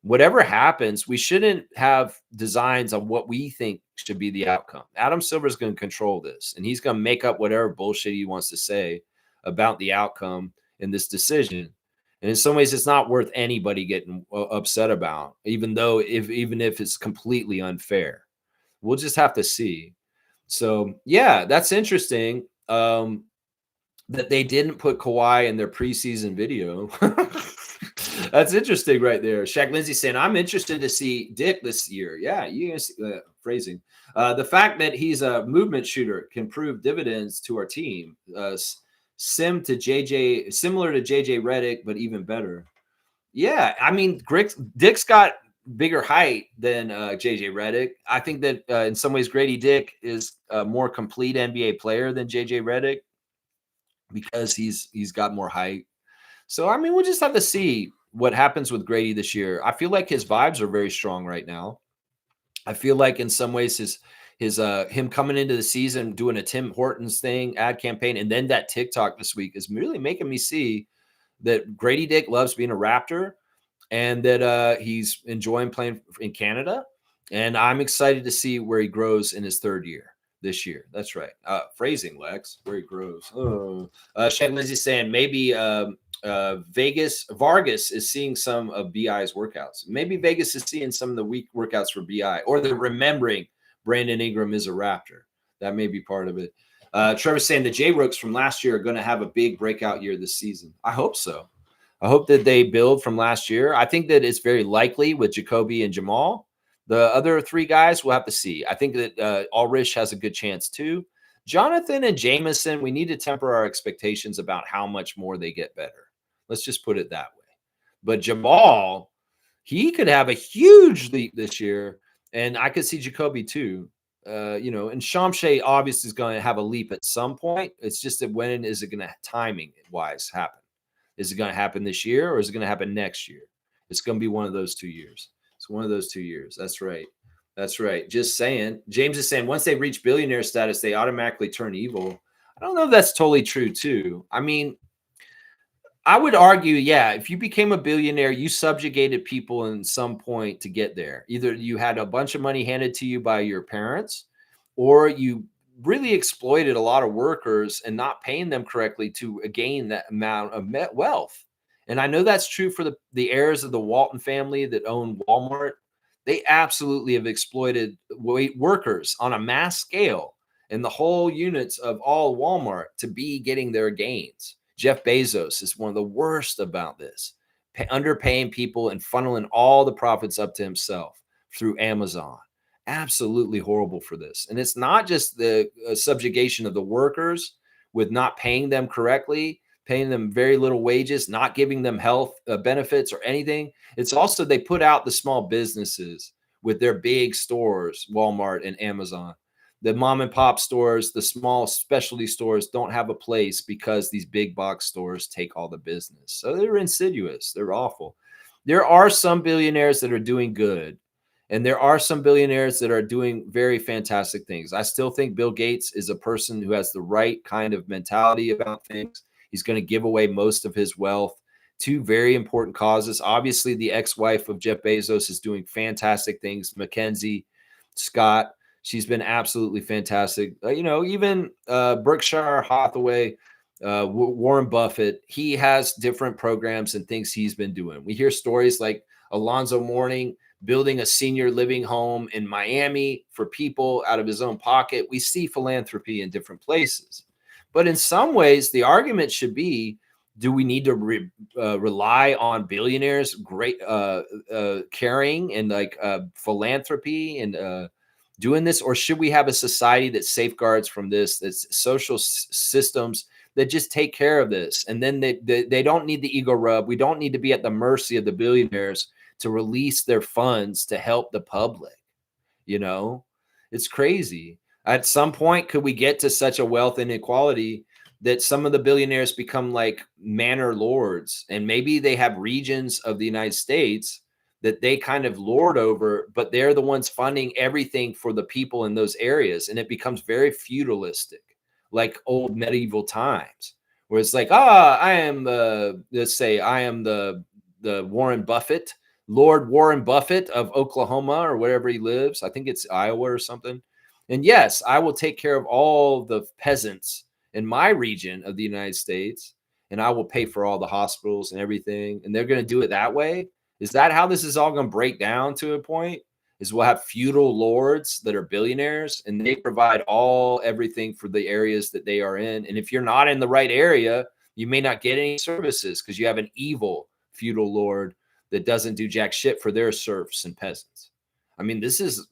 Whatever happens, we shouldn't have designs on what we think should be the outcome. Adam Silver is going to control this, and he's going to make up whatever bullshit he wants to say about the outcome in this decision. And in some ways, it's not worth anybody getting upset about, even if it's completely unfair. We'll just have to see. So, yeah, that's interesting that they didn't put Kawhi in their preseason video. That's interesting right there. Shaq Lindsay saying, I'm interested to see Dick this year. Yeah, you can see that phrasing. The fact that he's a movement shooter can prove dividends to our team. Similar to JJ Redick, but even better. Yeah, I mean, Dick's got bigger height than JJ Redick. I think that in some ways Grady Dick is a more complete NBA player than JJ Redick because he's got more height. So I mean, we'll just have to see what happens with Grady this year. I feel like his vibes are very strong right now. I feel like in some ways his him coming into the season doing a Tim Hortons thing, ad campaign, and then that TikTok this week is really making me see that Grady Dick loves being a Raptor and that he's enjoying playing in Canada. And I'm excited to see where he grows in his third year this year. That's right. Phrasing, Lex, where he grows. Shaq Lindsay saying maybe Vargas is seeing some of BI's workouts. Maybe Vegas is seeing some of the weak workouts for BI, or they're remembering Brandon Ingram is a Raptor. That may be part of it. Trevor's saying the J-Rooks from last year are going to have a big breakout year this season. I hope so. I hope that they build from last year. I think that it's very likely with Jacoby and Jamal. The other three guys, we'll have to see. I think that Ulrich has a good chance too. Jonathan and Jameson, we need to temper our expectations about how much more they get better. Let's just put it that way. But Jamal, he could have a huge leap this year, and I could see Jacoby too. And Shamshay obviously is going to have a leap at some point. It's just that when is it going to timing wise happen? Is it going to happen this year, or is it going to happen next year? It's going to be one of those 2 years. It's one of those 2 years. That's right. That's right. Just saying. James is saying once they reach billionaire status, they automatically turn evil. I don't know if that's totally true too. I mean, I would argue, yeah, if you became a billionaire, you subjugated people in some point to get there. Either you had a bunch of money handed to you by your parents, or you really exploited a lot of workers and not paying them correctly to gain that amount of wealth. And I know that's true for the heirs of the Walton family that own Walmart. They absolutely have exploited workers on a mass scale and the whole units of all Walmart to be getting their gains. Jeff Bezos is one of the worst about this, underpaying people and funneling all the profits up to himself through Amazon. Absolutely horrible for this. And it's not just the subjugation of the workers with not paying them correctly, paying them very little wages, not giving them health benefits or anything. It's also they put out the small businesses with their big stores, Walmart and Amazon. The mom and pop stores, the small specialty stores don't have a place because these big box stores take all the business. So they're insidious. They're awful. There are some billionaires that are doing good, and there are some billionaires that are doing very fantastic things. I still think Bill Gates is a person who has the right kind of mentality about things. He's going to give away most of his wealth to very important causes. Obviously, the ex-wife of Jeff Bezos is doing fantastic things. Mackenzie Scott, she's been absolutely fantastic. Even Berkshire Hathaway, Warren Buffett, he has different programs and things he's been doing. We hear stories like Alonzo Mourning building a senior living home in Miami for people out of his own pocket. We see philanthropy in different places. But in some ways, the argument should be, do we need to rely on billionaires caring and philanthropy and doing this? Or should we have a society that safeguards from this, that's social systems that just take care of this? And then they don't need the ego rub. We don't need to be at the mercy of the billionaires to release their funds to help the public. It's crazy. At some point, could we get to such a wealth inequality that some of the billionaires become like manor lords, and maybe they have regions of the United States that they kind of lord over, but they're the ones funding everything for the people in those areas. And it becomes very feudalistic, like old medieval times, where it's like, I am the Warren Buffett, Lord Warren Buffett of Oklahoma or wherever he lives. I think it's Iowa or something. And yes, I will take care of all the peasants in my region of the United States, and I will pay for all the hospitals and everything. And they're going to do it that way. Is that how this is all going to break down to a point? Is we'll have feudal lords that are billionaires, and they provide everything for the areas that they are in. And if you're not in the right area, you may not get any services because you have an evil feudal lord that doesn't do jack shit for their serfs and peasants. I mean, this is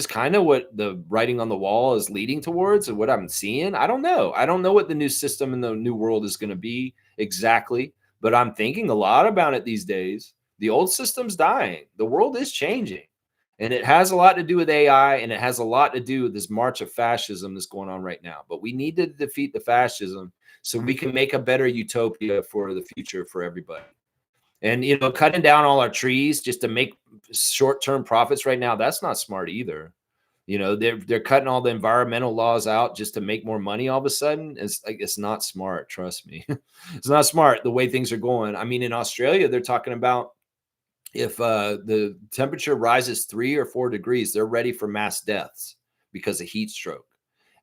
kind of what the writing on the wall is leading towards and what I'm seeing. I don't know. I don't know what the new system in the new world is going to be exactly, but I'm thinking a lot about it these days. The old system's dying. The world is changing, and it has a lot to do with AI, and it has a lot to do with this march of fascism that's going on right now. But we need to defeat the fascism so we can make a better utopia for the future for everybody. And, cutting down all our trees just to make short-term profits right now, that's not smart either. They're cutting all the environmental laws out just to make more money all of a sudden. It's not smart. Trust me. It's not smart the way things are going. I mean, in Australia, they're talking about if the temperature rises 3 or 4 degrees, they're ready for mass deaths because of heat stroke.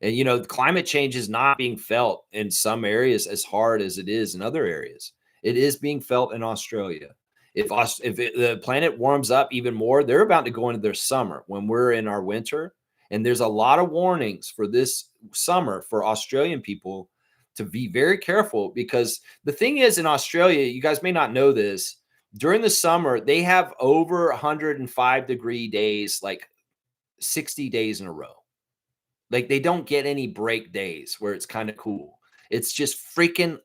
And, you know, climate change is not being felt in some areas as hard as it is in other areas. It is being felt in Australia. If the planet warms up even more, they're about to go into their summer when we're in our winter. And there's a lot of warnings for this summer for Australian people to be very careful, because the thing is, in Australia, you guys may not know this, during the summer, they have over 105-degree days, like 60 days in a row. Like, they don't get any break days where it's kind of cool. It's just freaking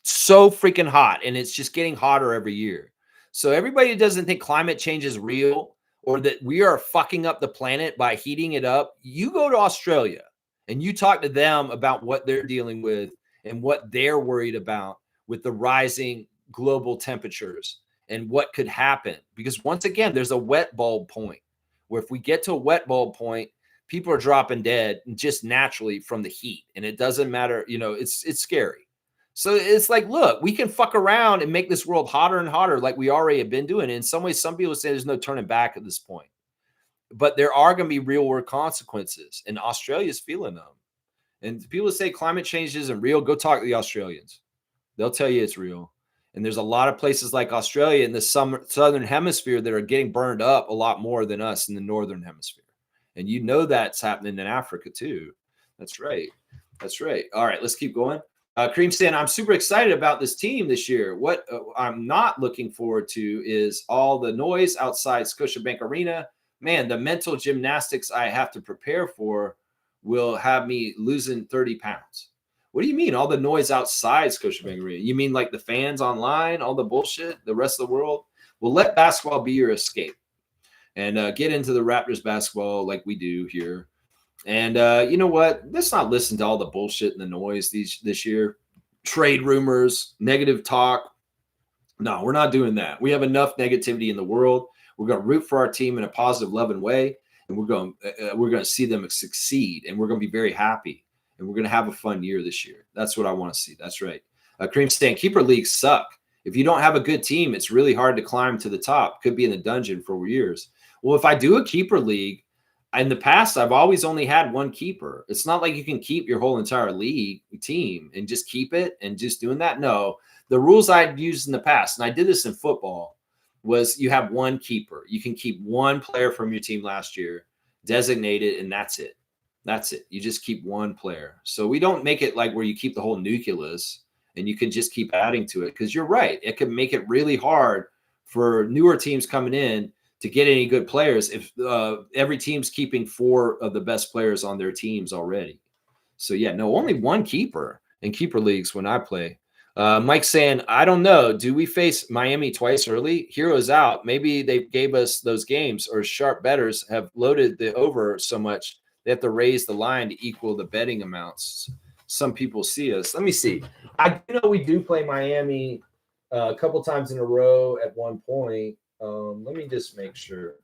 so freaking hot, and it's just getting hotter every year. So everybody who doesn't think climate change is real, or that we are fucking up the planet by heating it up, you go to Australia and you talk to them about what they're dealing with and what they're worried about with the rising global temperatures and what could happen. Because once again, there's a wet bulb point where if we get to a wet bulb point, people are dropping dead just naturally from the heat. And it doesn't matter, you know, it's scary. So it's like, look, we can fuck around and make this world hotter and hotter like we already have been doing. In some ways, some people say there's no turning back at this point. But there are going to be real world consequences, and Australia's feeling them. And people say climate change isn't real. Go talk to the Australians. They'll tell you it's real. And there's a lot of places like Australia in the southern hemisphere that are getting burned up a lot more than us in the northern hemisphere. And you know that's happening in Africa too. That's right. That's right. All right, let's keep going. Kareem saying, I'm super excited about this team this year. What I'm not looking forward to is all the noise outside Scotiabank Arena. Man, the mental gymnastics I have to prepare for will have me losing 30 pounds. What do you mean, all the noise outside Scotiabank Arena? You mean like the fans online, all the bullshit, the rest of the world? Well, let basketball be your escape and get into the Raptors basketball like we do here. And you know what? Let's not listen to all the bullshit and the noise this year. Trade rumors, negative talk. No, we're not doing that. We have enough negativity in the world. We're going to root for our team in a positive, loving way, and we're going to see them succeed, and we're going to be very happy, and we're going to have a fun year this year. That's what I want to see. That's right. Kareem saying, keeper leagues suck. If you don't have a good team, it's really hard to climb to the top. Could be in the dungeon for years. Well, if I do a keeper league, in the past, I've always only had one keeper. It's not like you can keep your whole entire league team and just keep it and just doing that. No, the rules I'd used in the past, and I did this in football, was you have one keeper. You can keep one player from your team last year, designate it, and that's it. That's it. You just keep one player. So we don't make it like where you keep the whole nucleus and you can just keep adding to it, because you're right. It can make it really hard for newer teams coming in to get any good players if every team's keeping 4 of the best players on their teams already. So, yeah, no, only one keeper in keeper leagues when I play. Mike saying, I don't know. Do we face Miami twice early? Heroes out. Maybe they gave us those games, or sharp bettors have loaded the over so much they have to raise the line to equal the betting amounts. Some people see us. Let me see. I know we do play Miami a couple times in a row at one point. Let me just make sure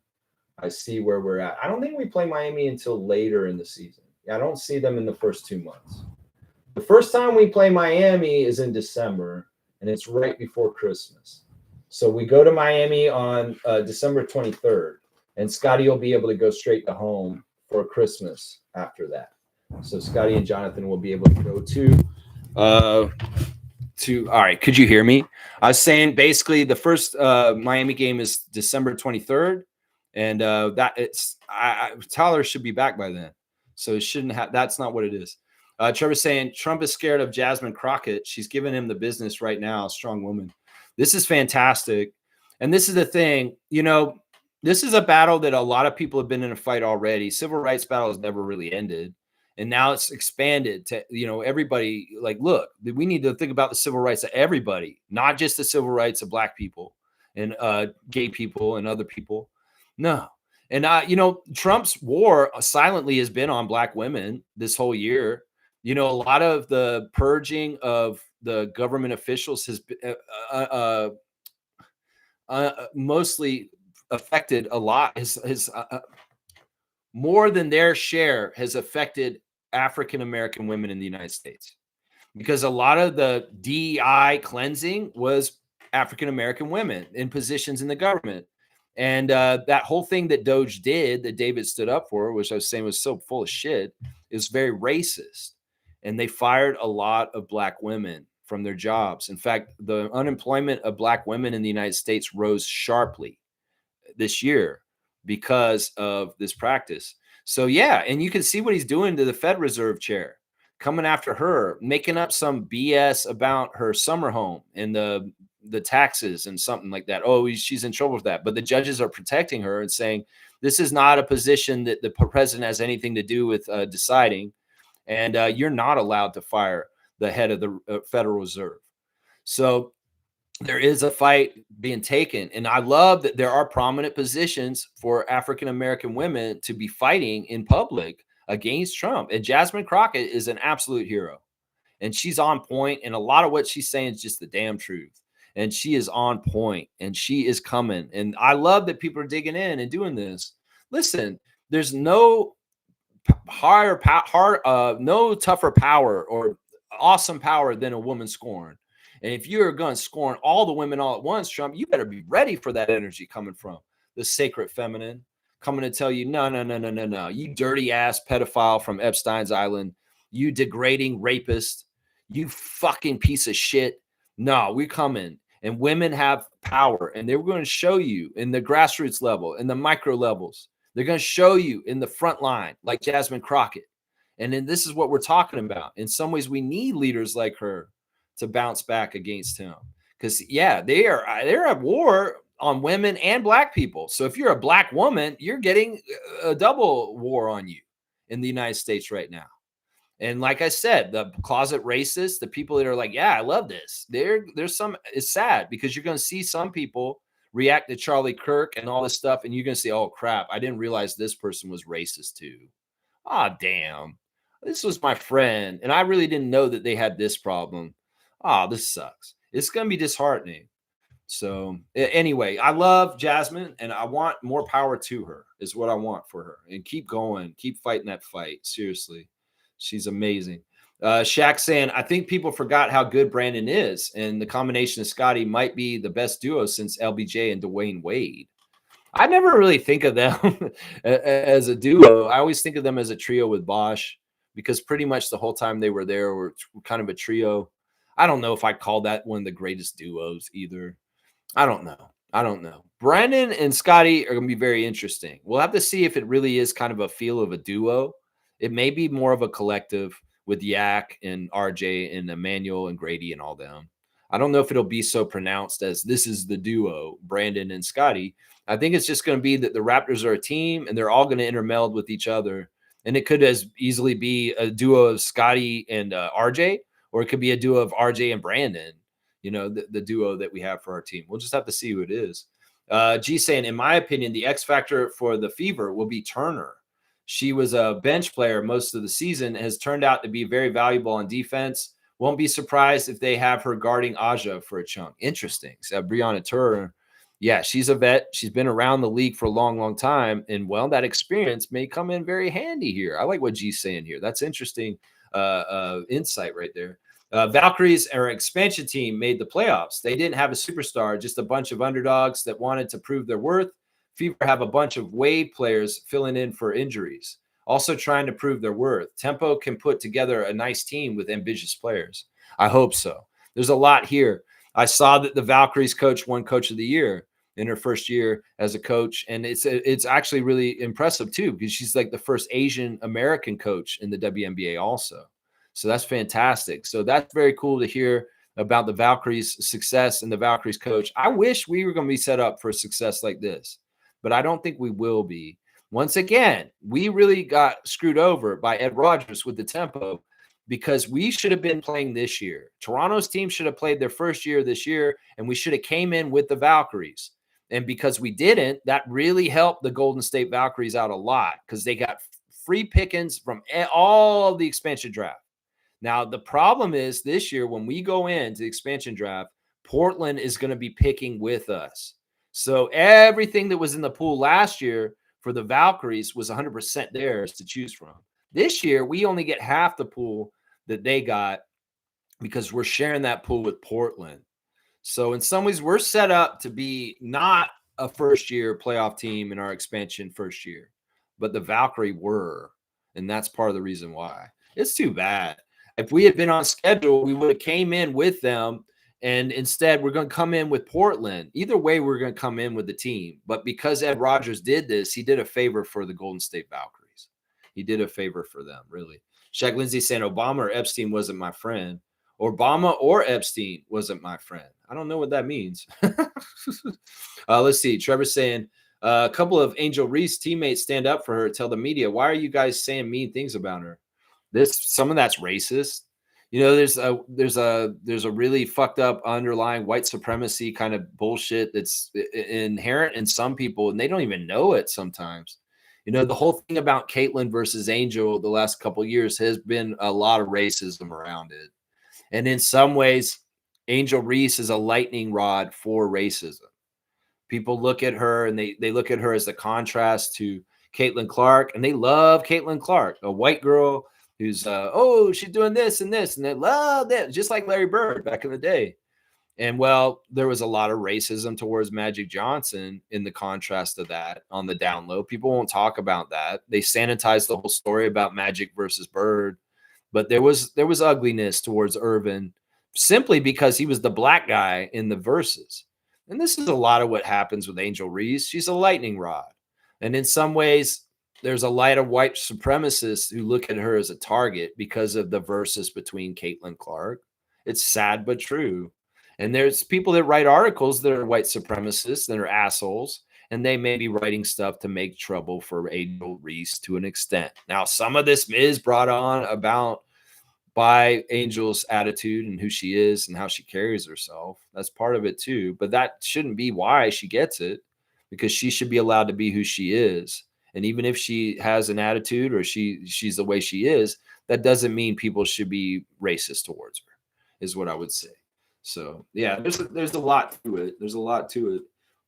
I see where we're at. I don't think we play Miami until later in the season. I don't see them in the first 2 months. The first time we play Miami is in December, and it's right before Christmas. So we go to Miami on December 23rd, and Scotty will be able to go straight to home for Christmas after that. So Scotty and Jonathan will be able to go to all right, could you hear me? I was saying basically the first Miami game is December 23rd, and Tyler should be back by then, so it shouldn't have. That's not what it is. Trevor's saying Trump is scared of Jasmine Crockett. She's giving him the business right now. Strong woman. This is fantastic, and this is the thing. You know, this is a battle that a lot of people have been in a fight already. Civil rights battle has never really ended. And now it's expanded to, you know, everybody. Like, look, we need to think about the civil rights of everybody, not just the civil rights of Black people and gay people and other people. No. And, you know, Trump's war silently has been on Black women this whole year. You know, a lot of the purging of the government officials has been mostly affected a lot. His more than their share has affected African-American women in the United States, because a lot of the DEI cleansing was African-American women in positions in the government. And that whole thing that Doge did, that David stood up for, which I was saying was so full of shit, is very racist. And they fired a lot of Black women from their jobs. In fact, the unemployment of Black women in the United States rose sharply this year because of this practice. So yeah, and you can see what he's doing to the Fed Reserve chair, coming after her, making up some BS about her summer home and the taxes and something like that. Oh, she's in trouble with that. But the judges are protecting her and saying this is not a position that the president has anything to do with deciding, and you're not allowed to fire the head of the Federal Reserve. So there is a fight being taken. And I love that there are prominent positions for African American women to be fighting in public against Trump. And Jasmine Crockett is an absolute hero. And she's on point. And a lot of what she's saying is just the damn truth. And she is on point and she is coming. And I love that people are digging in and doing this. Listen, there's no no tougher power or awesome power than a woman scorned. And if you're going to scorn all the women all at once, Trump, you better be ready for that energy coming from the sacred feminine, coming to tell you, no, no, no, no, no, no. You dirty ass pedophile from Epstein's Island. You degrading rapist. You fucking piece of shit. No, we're coming. And women have power. And they're going to show you in the grassroots level, in the micro levels. They're going to show you in the front line, like Jasmine Crockett. And then this is what we're talking about. In some ways, we need leaders like her to bounce back against him. Because, yeah, they're at war on women and Black people. So if you're a Black woman, you're getting a double war on you in the United States right now. And like I said, the closet racists, the people that are like, yeah, I love this. There's some, it's sad because you're going to see some people react to Charlie Kirk and all this stuff. And you're going to say, oh, crap, I didn't realize this person was racist too. Ah, damn. This was my friend. And I really didn't know that they had this problem. Oh, this sucks. It's going to be disheartening. So anyway, I love Jasmine and I want more power to her is what I want for her. And keep going. Keep fighting that fight. Seriously. She's amazing. Shaq saying, I think people forgot how good Brandon is. And the combination of Scotty might be the best duo since LBJ and Dwayne Wade. I never really think of them as a duo. I always think of them as a trio with Bosch because pretty much the whole time they were there were kind of a trio. I don't know if I'd call that one of the greatest duos either. I don't know. Brandon and Scotty are going to be very interesting. We'll have to see if it really is kind of a feel of a duo. It may be more of a collective with Yak and RJ and Emmanuel and Grady and all them. I don't know if it'll be so pronounced as this is the duo, Brandon and Scotty. I think it's just going to be that the Raptors are a team and they're all going to intermeld with each other. And it could as easily be a duo of Scotty and RJ, or it could be a duo of RJ and Brandon, you know, the duo that we have for our team. We'll just have to see who it is. G saying, in my opinion, the X factor for the Fever will be Turner. She was a bench player most of the season, has turned out to be very valuable on defense. Won't be surprised if they have her guarding Aja for a chunk. Interesting. So Breonna Turner, yeah, she's a vet. She's been around the league for a long, long time. And, well, that experience may come in very handy here. I like what G's saying here. That's interesting insight right there. Valkyries, our expansion team, made the playoffs. They didn't have a superstar, just a bunch of underdogs that wanted to prove their worth. Fever have a bunch of Wade players filling in for injuries, also trying to prove their worth. Tempo can put together a nice team with ambitious players. I hope so. There's a lot here. I saw that the Valkyries coach won Coach of the Year in her first year as a coach, and it's actually really impressive too because she's like the first Asian American coach in the WNBA also. So that's fantastic. So that's very cool to hear about the Valkyries' success and the Valkyries coach. I wish we were going to be set up for success like this, but I don't think we will be. Once again, we really got screwed over by Ed Rogers with the tempo because we should have been playing this year. Toronto's team should have played their first year this year, and we should have came in with the Valkyries. And because we didn't, that really helped the Golden State Valkyries out a lot because they got free pickings from all the expansion draft. Now, the problem is this year when we go into the expansion draft, Portland is going to be picking with us. So everything that was in the pool last year for the Valkyries was 100% theirs to choose from. This year, we only get half the pool that they got because we're sharing that pool with Portland. So in some ways, we're set up to be not a first-year playoff team in our expansion first year, but the Valkyrie were. and that's part of the reason why. It's too bad. If we had been on schedule, we would have came in with them, and instead we're going to come in with Portland. Either way, we're going to come in with the team. But because Ed Rogers did this, he did a favor for the Golden State Valkyries. He did a favor for them, really. Shaq Lindsay saying Obama or Epstein wasn't my friend. Obama or Epstein wasn't my friend. I don't know what that means. Let's see. Trevor saying a couple of Angel Reese teammates stand up for her, tell the media, why are you guys saying mean things about her? Some of that's racist. You know, there's a really fucked up underlying white supremacy kind of bullshit that's inherent in some people, and they don't even know it sometimes. You know, the whole thing about Caitlyn versus Angel the last couple of years has been a lot of racism around it. And in some ways, Angel Reese is a lightning rod for racism. People look at her and they look at her as the contrast to Caitlin Clark, and they love Caitlin Clark, a white girl who's, she's doing this, and they love that, just like Larry Bird back in the day. And well, there was a lot of racism towards Magic Johnson in the contrast of that on the down low. People won't talk about that. They sanitized the whole story about Magic versus Bird, but there was ugliness towards Irvin simply because he was the black guy in the verses. And this is a lot of what happens with Angel Reese. She's a lightning rod. And in some ways, there's a lot of white supremacists who look at her as a target because of the verses between Caitlin Clark. It's sad but true. And there's people that write articles that are white supremacists, that are assholes, and they may be writing stuff to make trouble for Angel Reese to an extent. Now, some of this is brought on about by Angel's attitude and who she is and how she carries herself. That's part of it too. But that shouldn't be why she gets it, because she should be allowed to be who she is. And even if she has an attitude or she's the way she is, that doesn't mean people should be racist towards her, is what I would say. So yeah, there's a lot to it. There's a lot to it.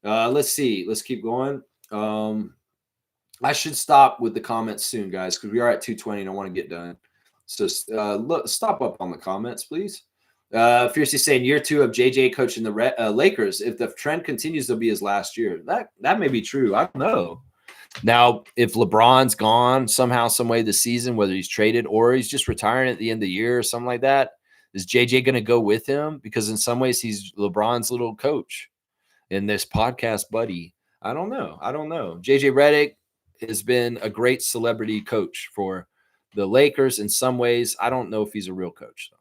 Let's see. Let's keep going. I should stop with the comments soon, guys, because we are at 2:20 and I want to get done. So stop up on the comments, please. Fiercely saying year 2 of JJ coaching the Lakers. If the trend continues, they'll be his last year. That may be true. I don't know. Now, if LeBron's gone somehow, some way this season, whether he's traded or he's just retiring at the end of the year or something like that, is JJ going to go with him? Because in some ways, he's LeBron's little coach and this podcast buddy. I don't know. JJ Redick has been a great celebrity coach for the Lakers in some ways. I don't know if he's a real coach, though.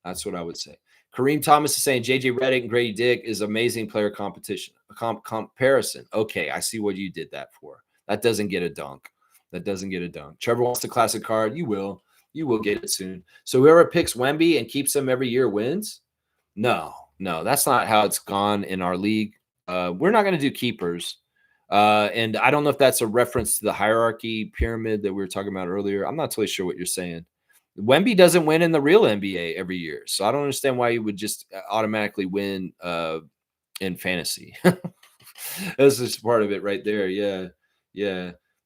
That's what I would say. Kareem Thomas is saying JJ Redick and Grady Dick is amazing player competition. Comparison. Okay, I see what you did that for. That doesn't get a dunk. Trevor wants the classic card. You will get it soon. So whoever picks Wemby and keeps him every year wins? No, that's not how it's gone in our league. We're not going to do keepers. And I don't know if that's a reference to the hierarchy pyramid that we were talking about earlier. I'm not totally sure what you're saying. Wemby doesn't win in the real NBA every year. So I don't understand why you would just automatically win in fantasy. That's just part of it right there. Yeah.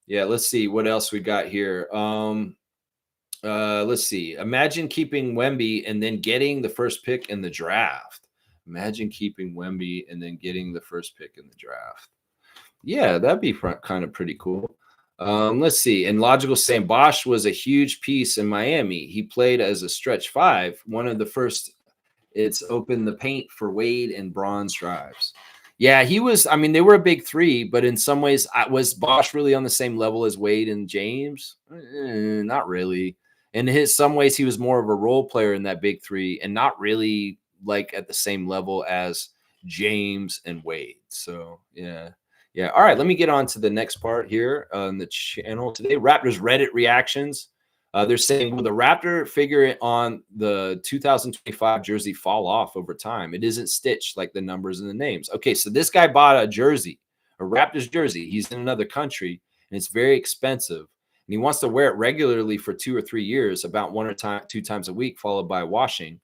Let's see what else we got here. Let's see. Imagine keeping Wemby and then getting the first pick in the draft. Yeah, that'd be kind of pretty cool. Let's see. And Logical saying Bosch was a huge piece in Miami. He played as a stretch 5. One of the first, it's opened the paint for Wade and Bronze drives. Yeah, he was. I mean, they were a big 3, but in some ways, was Bosch really on the same level as Wade and James? Not really. In some ways, he was more of a role player in that big 3 and not really like at the same level as James and Wade. So, yeah. All right, let me get on to the next part here on the channel today. Raptors Reddit reactions. They're saying, will the Raptor figure on the 2025 jersey fall off over time? It isn't stitched like the numbers and the names. Okay, so this guy bought a jersey, a Raptors jersey. He's in another country, and it's very expensive. And he wants to wear it regularly for 2 or 3 years, about 1 or 2 times a week, followed by washing.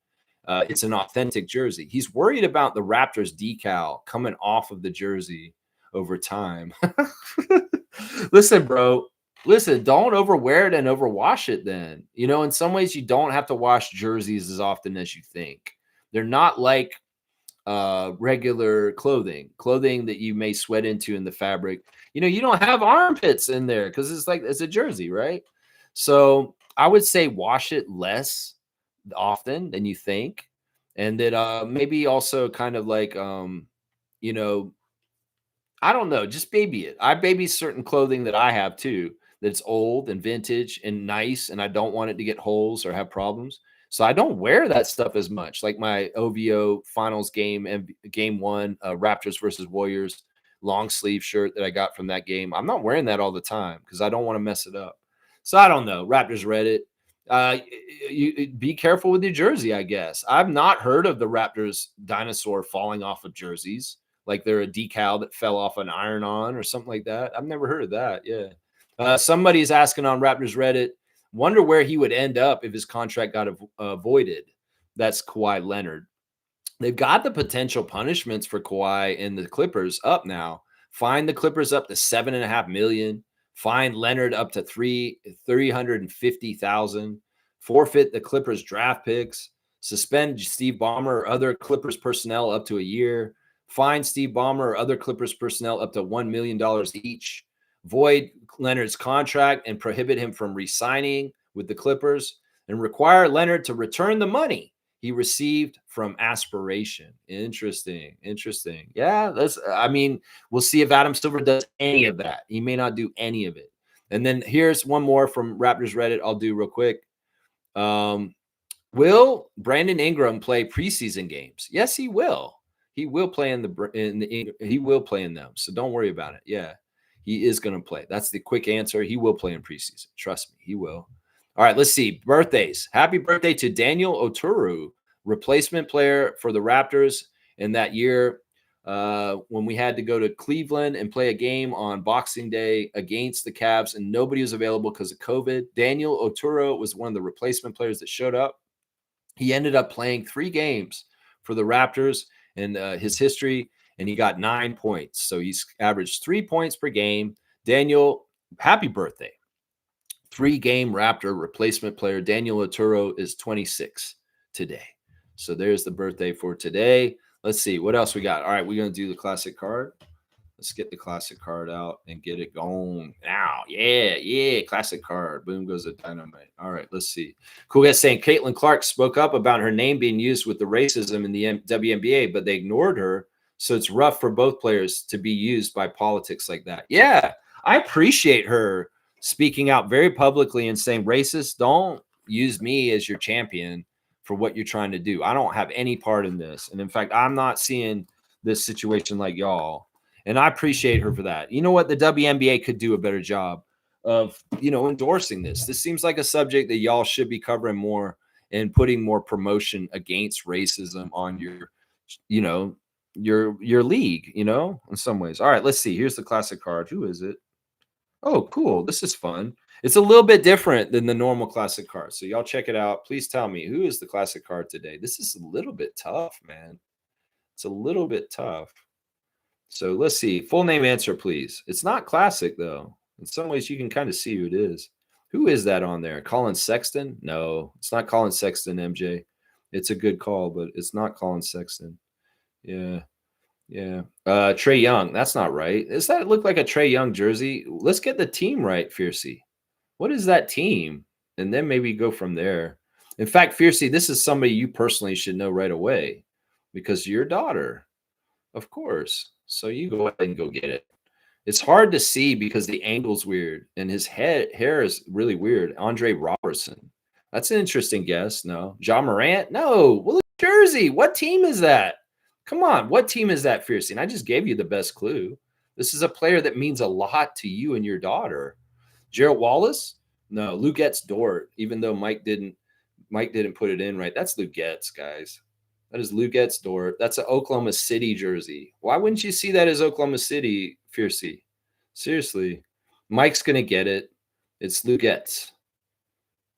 It's an authentic jersey. He's worried about the Raptors decal coming off of the jersey over time. Listen, bro. Listen, don't overwear it and overwash it then. You know, in some ways, you don't have to wash jerseys as often as you think. They're not like regular clothing that you may sweat into in the fabric. You know, you don't have armpits in there because it's a jersey, right? So I would say wash it less often than you think. And that maybe also kind of like you know, I don't know, just baby it. I baby certain clothing that I have too, that's old and vintage and nice, and I don't want it to get holes or have problems. So I don't wear that stuff as much. Like my OVO finals game and game one, Raptors versus Warriors long sleeve shirt that I got from that game. I'm not wearing that all the time because I don't want to mess it up. So I don't know. Raptors Reddit. You be careful with your jersey, I guess. I've not heard of the Raptors dinosaur falling off of jerseys like they're a decal that fell off an iron-on or something like that. I've never heard of that. Yeah. Somebody's asking on Raptors Reddit, wonder where he would end up if his contract got avoided. That's Kawhi Leonard. They've got the potential punishments for Kawhi and the Clippers up now. Fine the Clippers up to $7.5 million. Fine Leonard up to 350,000. Forfeit the Clippers draft picks. Suspend Steve Ballmer or other Clippers personnel up to a year. Fine Steve Ballmer or other Clippers personnel up to $1 million each. Void Leonard's contract and prohibit him from re-signing with the Clippers, and require Leonard to return the money he received from aspiration. Interesting. Yeah, we'll see if Adam Silver does any of that. He may not do any of it. And then here's one more from Raptors Reddit I'll do real quick. Will Brandon Ingram play preseason games? Yes, he will. He will play he will play in them. So don't worry about it. Yeah, he is going to play. That's the quick answer. He will play in preseason. Trust me, he will. All right, let's see. Birthdays. Happy birthday to Daniel Oturu, replacement player for the Raptors in that year when we had to go to Cleveland and play a game on Boxing Day against the Cavs, and nobody was available because of COVID. Daniel Oturu was one of the replacement players that showed up. He ended up playing 3 games for the Raptors in his history, and he got 9 points. So he's averaged 3 points per game. Daniel, happy birthday. 3-game Raptor replacement player. Daniel Oturu is 26 today. So there's the birthday for today. Let's see what else we got. All right, we're going to do the classic card. Let's get the classic card out and get it going now. Yeah. Classic card. Boom goes the dynamite. All right, let's see. Cool guy saying Caitlin Clark spoke up about her name being used with the racism in the WNBA, but they ignored her. So it's rough for both players to be used by politics like that. Yeah, I appreciate her speaking out very publicly and saying, racists, don't use me as your champion for what you're trying to do. I don't have any part in this. And in fact, I'm not seeing this situation like y'all. And I appreciate her for that. You know what? The WNBA could do a better job of, endorsing this. This seems like a subject that y'all should be covering more and putting more promotion against racism on your league, in some ways. All right, let's see. Here's the classic card. Who is it? Oh, cool. This is fun. It's a little bit different than the normal classic card. So y'all check it out. Please tell me, who is the classic card today? This is a little bit tough, man. It's a little bit tough. So let's see. Full name answer, please. It's not classic, though. In some ways, you can kind of see who it is. Who is that on there? Colin Sexton? No, it's not Colin Sexton, MJ. It's a good call, but it's not Colin Sexton. Yeah. Trae Young. That's not right. Does that look like a Trae Young jersey? Let's get the team right, Fiercey. What is that team? And then maybe go from there. In fact, Fiercey, this is somebody you personally should know right away because your daughter, of course. So you go ahead and go get it. It's hard to see because the angle's weird and his hair is really weird. Andre Robertson. That's an interesting guess. No. John Morant? No. Well, jersey. What team is that? Come on. What team is that, Fiercey? And I just gave you the best clue. This is a player that means a lot to you and your daughter. Gerald Wallace? No. Lugetz Dort, even though Mike didn't put it in right. That's Lugetz, guys. That is Lugetz Dort. That's an Oklahoma City jersey. Why wouldn't you see that as Oklahoma City, Fiercey? Seriously. Mike's going to get it. It's Lugetz.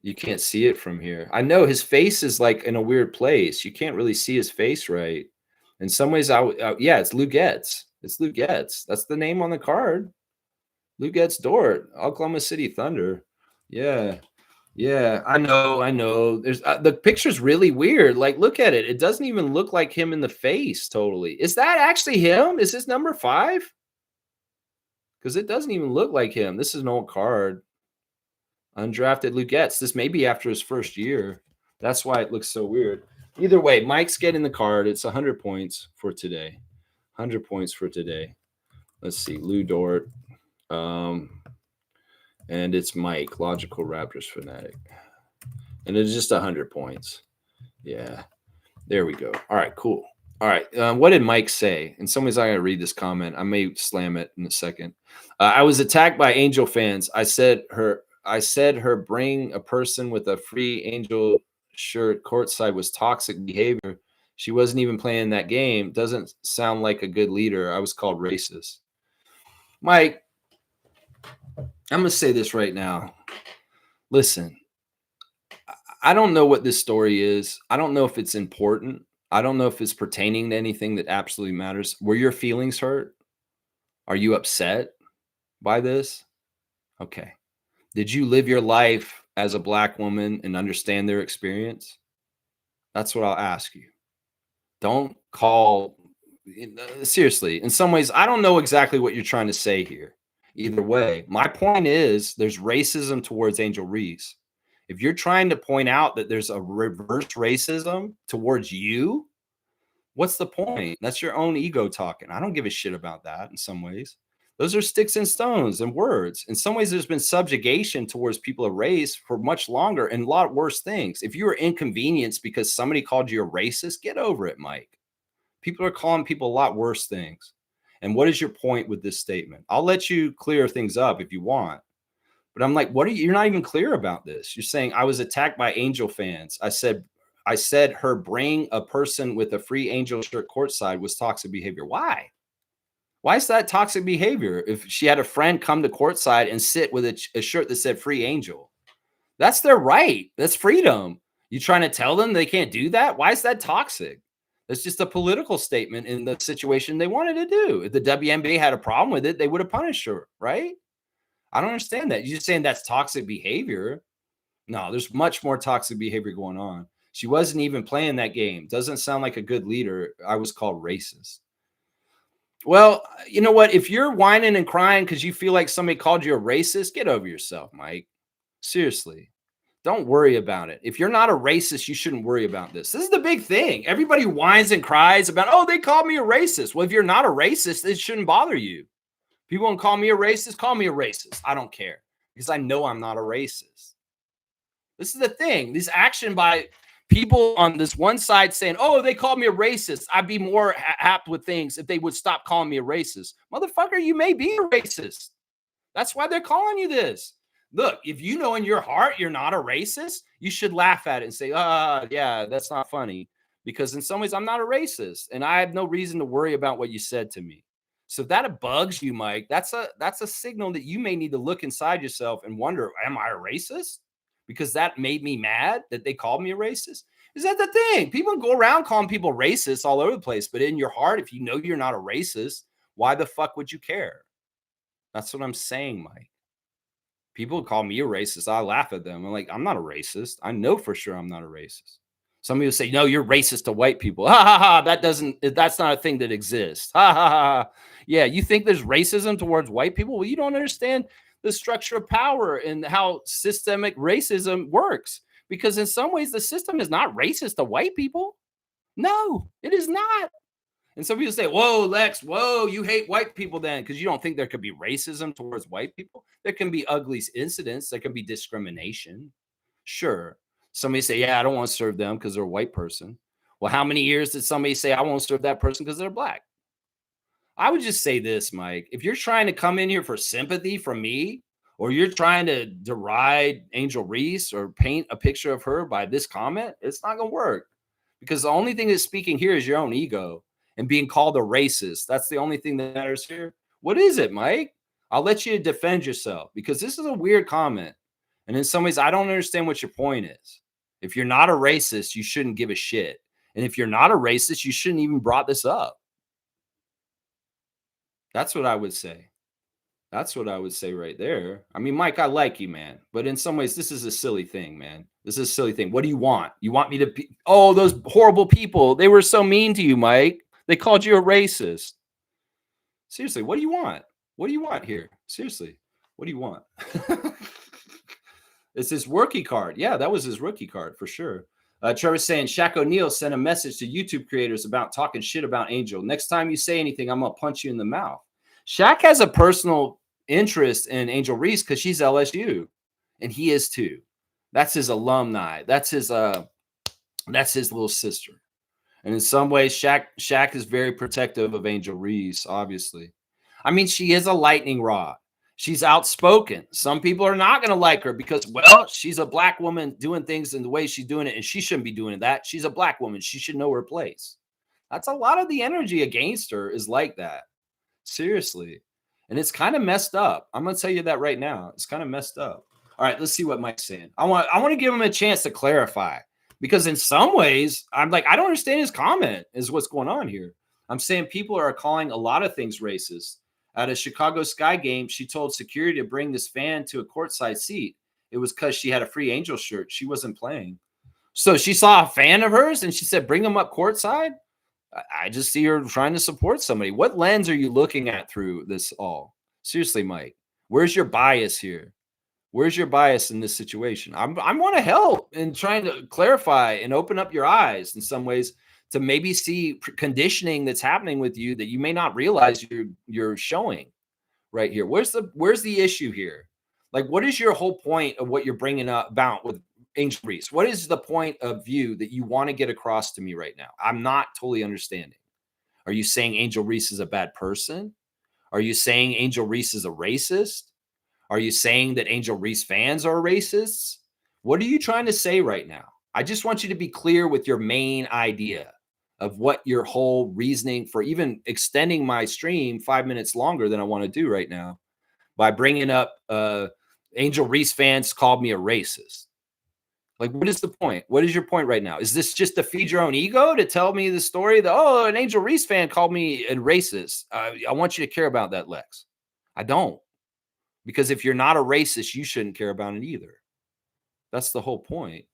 You can't see it from here. I know his face is like in a weird place. You can't really see his face right. In some ways, it's Lugetz. It's Lugetz. That's the name on the card. Lugetz Dort, Oklahoma City Thunder. Yeah, I know. There's the picture's really weird. Like, look at it. It doesn't even look like him in the face totally. Is that actually him? Is this number 5? Because it doesn't even look like him. This is an old card. Undrafted Lugettes. This may be after his first year. That's why it looks so weird. Either way, Mike's getting the card. It's 100 points for today. 100 points for today. Let's see. Lou Dort. And it's Mike, Logical Raptors Fanatic. And it's just 100 points. Yeah. There we go. All right, cool. All right. What did Mike say? And somebody's not going to read this comment. I may slam it in a second. I was attacked by Angel fans. I said her bring a person with a free Angel shirt courtside was toxic behavior. She wasn't even playing that game. Doesn't sound like a good leader. I was called racist. Mike, I'm going to say this right now. Listen, I don't know what this story is. I don't know if it's important. I don't know if it's pertaining to anything that absolutely matters. Were your feelings hurt? Are you upset by this? Okay. Did you live your life as a Black woman and understand their experience? That's what I'll ask you. Don't call, seriously, in some ways, I don't know exactly what you're trying to say here. Either way, my point is there's racism towards Angel Reese. If you're trying to point out that there's a reverse racism towards you, what's the point? That's your own ego talking. I don't give a shit about that in some ways. Those are sticks and stones and words. In some ways, there's been subjugation towards people of race for much longer and a lot worse things. If you were inconvenienced because somebody called you a racist, get over it, Mike. People are calling people a lot worse things. And what is your point with this statement? I'll let you clear things up if you want. But I'm like, you're not even clear about this. You're saying I was attacked by Angel fans. I said her bring a person with a free Angel shirt courtside was toxic behavior. Why? Why is that toxic behavior? If she had a friend come to courtside and sit with a shirt that said free Angel, that's their right. That's freedom. You trying to tell them they can't do that? Why is that toxic? That's just a political statement in the situation they wanted to do. If the WNBA had a problem with it, they would have punished her, right? I don't understand that. You're just saying that's toxic behavior. No, there's much more toxic behavior going on. She wasn't even playing that game. Doesn't sound like a good leader. I was called racist. Well, you know what? If you're whining and crying because you feel like somebody called you a racist, get over yourself, Mike. Seriously. Don't worry about it. If you're not a racist, you shouldn't worry about this. This is the big thing. Everybody whines and cries about, oh, they called me a racist. Well, if you're not a racist, it shouldn't bother you. People want to call me a racist, call me a racist. I don't care because I know I'm not a racist. This is the thing. This action by people on this one side saying, oh, they called me a racist. I'd be more apt with things if they would stop calling me a racist. Motherfucker, you may be a racist. That's why they're calling you this. Look, if you know in your heart you're not a racist, you should laugh at it and say, yeah, that's not funny. Because in some ways, I'm not a racist. And I have no reason to worry about what you said to me. So if that bugs you, Mike, that's a signal that you may need to look inside yourself and wonder, am I a racist? Because that made me mad that they called me a racist. Is that the thing? People go around calling people racist all over the place. But in your heart, if you know you're not a racist, why the fuck would you care? That's what I'm saying, Mike. People call me a racist. I laugh at them. I'm like, I'm not a racist. I know for sure I'm not a racist. Some people say, no, you're racist to white people. Ha ha ha. That's not a thing that exists. Ha ha ha. Yeah, you think there's racism towards white people? Well, you don't understand the structure of power and how systemic racism works. Because in some ways, the system is not racist to white people. No, it is not. And some people say, whoa, Lex, whoa, you hate white people then because you don't think there could be racism towards white people. There can be ugly incidents. There can be discrimination. Sure. Somebody say, yeah, I don't want to serve them because they're a white person. Well, how many years did somebody say I won't serve that person because they're black? I would just say this, Mike. If you're trying to come in here for sympathy from me, or you're trying to deride Angel Reese or paint a picture of her by this comment, it's not going to work. Because the only thing that's speaking here is your own ego. And being called a racist. That's the only thing that matters here. What is it, Mike? I'll let you defend yourself because this is a weird comment. And in some ways, I don't understand what your point is. If you're not a racist, you shouldn't give a shit. And if you're not a racist, you shouldn't even brought this up. That's what I would say. That's what I would say right there. I mean, Mike, I like you, man. But in some ways, this is a silly thing, man. This is a silly thing. What do you want? You want me to be, oh, those horrible people. They were so mean to you, Mike. They called you a racist. Seriously, what do you want? What do you want here? Seriously, what do you want? It's his rookie card. Yeah, that was his rookie card for sure. Trevor's saying Shaq O'Neal sent a message to YouTube creators about talking shit about Angel. Next time you say anything, I'm gonna punch you in the mouth. Shaq has a personal interest in Angel Reese because she's LSU, and he is too. That's his alumni. That's his little sister. And in some ways, Shaq is very protective of Angel Reese, obviously. I mean, she is a lightning rod. She's outspoken. Some people are not going to like her because, well, she's a black woman doing things in the way she's doing it, and she shouldn't be doing that. She's a black woman. She should know her place. That's a lot of the energy against her is like that. Seriously. And it's kind of messed up. I'm going to tell you that right now. It's kind of messed up. All right, let's see what Mike's saying. I want to give him a chance to clarify because in some ways, I'm like, I don't understand his comment is what's going on here. I'm saying people are calling a lot of things racist. At a Chicago Sky game, she told security to bring this fan to a courtside seat. It was because she had a free Angel shirt. She wasn't playing. So she saw a fan of hers and she said, bring him up courtside. I just see her trying to support somebody. What lens are you looking at through this all? Seriously, Mike, where's your bias here? Where's your bias in this situation? I want to help in trying to clarify and open up your eyes in some ways to maybe see conditioning that's happening with you that you may not realize you're showing right here. Where's the issue here? Like, what is your whole point of what you're bringing up about with Angel Reese? What is the point of view that you want to get across to me right now? I'm not totally understanding. Are you saying Angel Reese is a bad person? Are you saying Angel Reese is a racist? Are you saying that Angel Reese fans are racists? What are you trying to say right now? I just want you to be clear with your main idea of what your whole reasoning for even extending my stream 5 minutes longer than I want to do right now by bringing up Angel Reese fans called me a racist. Like, what is the point? What is your point right now? Is this just to feed your own ego to tell me the story that, oh, an Angel Reese fan called me a racist? I want you to care about that, Lex. I don't. Because if you're not a racist, you shouldn't care about it either. That's the whole point.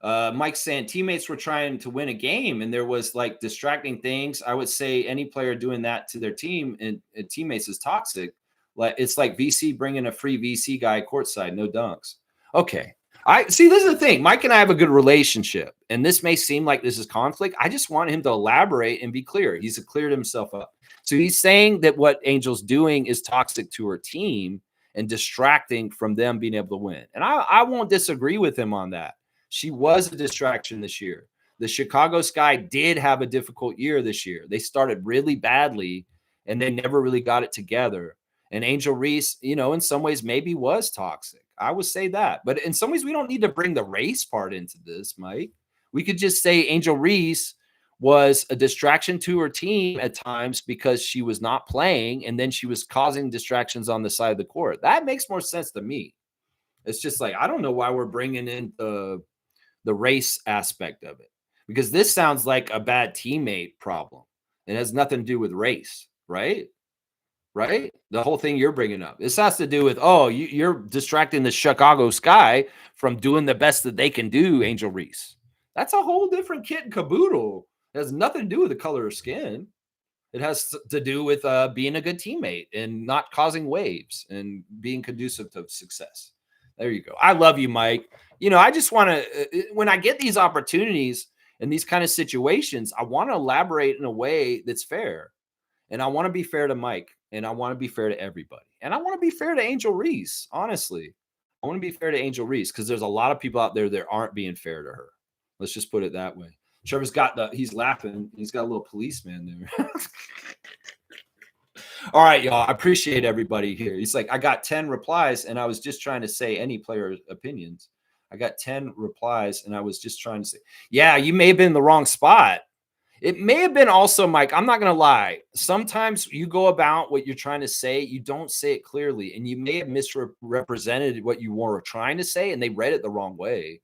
Mike's saying teammates were trying to win a game and there was like distracting things. I would say any player doing that to their team and teammates is toxic. Like it's like VC bringing a free VC guy courtside, no dunks. Okay. I see. This is the thing. Mike and I have a good relationship, and this may seem like this is conflict. I just want him to elaborate and be clear. He's cleared himself up. So he's saying that what Angel's doing is toxic to her team and distracting from them being able to win. And I won't disagree with him on that. She was a distraction this year. The Chicago Sky did have a difficult year this year. They started really badly, and they never really got it together. And Angel Reese, in some ways maybe was toxic. I would say that. But in some ways, we don't need to bring the race part into this, Mike. We could just say Angel Reese was a distraction to her team at times because she was not playing, and then she was causing distractions on the side of the court. That makes more sense to me. It's just like, I don't know why we're bringing in the race aspect of it, because this sounds like a bad teammate problem. It has nothing to do with race, right? Right? The whole thing you're bringing up. This has to do with, you're distracting the Chicago Sky from doing the best that they can do, Angel Reese. That's a whole different kit and caboodle. It has nothing to do with the color of skin. It has to do with being a good teammate and not causing waves and being conducive to success. There you go. I love you, Mike. I just want to, when I get these opportunities in these kind of situations, I want to elaborate in a way that's fair. And I want to be fair to Mike, and I want to be fair to everybody. And I want to be fair to Angel Reese, honestly. I want to be fair to Angel Reese because there's a lot of people out there that aren't being fair to her. Let's just put it that way. Trevor's he's laughing. He's got a little policeman there. All right, y'all. I appreciate everybody here. He's like, I got 10 replies, and I was just trying to say any player opinions. I got 10 replies, and I was just trying to say, yeah, you may have been in the wrong spot. It may have been also, Mike, I'm not going to lie. Sometimes you go about what you're trying to say. You don't say it clearly, and you may have misrepresented what you were trying to say, and they read it the wrong way,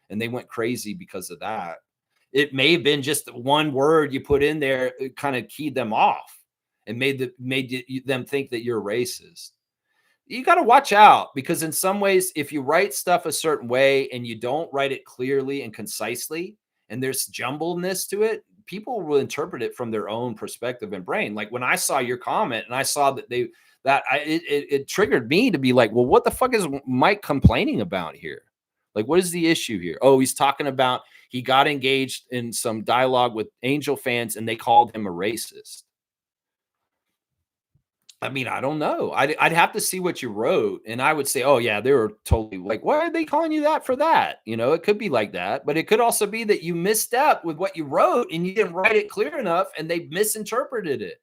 and they went crazy because of that. It may have been just one word you put in there kind of keyed them off and made them think that you're racist. You got to watch out because in some ways, if you write stuff a certain way and you don't write it clearly and concisely, and there's jumbledness to it, people will interpret it from their own perspective and brain. Like when I saw your comment and I saw that it triggered me to be like, well, what the fuck is Mike complaining about here? Like, what is the issue here? Oh, he's talking about he got engaged in some dialogue with Angel fans and they called him a racist. I mean, I don't know. I'd have to see what you wrote, and I would say, "Oh yeah, they were totally like, why are they calling you that for that?" You know, it could be like that, but it could also be that you misstepped with what you wrote and you didn't write it clear enough, and they misinterpreted it,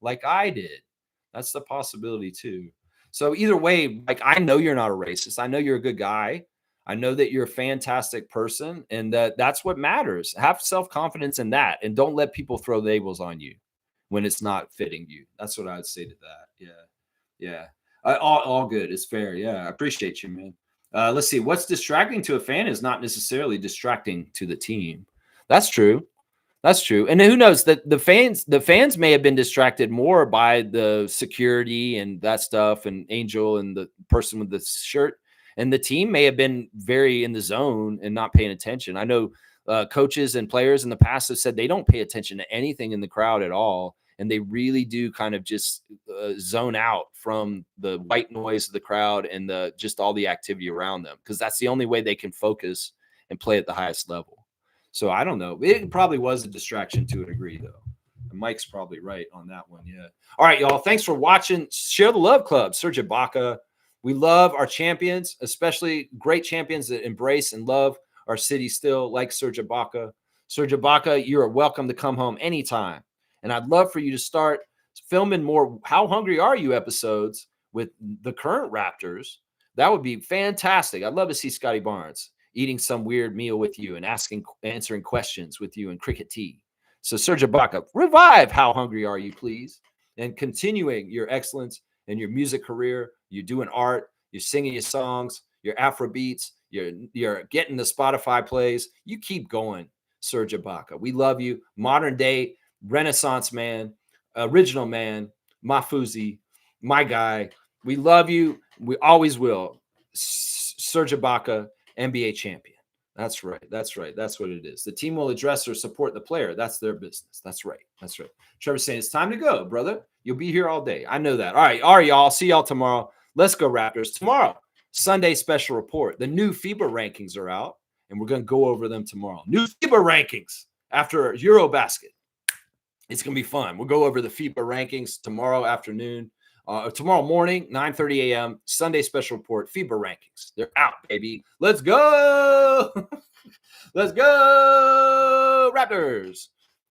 like I did. That's the possibility too. So either way, like I know you're not a racist. I know you're a good guy. I know that you're a fantastic person, and that's what matters. Have self confidence in that, and don't let people throw labels on you when it's not fitting you. That's what I'd say to that. Yeah. Yeah. All good. It's fair. Yeah. I appreciate you, man. Let's see. What's distracting to a fan is not necessarily distracting to the team. That's true. That's true. And who knows that the fans may have been distracted more by the security and that stuff and Angel and the person with the shirt. And the team may have been very in the zone and not paying attention. I know coaches and players in the past have said they don't pay attention to anything in the crowd at all. And they really do kind of just zone out from the white noise of the crowd and the just all the activity around them, because that's the only way they can focus and play at the highest level. So I don't know. It probably was a distraction to a degree, though. And Mike's probably right on that one. Yeah. All right, y'all. Thanks for watching. Share the love club. Serge Ibaka. We love our champions, especially great champions that embrace and love our city still, like Serge Ibaka. Serge Ibaka, you are welcome to come home anytime. And I'd love for you to start filming more How Hungry Are You episodes with the current Raptors. That would be fantastic. I'd love to see Scotty Barnes eating some weird meal with you and answering questions with you in cricket tea. So Serge Ibaka, revive How Hungry Are You, please, and continuing your excellence in your music career. You're doing art, you're singing your songs, your Afro beats, you're getting the Spotify plays. You keep going, Serge Ibaka. We love you. Modern day Renaissance man, original man, Mafuzi, my guy. We love you. We always will. Serge Ibaka, NBA champion. That's right. That's right. That's what it is. The team will address or support the player. That's their business. That's right. That's right. Trevor's saying it's time to go, brother. You'll be here all day. I know that. All right. All right, y'all. See y'all tomorrow. Let's go, Raptors. Tomorrow, Sunday special report. The new FIBA rankings are out, and we're going to go over them tomorrow. New FIBA rankings after Eurobasket. It's going to be fun. We'll go over the FIBA rankings tomorrow afternoon. Tomorrow morning, 9:30 a.m., Sunday special report, FIBA rankings. They're out, baby. Let's go. Let's go, Raptors.